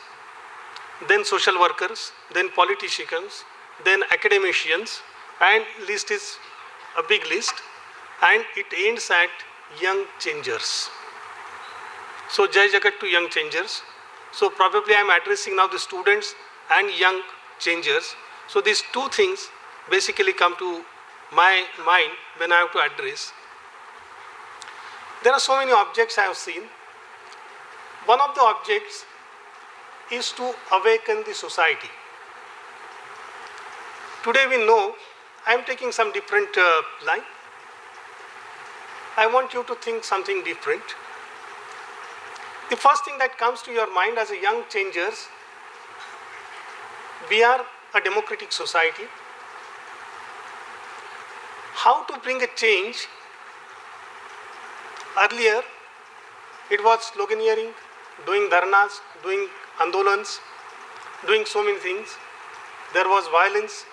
then social workers, then politicians, then academicians, and list is a big list, and it ends at young changers. So Jai Jagat to young changers. So probably I am addressing now the students and young changers. So these two things basically come to my mind when I have to address. There are so many objects I have seen. One of the objects is to awaken the society. Today we know, I am taking some different line. I want you to think something different. The first thing that comes to your mind as a young changers, we are a democratic society. How to bring a change? Earlier, it was sloganeering, doing dharnas, doing andolans, doing so many things. There was violence.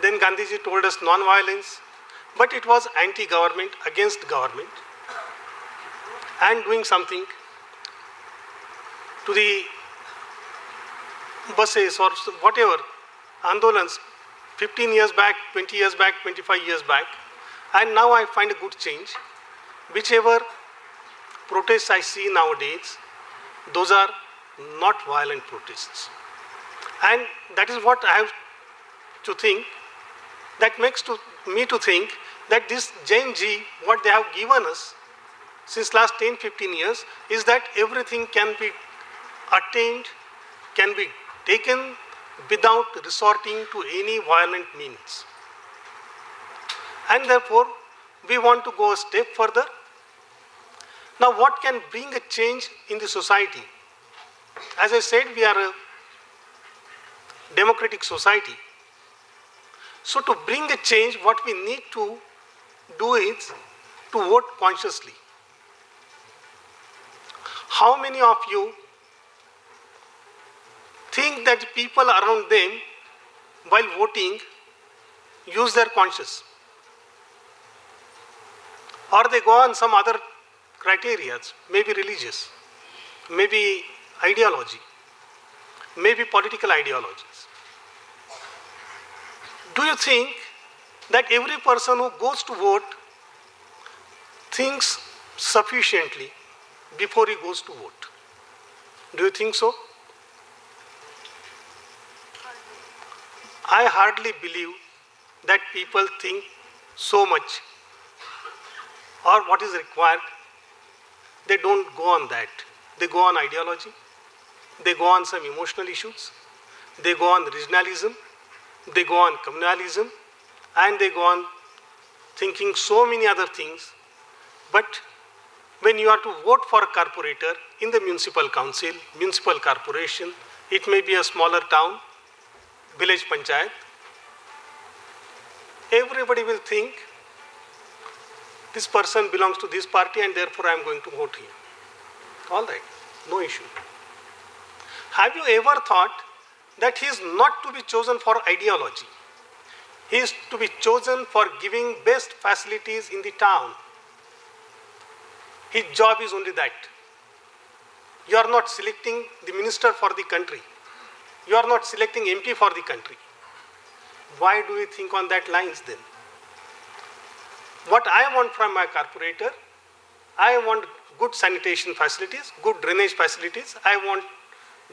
Then Gandhiji told us non-violence. But it was anti-government, against government. And doing something to the buses or whatever, andolans, 15 years back, 20 years back, 25 years back. And now I find a good change. Whichever protests I see nowadays, those are not violent protests. And that is what I have to think, that makes me to think that this Jain Ji, what they have given us since last 10-15 years, is that everything can be attained, can be taken without resorting to any violent means. And therefore, we want to go a step further. Now, what can bring a change in the society? As I said, we are a democratic society. So to bring a change, what we need to do is to vote consciously. How many of you think that people around them, while voting, use their conscience? Or they go on some other criteria, maybe religious, maybe ideology, maybe political ideologies. Do you think that every person who goes to vote thinks sufficiently before he goes to vote? Do you think so? I hardly believe that people think so much or what is required. They don't go on that. They go on ideology. They go on some emotional issues. They go on regionalism. They go on communalism. And they go on thinking so many other things. But when you are to vote for a corporator in the municipal council, municipal corporation, it may be a smaller town, village panchayat, everybody will think this person belongs to this party and therefore I am going to vote him. All right, no issue. Have you ever thought that he is not to be chosen for ideology? He is to be chosen for giving best facilities in the town. His job is only that. You are not selecting the minister for the country. You are not selecting MP for the country. Why do we think on that lines then? What I want from my corporator, I want good sanitation facilities, good drainage facilities. I want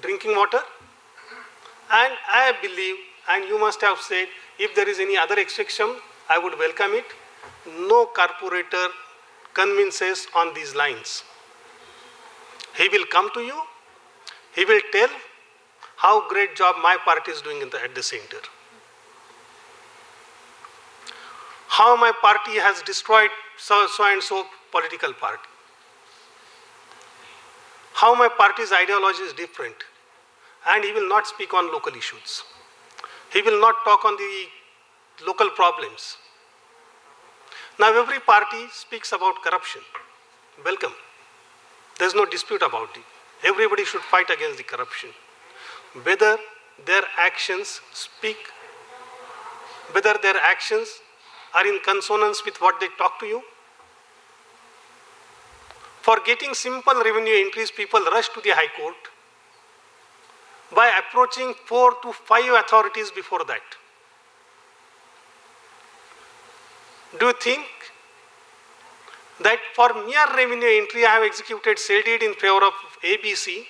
drinking water. And I believe, and you must have said, if there is any other exception, I would welcome it. No corporator convinces on these lines. He will come to you, he will tell how great job my party is doing at the center. How my party has destroyed so and so political party. How my party's ideology is different. And he will not speak on local issues. He will not talk on the local problems. Now every party speaks about corruption. Welcome. There's no dispute about it. Everybody should fight against the corruption. Whether their actions speak, whether their actions are in consonance with what they talk to you. For getting simple revenue entries, people rush to the High Court by approaching 4 to 5 authorities before that. Do you think that for mere revenue entry I have executed sale deed in favor of ABC,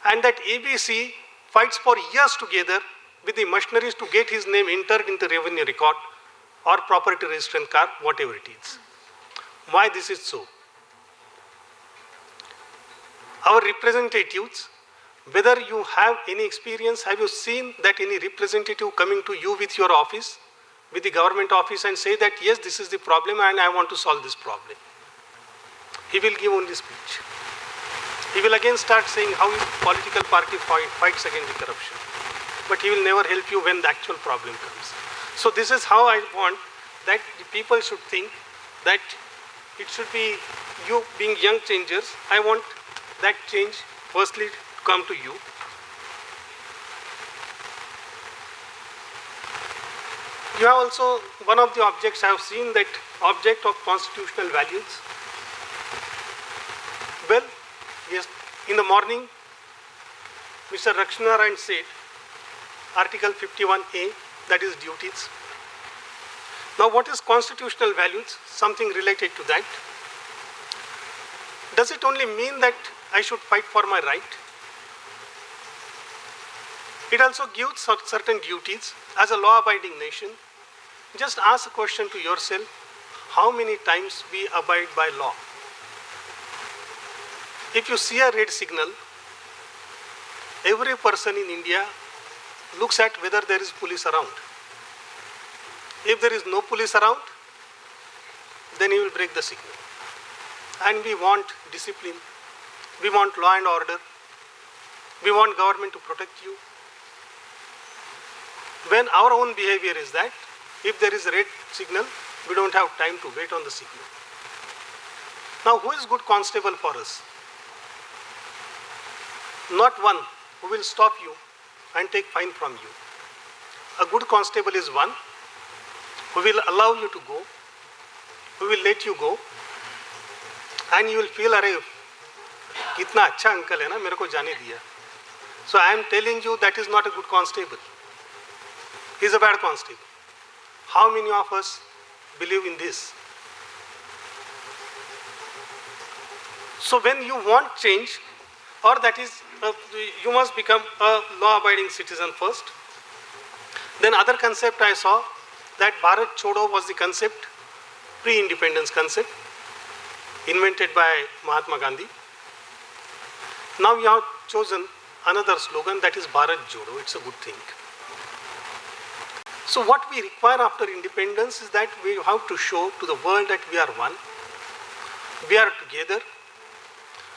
and that ABC fights for years together with the machineries to get his name entered into revenue record or property registration card, whatever it is? Why this is so? Our representatives, whether you have any experience, have you seen that any representative coming to you with your office, with the government office, and say that yes, this is the problem and I want to solve this problem? He will give only speech. He will again start saying how his political party fights against the corruption. But he will never help you when the actual problem comes. So this is how I want that the people should think that it should be you being young changers. I want that change firstly to come to you. You have also, one of the objects I have seen, that object of constitutional values. Well, yes, in the morning, Mr. Rakshanarayan said, Article 51A, that is duties. Now what is constitutional values? Something related to that. Does it only mean that I should fight for my right? It also gives certain duties. As a law-abiding nation, just ask a question to yourself, how many times we abide by law? If you see a red signal, every person in India looks at whether there is police around. If there is no police around, then he will break the signal. And we want discipline. We want law and order. We want government to protect you. When our own behavior is that, if there is a red signal, we don't have time to wait on the signal. Now, who is good constable for us? Not one who will stop you and take fine from you. A good constable is one who will allow you to go, who will let you go, and you will feel, अरे कितना अच्छा uncle है ना, मेरे को जाने दिया. So I am telling you that is not a good constable. He is a bad constable. How many of us believe in this? So when you want change, or that is, you must become a law-abiding citizen first. Then other concept I saw, that Bharat Chodo was the concept, pre-independence concept, invented by Mahatma Gandhi. Now we have chosen another slogan, that is Bharat Jodo. It's a good thing. So what we require after independence is that we have to show to the world that we are one. We are together.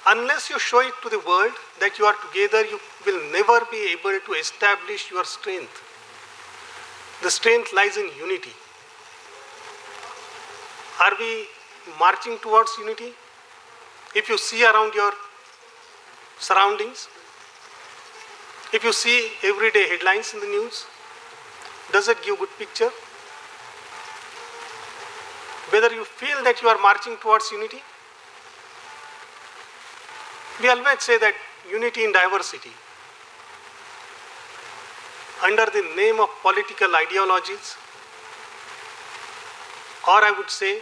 Unless you show it to the world that you are together, you will never be able to establish your strength. The strength lies in unity. Are we marching towards unity? If you see around your surroundings, if you see everyday headlines in the news, does it give a good picture? Whether you feel that you are marching towards unity? We always say that unity in diversity. Under the name of political ideologies, or I would say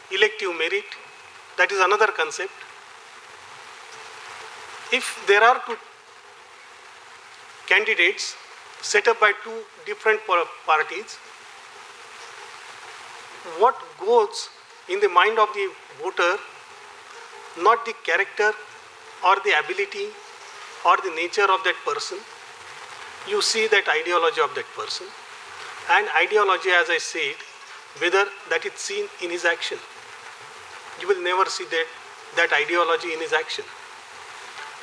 elective merit, That is another concept. If there are two candidates set up by two different parties, what goes in the mind of the voter, not the character or the ability or the nature of that person, you see that ideology of that person. And ideology, as I said, whether that is seen in his action. You will never see that ideology in his action.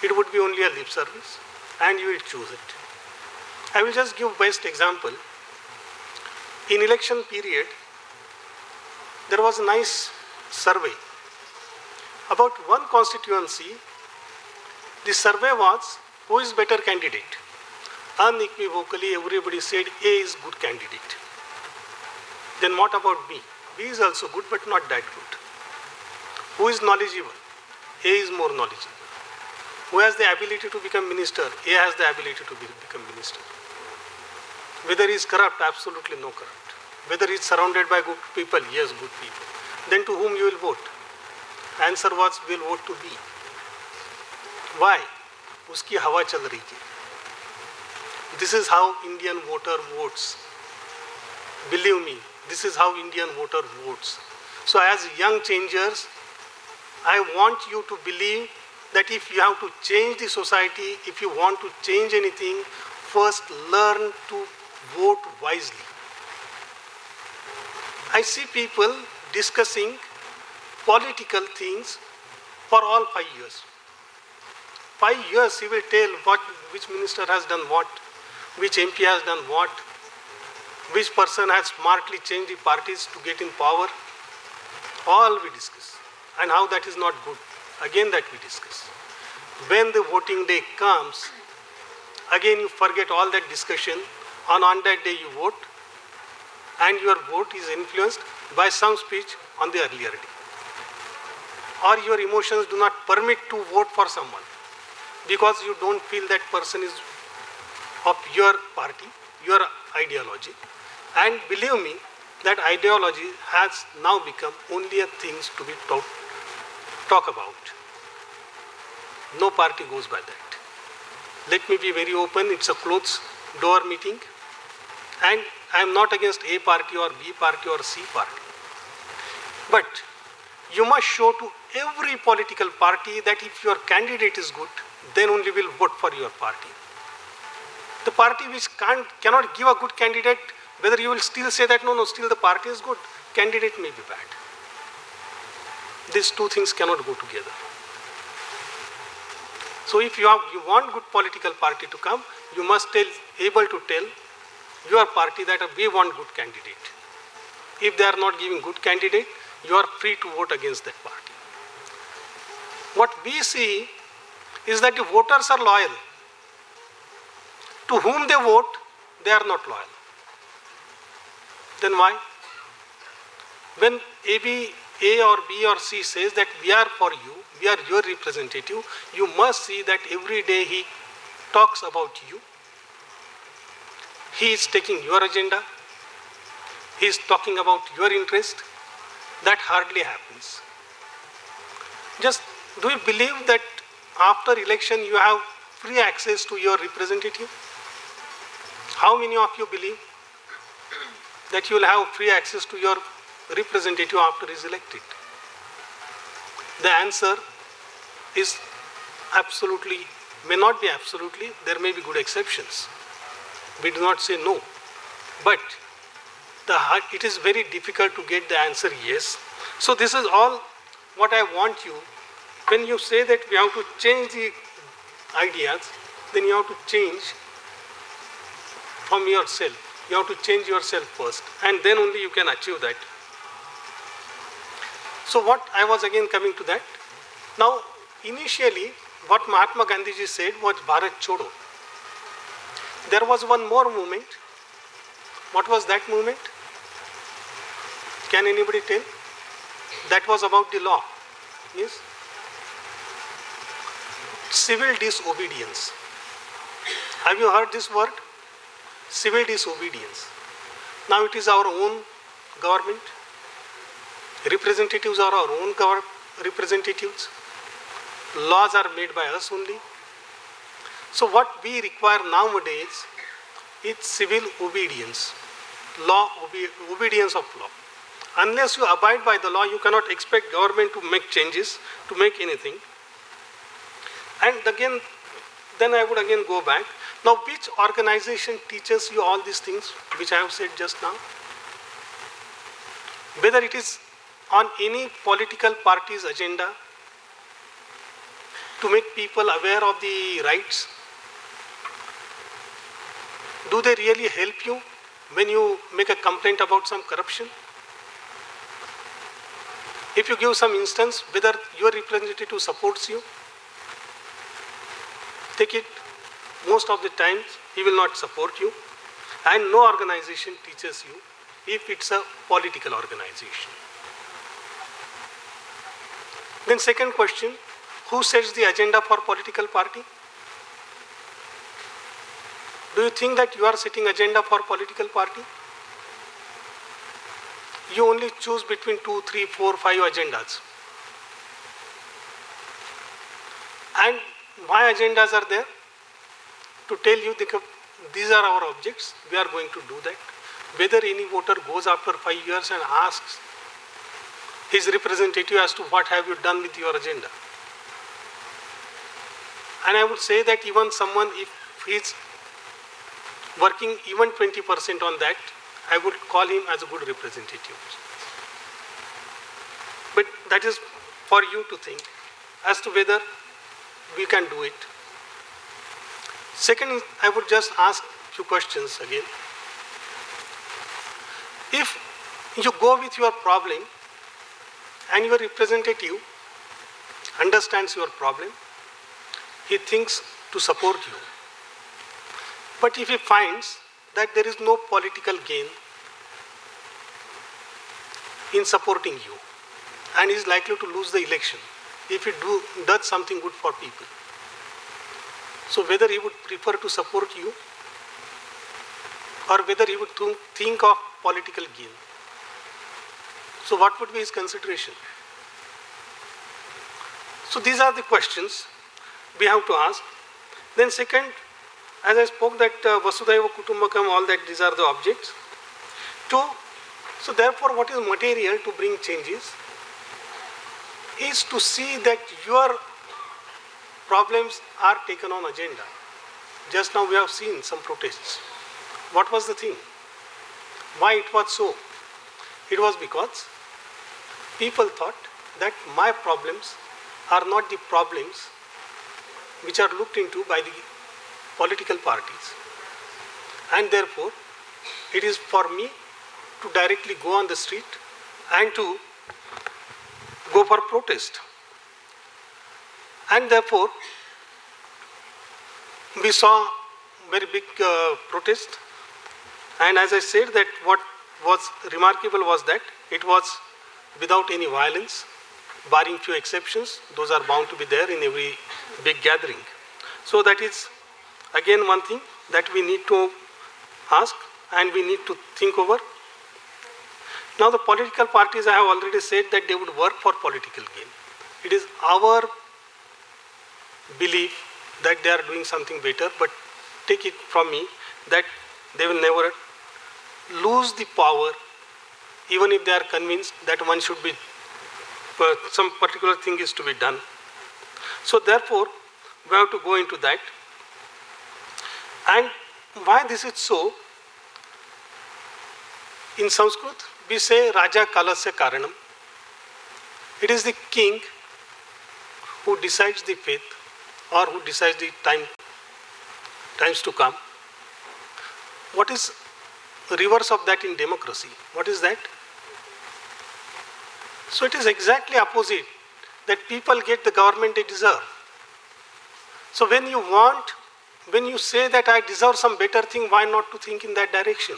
It would be only a lip service, and you will choose it. I will just give best example. In election period, there was a nice survey about one constituency. The survey was, who is better candidate? Unequivocally, everybody said A is good candidate. Then what about B? B is also good, but not that good. Who is knowledgeable? A is more knowledgeable. Who has the ability to become minister? A has the ability to become minister. Whether he is corrupt? Absolutely no corrupt. Whether he is surrounded by good people? Yes, good people. Then to whom you will vote? Answer was, we will vote to B. Why? Uski hawa chal rahi hai. This is how Indian voter votes. Believe me, this is how Indian voter votes. So as young changers, I want you to believe that if you have to change the society, if you want to change anything, first learn to vote wisely. I see people discussing political things for all 5 years. 5 years he will tell which minister has done what, which MP has done what, which person has smartly changed the parties to get in power. All we discuss. And how that is not good. Again that we discuss. When the voting day comes, again you forget all that discussion. On that day you vote, and your vote is influenced by some speech on the earlier day. Or your emotions do not permit to vote for someone because you don't feel that person is of your party, your ideology. And believe me, that ideology has now become only a thing to be talk about. No party goes by that. Let me be very open, it's a closed door meeting. And I am not against A party or B party or C party. But you must show to every political party that if your candidate is good, then only will vote for your party. The party which cannot give a good candidate, whether you will still say that no, still the party is good, candidate may be bad. These two things cannot go together. So if you want good political party to come, you must able to tell your party that we want good candidate. If they are not giving good candidate, you are free to vote against that party. What we see is that the voters are loyal. To whom they vote, they are not loyal. Then why? When A or B or C says that we are for you, we are your representative, you must see that every day he talks about you. He is taking your agenda. He is talking about your interest. That hardly happens. Just do you believe that after election you have free access to your representative? How many of you believe that you will have free access to your representative after he is elected? The answer is absolutely, may not be absolutely, there may be good exceptions. We do not say no. But it is very difficult to get the answer yes. So this is all what I want you. When you say that we have to change the ideas, then you have to change from yourself. You have to change yourself first, and then only you can achieve that. So what I was again coming to that. Now, initially, what Mahatma Gandhiji said was Bharat Chodo. There was one more movement. What was that movement? Can anybody tell? That was about the law. Yes? Civil disobedience. Have you heard this word? Civil disobedience. Now it is our own government. Representatives are our own representatives. Laws are made by us only. So what we require nowadays is civil obedience, obedience of law. Unless you abide by the law, you cannot expect government to make changes, to make anything. And again, then I would again go back. Now, which organization teaches you all these things which I have said just now? Whether it is on any political party's agenda to make people aware of the rights, do they really help you when you make a complaint about some corruption? If you give some instance, whether your representative supports you, take it, most of the times he will not support you, and no organization teaches you if it's a political organization. Then second question, who sets the agenda for political party? Do you think that you are setting agenda for political party? You only choose between 2, 3, 4, 5 agendas. And why agendas are there? To tell you these are our objects, we are going to do that. Whether any voter goes after 5 years and asks his representative as to what have you done with your agenda. And I would say that even someone, if he is working even 20% on that, I would call him as a good representative. But that is for you to think as to whether we can do it. Second, I would just ask a few questions again. If you go with your problem and your representative understands your problem, he thinks to support you. But if he finds that there is no political gain in supporting you and is likely to lose the election if he does something good for people, so whether he would prefer to support you or whether he would think of political gain. So what would be his consideration? So these are the questions we have to ask. Then second, as I spoke that Vasudhaiva Kutumbakam, all that these are the objects. Two, so therefore what is material to bring changes is to see that your problems are taken on agenda. Just now we have seen some protests. What was the thing? Why it was so? It was because people thought that my problems are not the problems which are looked into by the political parties. And therefore, it is for me to directly go on the street and to go for protest. And therefore, we saw very big protest. And as I said, that what was remarkable was that it was without any violence, barring few exceptions. Those are bound to be there in every big gathering. So that is again one thing that we need to ask and we need to think over. Now the political parties, I have already said that they would work for political gain. It is our belief that they are doing something better, but take it from me that they will never lose the power even if they are convinced that one should be, some particular thing is to be done. So therefore, we have to go into that. And why this is so? In Sanskrit, we say Raja Kalasya Karanam. It is the king who decides the fate or who decides the times to come. What is the reverse of that in democracy? What is that? So it is exactly opposite, that people get the government they deserve. So when you say that I deserve some better thing, why not to think in that direction?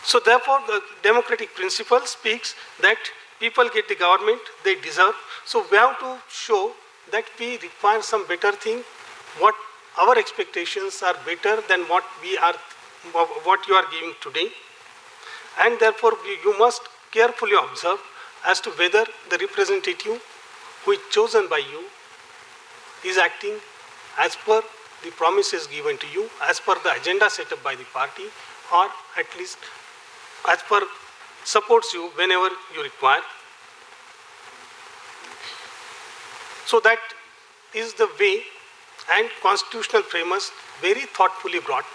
So therefore, the democratic principle speaks that people get the government they deserve. So we have to show that we require some better thing, what our expectations are better than what you are giving today. And therefore, you must carefully observe as to whether the representative who is chosen by you is acting as per the promises given to you, as per the agenda set up by the party, or at least as per supports you whenever you require. So that is the way, and constitutional framers very thoughtfully brought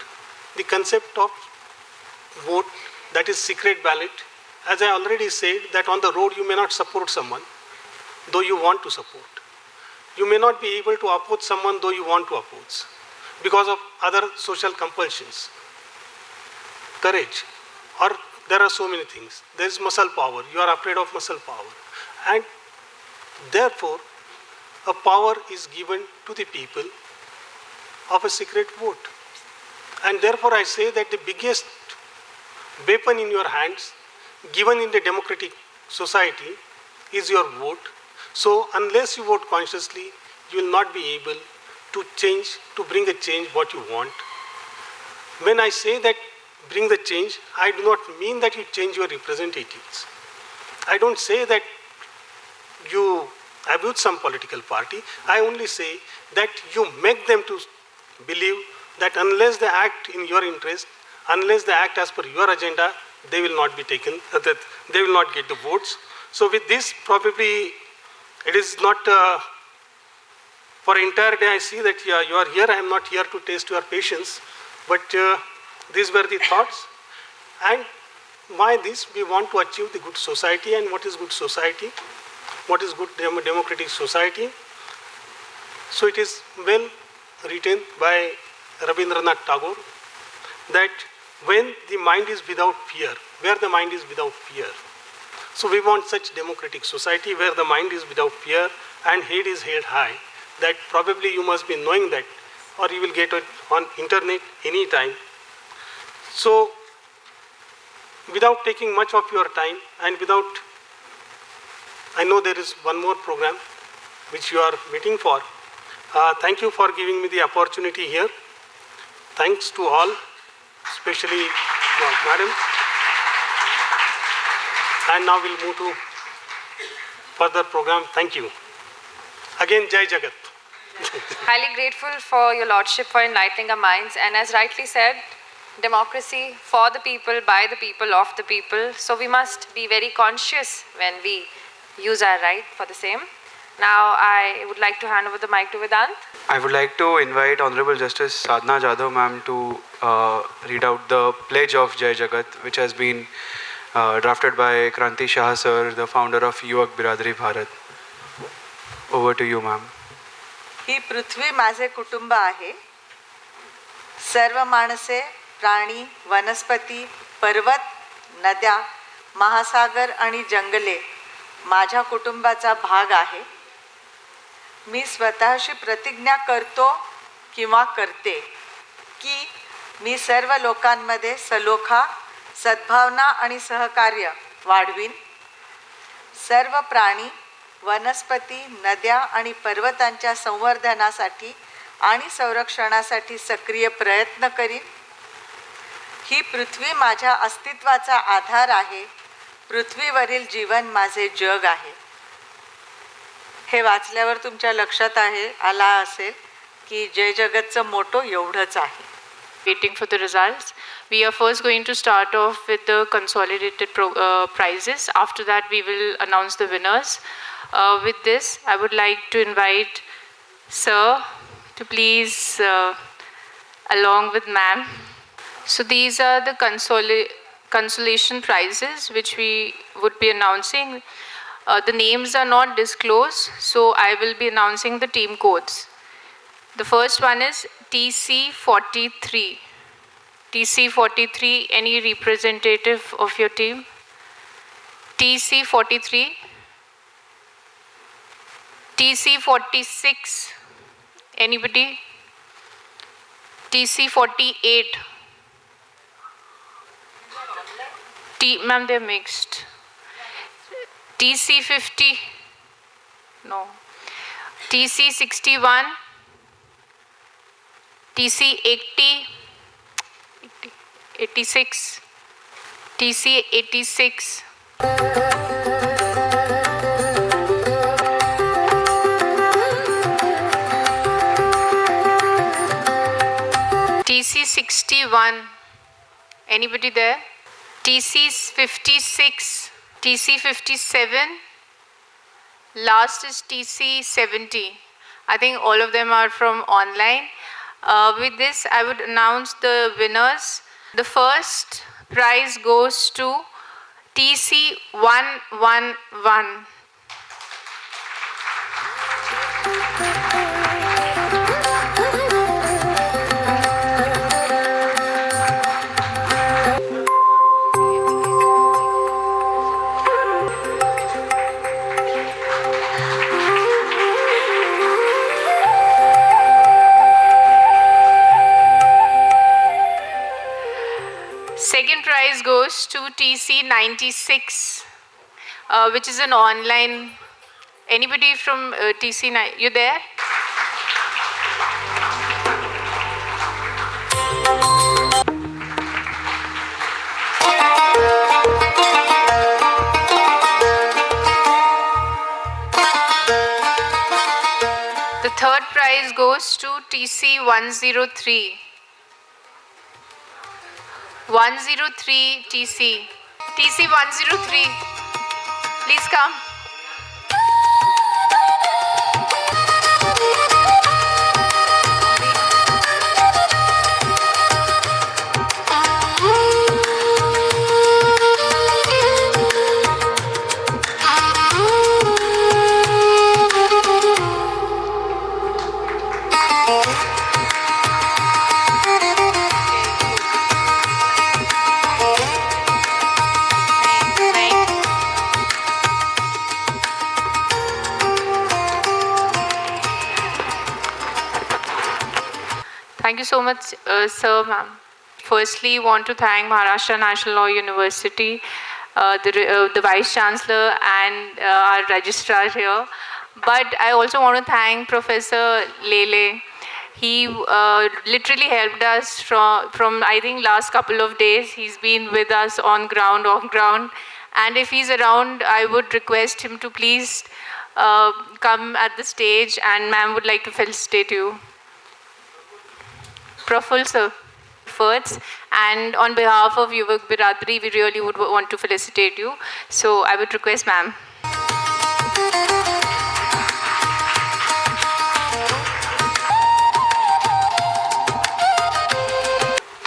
the concept of vote, that is secret ballot. As I already said, that on the road you may not support someone, though you want to support. You may not be able to oppose someone, though you want to oppose, because of other social compulsions, courage, or there are so many things. There is muscle power. You are afraid of muscle power. And therefore, a power is given to the people of a secret vote. And therefore, I say that the biggest weapon in your hands, given in the democratic society, is your vote. So, unless you vote consciously, you will not be able to change, to bring a change what you want. When I say that bring the change, I do not mean that you change your representatives. I don't say that you abuse some political party. I only say that you make them to believe that unless they act in your interest, unless they act as per your agenda, they will not be taken, that they will not get the votes. So with this, probably it is not for entire day. I see that you are here. I am not here to test your patience, but these were the thoughts. And why this? We want to achieve the good society. And what is good society? What is good democratic society? So it is well written by Rabindranath Tagore that when the mind is without fear, where the mind is without fear. So we want such democratic society where the mind is without fear and head is held high. That probably you must be knowing that, or you will get it on internet anytime. So without taking much of your time and without, I know there is one more program which you are waiting for. Thank you for giving me the opportunity here. Thanks to all, especially madam. And now we'll move to further program. Thank you. Again, Jai Jagat. Highly grateful for your lordship for enlightening our minds, and as rightly said, democracy for the people, by the people, of the people. So we must be very conscious when we use our right for the same. Now I would like to hand over the mic to Vedant. I would like to invite Honorable Justice Sadhna Jadhav ma'am to read out the pledge of Jai Jagat, which has been drafted by Kranti Shah sir, the founder of Yuwak Biradari Bharat. Over to you, ma'am. ही पृथ्वी माझे कुटुंब आहे. सर्व माणसे, प्राणी, वनस्पती, पर्वत, नद्या, महासागर आणि जंगले माझ्या कुटुंबाचा भाग आहे. मी स्वतःशी प्रतिज्ञा करतो किंवा करते की मी सर्व लोकांमध्ये सलोखा, सद्भावना आणि सहकार्य वाढवीन. सर्व प्राणी, वनस्पती, नद्या आणि पर्वतांच्या संवर्धनासाठी आणि संरक्षणासाठी सक्रिय प्रयत्न करीन. ही पृथ्वी माझ्या अस्तित्वाचा आधार आहे. पृथ्वीवरील जीवन माझे जग आहे. हे वाचल्यावर तुमच्या लक्षात आला असेल की जय जगतचं मोटो एवढंच आहे. Waiting for the results. We are first going to start off with the consolidated prizes. After that, we will announce the winners. With this, I would like to invite Sir to please, along with Ma'am. So these are the consolation prizes which we would be announcing. The names are not disclosed, so I will be announcing the team codes. The first one is TC43. TC43, any representative of your team? TC43. TC46, anybody? TC48. Ma'am, they're mixed. TC50, no. TC61, TC80, 86, TC86. 61. Anybody there? TC 56. TC 57. Last is TC 70. I think all of them are from online. With this, I would announce the winners. The first prize goes to TC 111. Second prize goes to TC 96, which is an online. Anybody from TC 9? You there? The third prize goes to TC 103. 103 TC. TC 103. Please come. Thank you so much, sir, ma'am. Firstly, want to thank Maharashtra National Law University, the Vice Chancellor and our registrar here. But I also want to thank Professor Lele. He literally helped us from I think last couple of days. He's been with us on ground, off ground. And if he's around, I would request him to please come at the stage, and ma'am would like to felicitate you. Praful sir, efforts, and on behalf of Yuvak Biradari, we really would want to felicitate you. So I would request ma'am.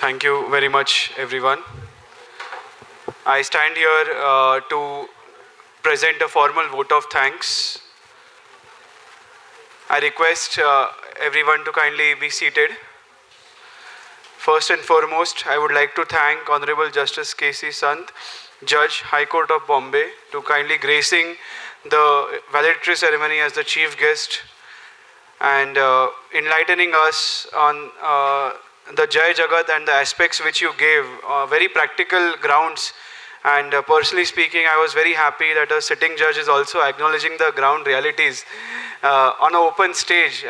Thank you very much, everyone. I stand here to present a formal vote of thanks. I request everyone to kindly be seated. First and foremost, I would like to thank Honorable Justice K.C. Sant, Judge, High Court of Bombay, to kindly gracing the valedictory ceremony as the chief guest and enlightening us on the Jai Jagat and the aspects which you gave, very practical grounds. And personally speaking, I was very happy that a sitting judge is also acknowledging the ground realities on an open stage.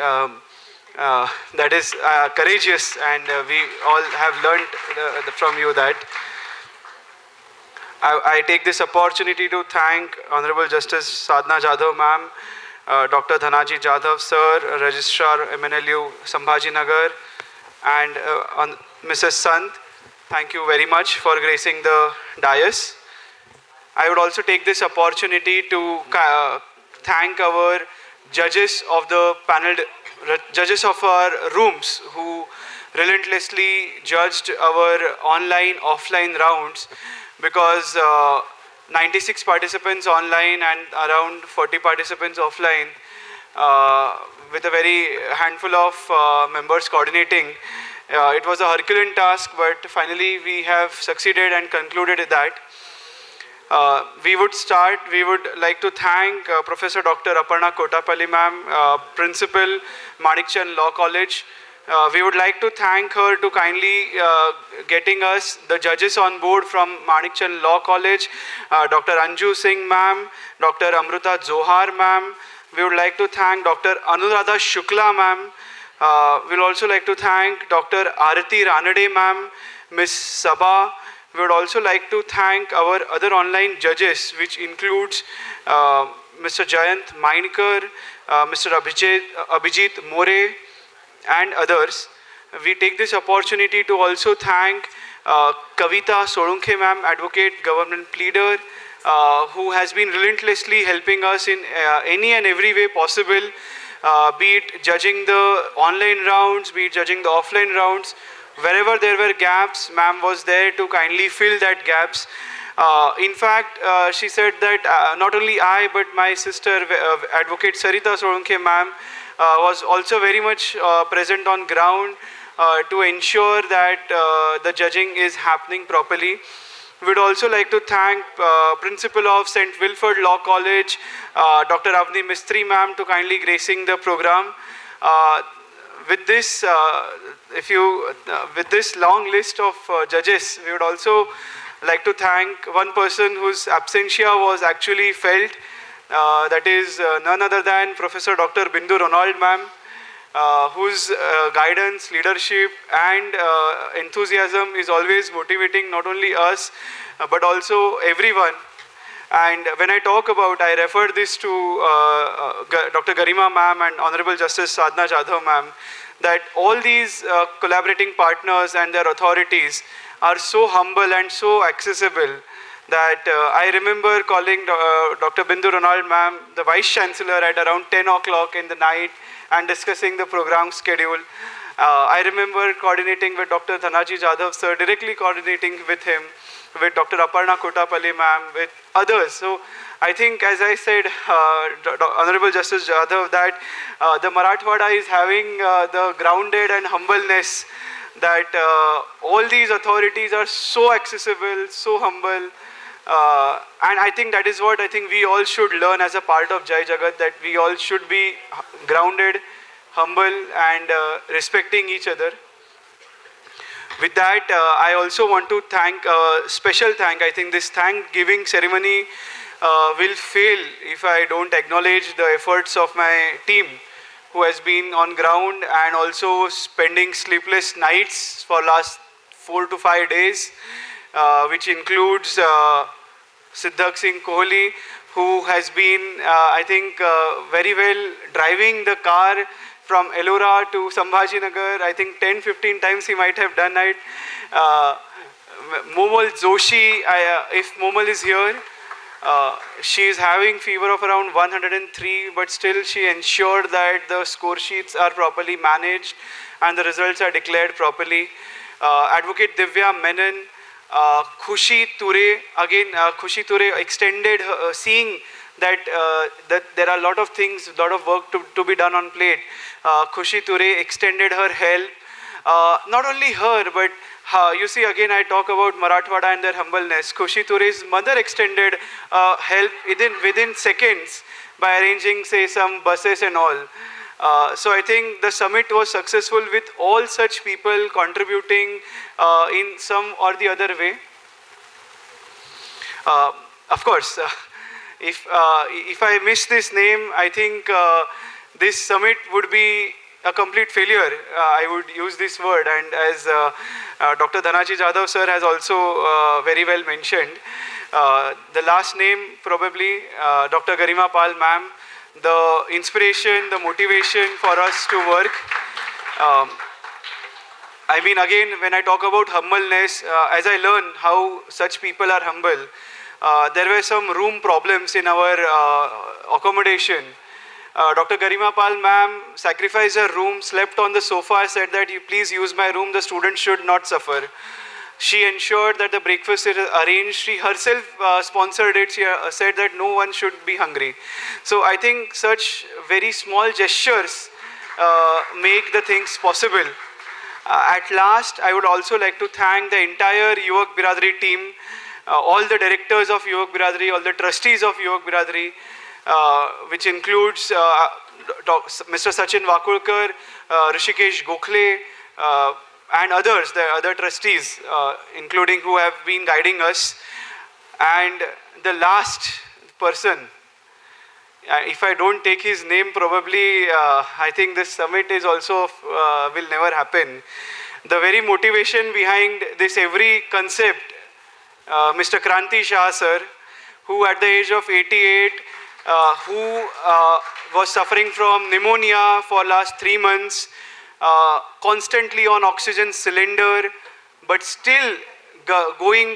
That is courageous, and we all have learned from you that. I take this opportunity to thank Honorable Justice Sadhna Jadhav ma'am, Dr. Dhanaji Jadhav sir, Registrar MNLU Sambhajinagar, and Mrs. Sant. Thank you very much for gracing the dais. I would also take this opportunity to thank our judges of the panel, judges of our rooms who relentlessly judged our online, offline rounds, because 96 participants online and around 40 participants offline, with a very handful of members coordinating. It was a Herculean task, but finally we have succeeded and concluded that. We would like to thank Professor Dr. Aparna Kotapalli ma'am, Principal, Manikchand Law College. We would like to thank her to kindly getting us the judges on board from Manikchand Law College, Dr. Anju Singh ma'am, Dr. Amruta Zohar ma'am. We would like to thank Dr. Anuradha Shukla ma'am. We would also like to thank Dr. Arati Ranade ma'am, Ms. Sabha. We would also like to thank our other online judges, which includes Mr. Jayant Mainkar, Mr. Abhijit More, and others. we take this opportunity to also thank Kavita Solunkhe ma'am, advocate, government pleader, who has been relentlessly helping us in any and every way possible, be it judging the online rounds, be it judging the offline rounds. Wherever there were gaps, ma'am was there to kindly fill that gaps. In fact, she said that not only I, but my sister, advocate Sarita Solunkhe ma'am, was also very much present on ground to ensure that the judging is happening properly. We would also like to thank Principal of St. Wilford Law College, Dr. Avni Mistry ma'am, to kindly gracing the program. With this, with this long list of judges, we would also like to thank one person whose absentia was actually felt. That is none other than Professor Dr. Bindu Ronald ma'am, whose guidance, leadership and enthusiasm is always motivating not only us but also everyone. And when I talk about, I refer this to Dr. Garima ma'am and Honorable Justice Sadhna Jadhav ma'am, that all these collaborating partners and their authorities are so humble and so accessible that I remember calling Dr. Bindu Ronald ma'am, the Vice Chancellor, at around 10 o'clock in the night and discussing the program schedule. I remember coordinating with Dr. Dhanaji Jadhav sir, directly coordinating with him, with Dr. Aparna Kotapalli ma'am, with others. So I think, as I said, Honorable Justice Jadhav, that the Marathwada is having the grounded and humbleness that all these authorities are so accessible, so humble. And I think that is what I think we all should learn as a part of Jai Jagat, that we all should be grounded, humble and respecting each other. With that, I also want to thank, special thank, I think this thank-giving ceremony will fail if I don't acknowledge the efforts of my team, who has been on ground and also spending sleepless nights for last 4 to 5 days, which includes Siddhak Singh Kohli, who has been, I think, very well driving the car from Ellora to Sambhajinagar. I think 10-15 times he might have done it. Momal Joshi, if Momal is here, she is having fever of around 103, but still she ensured that the score sheets are properly managed and the results are declared properly. Advocate Divya Menon, Khushi Ture, again Khushi Ture extended seeing that that there are a lot of things, a lot of work to be done on plate. Khushi Ture extended her help. Not only her, but you see, again I talk about Marathwada and their humbleness. Khushi Ture's mother extended help within seconds by arranging, say, some buses and all. So I think the summit was successful with all such people contributing in some or the other way. Of course, if I miss this name, I think this summit would be a complete failure. I would use this word, and as Dr. Dhanaji Jadhav sir has also very well mentioned, the last name probably Dr. Garima Pal ma'am, the inspiration, the motivation for us to work. I mean, again, when I talk about humbleness, as I learn how such people are humble, there were some room problems in our accommodation. Dr. Garima Pal ma'am sacrificed her room, slept on the sofa, said that you please use my room, the students should not suffer. She ensured that the breakfast is arranged. She herself sponsored it. She said that no one should be hungry. So I think such very small gestures make the things possible. At last, I would also like to thank the entire Yuvak Biradari team, all the directors of Yuvak Biradari, all the trustees of Yuvak Biradari, which includes Mr. Sachin Vakulkar, Rishikesh Gokhale, and others, the other trustees, including who have been guiding us. And the last person, if I don't take his name, probably I think this summit is also will never happen. The very motivation behind this every concept, Mr. Kranti Shah sir, who at the age of 88, who was suffering from pneumonia for last 3 months, constantly on oxygen cylinder, but still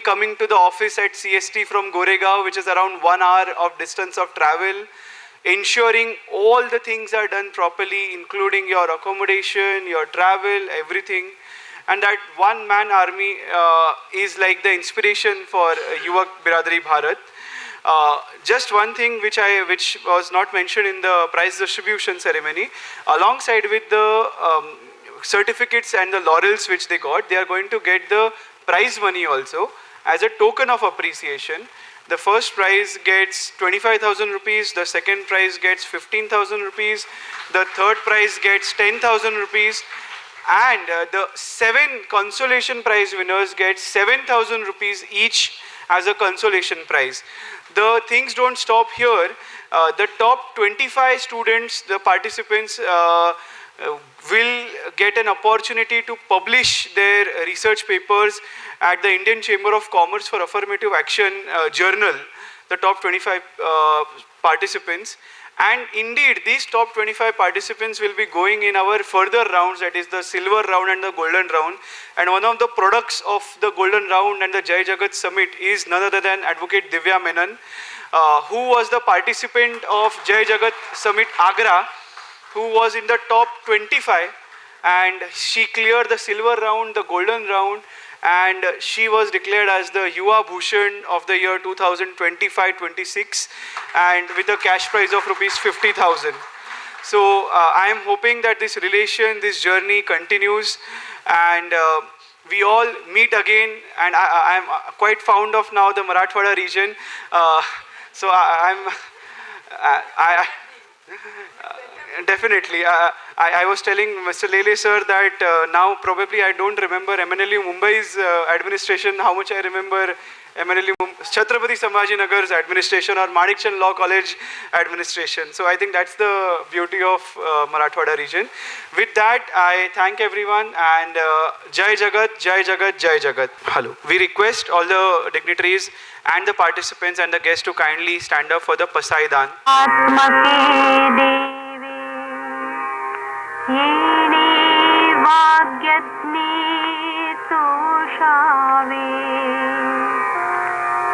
coming to the office at CST from Goregaon, which is around 1 hour of distance of travel, ensuring all the things are done properly, including your accommodation, your travel, everything. And that one-man army is like the inspiration for Yuvak Biradari Bharat. Just one thing which was not mentioned in the prize distribution ceremony, alongside with the certificates and the laurels which they got, they are going to get the prize money also as a token of appreciation. The first prize gets 25,000 rupees, the second prize gets 15,000 rupees, the third prize gets 10,000 rupees, and the 7 consolation prize winners get 7,000 rupees each as a consolation prize. The things don't stop here. The top 25 students, the participants, will get an opportunity to publish their research papers at the Indian Chamber of Commerce for Affirmative Action journal, the top 25 participants. And indeed, these top 25 participants will be going in our further rounds, that is the silver round and the golden round. And one of the products of the golden round and the Jai Jagat Summit is none other than Advocate Divya Menon, who was the participant of Jai Jagat Summit Agra, who was in the top 25, and she cleared the silver round, the golden round, and she was declared as the Yuva Bhushan of the year 2025-26, and with a cash prize of rupees 50,000. So I am hoping that this relation, this journey continues, and we all meet again. And I am quite fond of now the Marathwada region. So definitely. I was telling Mr. Lele sir that now probably I don't remember MNLU Mumbai's administration, how much I remember MNLU-Chhatrapati Sambhajinagar's administration or Manikchand Law College administration. So I think that's the beauty of Marathwada region. With that, I thank everyone, and Jai Jagat, Jai Jagat, Jai Jagat. Hello. We request all the dignitaries and the participants and the guests to kindly stand up for the Pasaidan.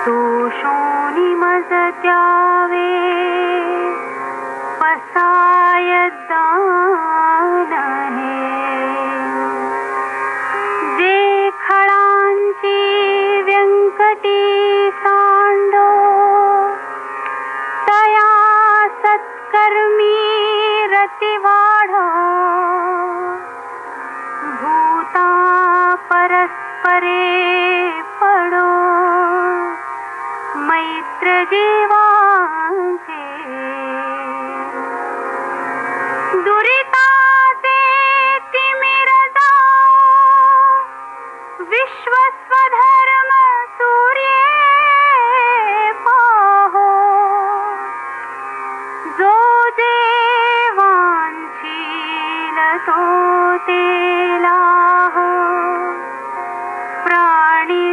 तोषोनी मजत्यावे Pasaydan हे जे खळांची व्यंकटी सांडो तया सत्कर्मी रतिवाढो भूता परस्परे पडो मैत्र जीवांचे दुरिताचे तिमिरता विश्वस्वधर्म सूर्ये पाहो जो देवांशील तो तेलाह प्राणी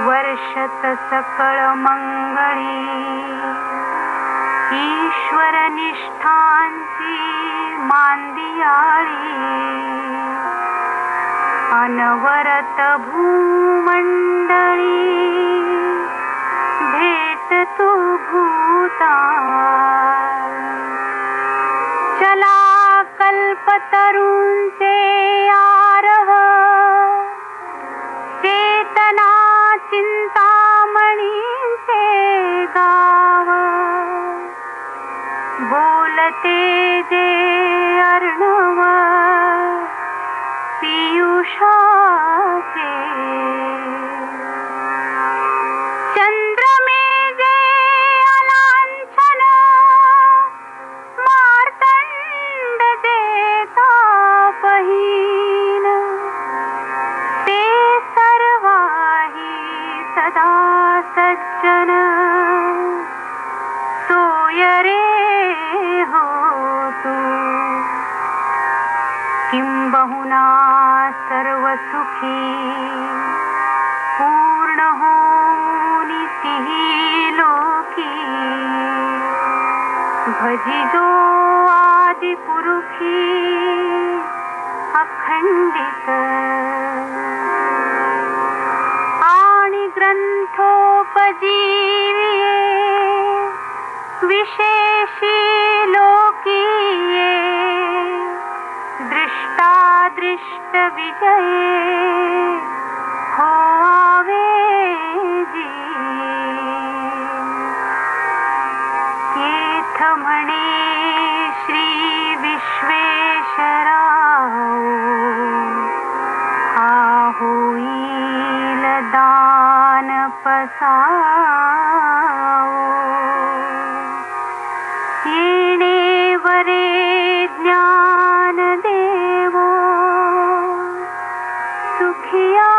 वर्षत सकळ मंगळी ईश्वर निष्ठांची मांदियाळी अनवरत भूमंडळी भेट तू भूता चला कल्पतरूंचे आरह चेतना चिंतामणींचे गाव बोलते जे अर्णव पियुषाचे चंद्रमे जे अलांछन मार्तंड देता पहीन ते सर्वाही सदा सज्जन सोय रे हो तू किंबहुना सर्व सुखी पूर्ण होनी तिही लोकी भजिजो आदि पुरुषी अखंडित आणि ग्रंथोपजीविये विशेषी लोकीये दृष्टादृष्ट विजये होवे जी केथ म्हणे श्री विश्वेश्वराव हा होईल दान पसावो येणे वरे ज्ञान देवो सुखिया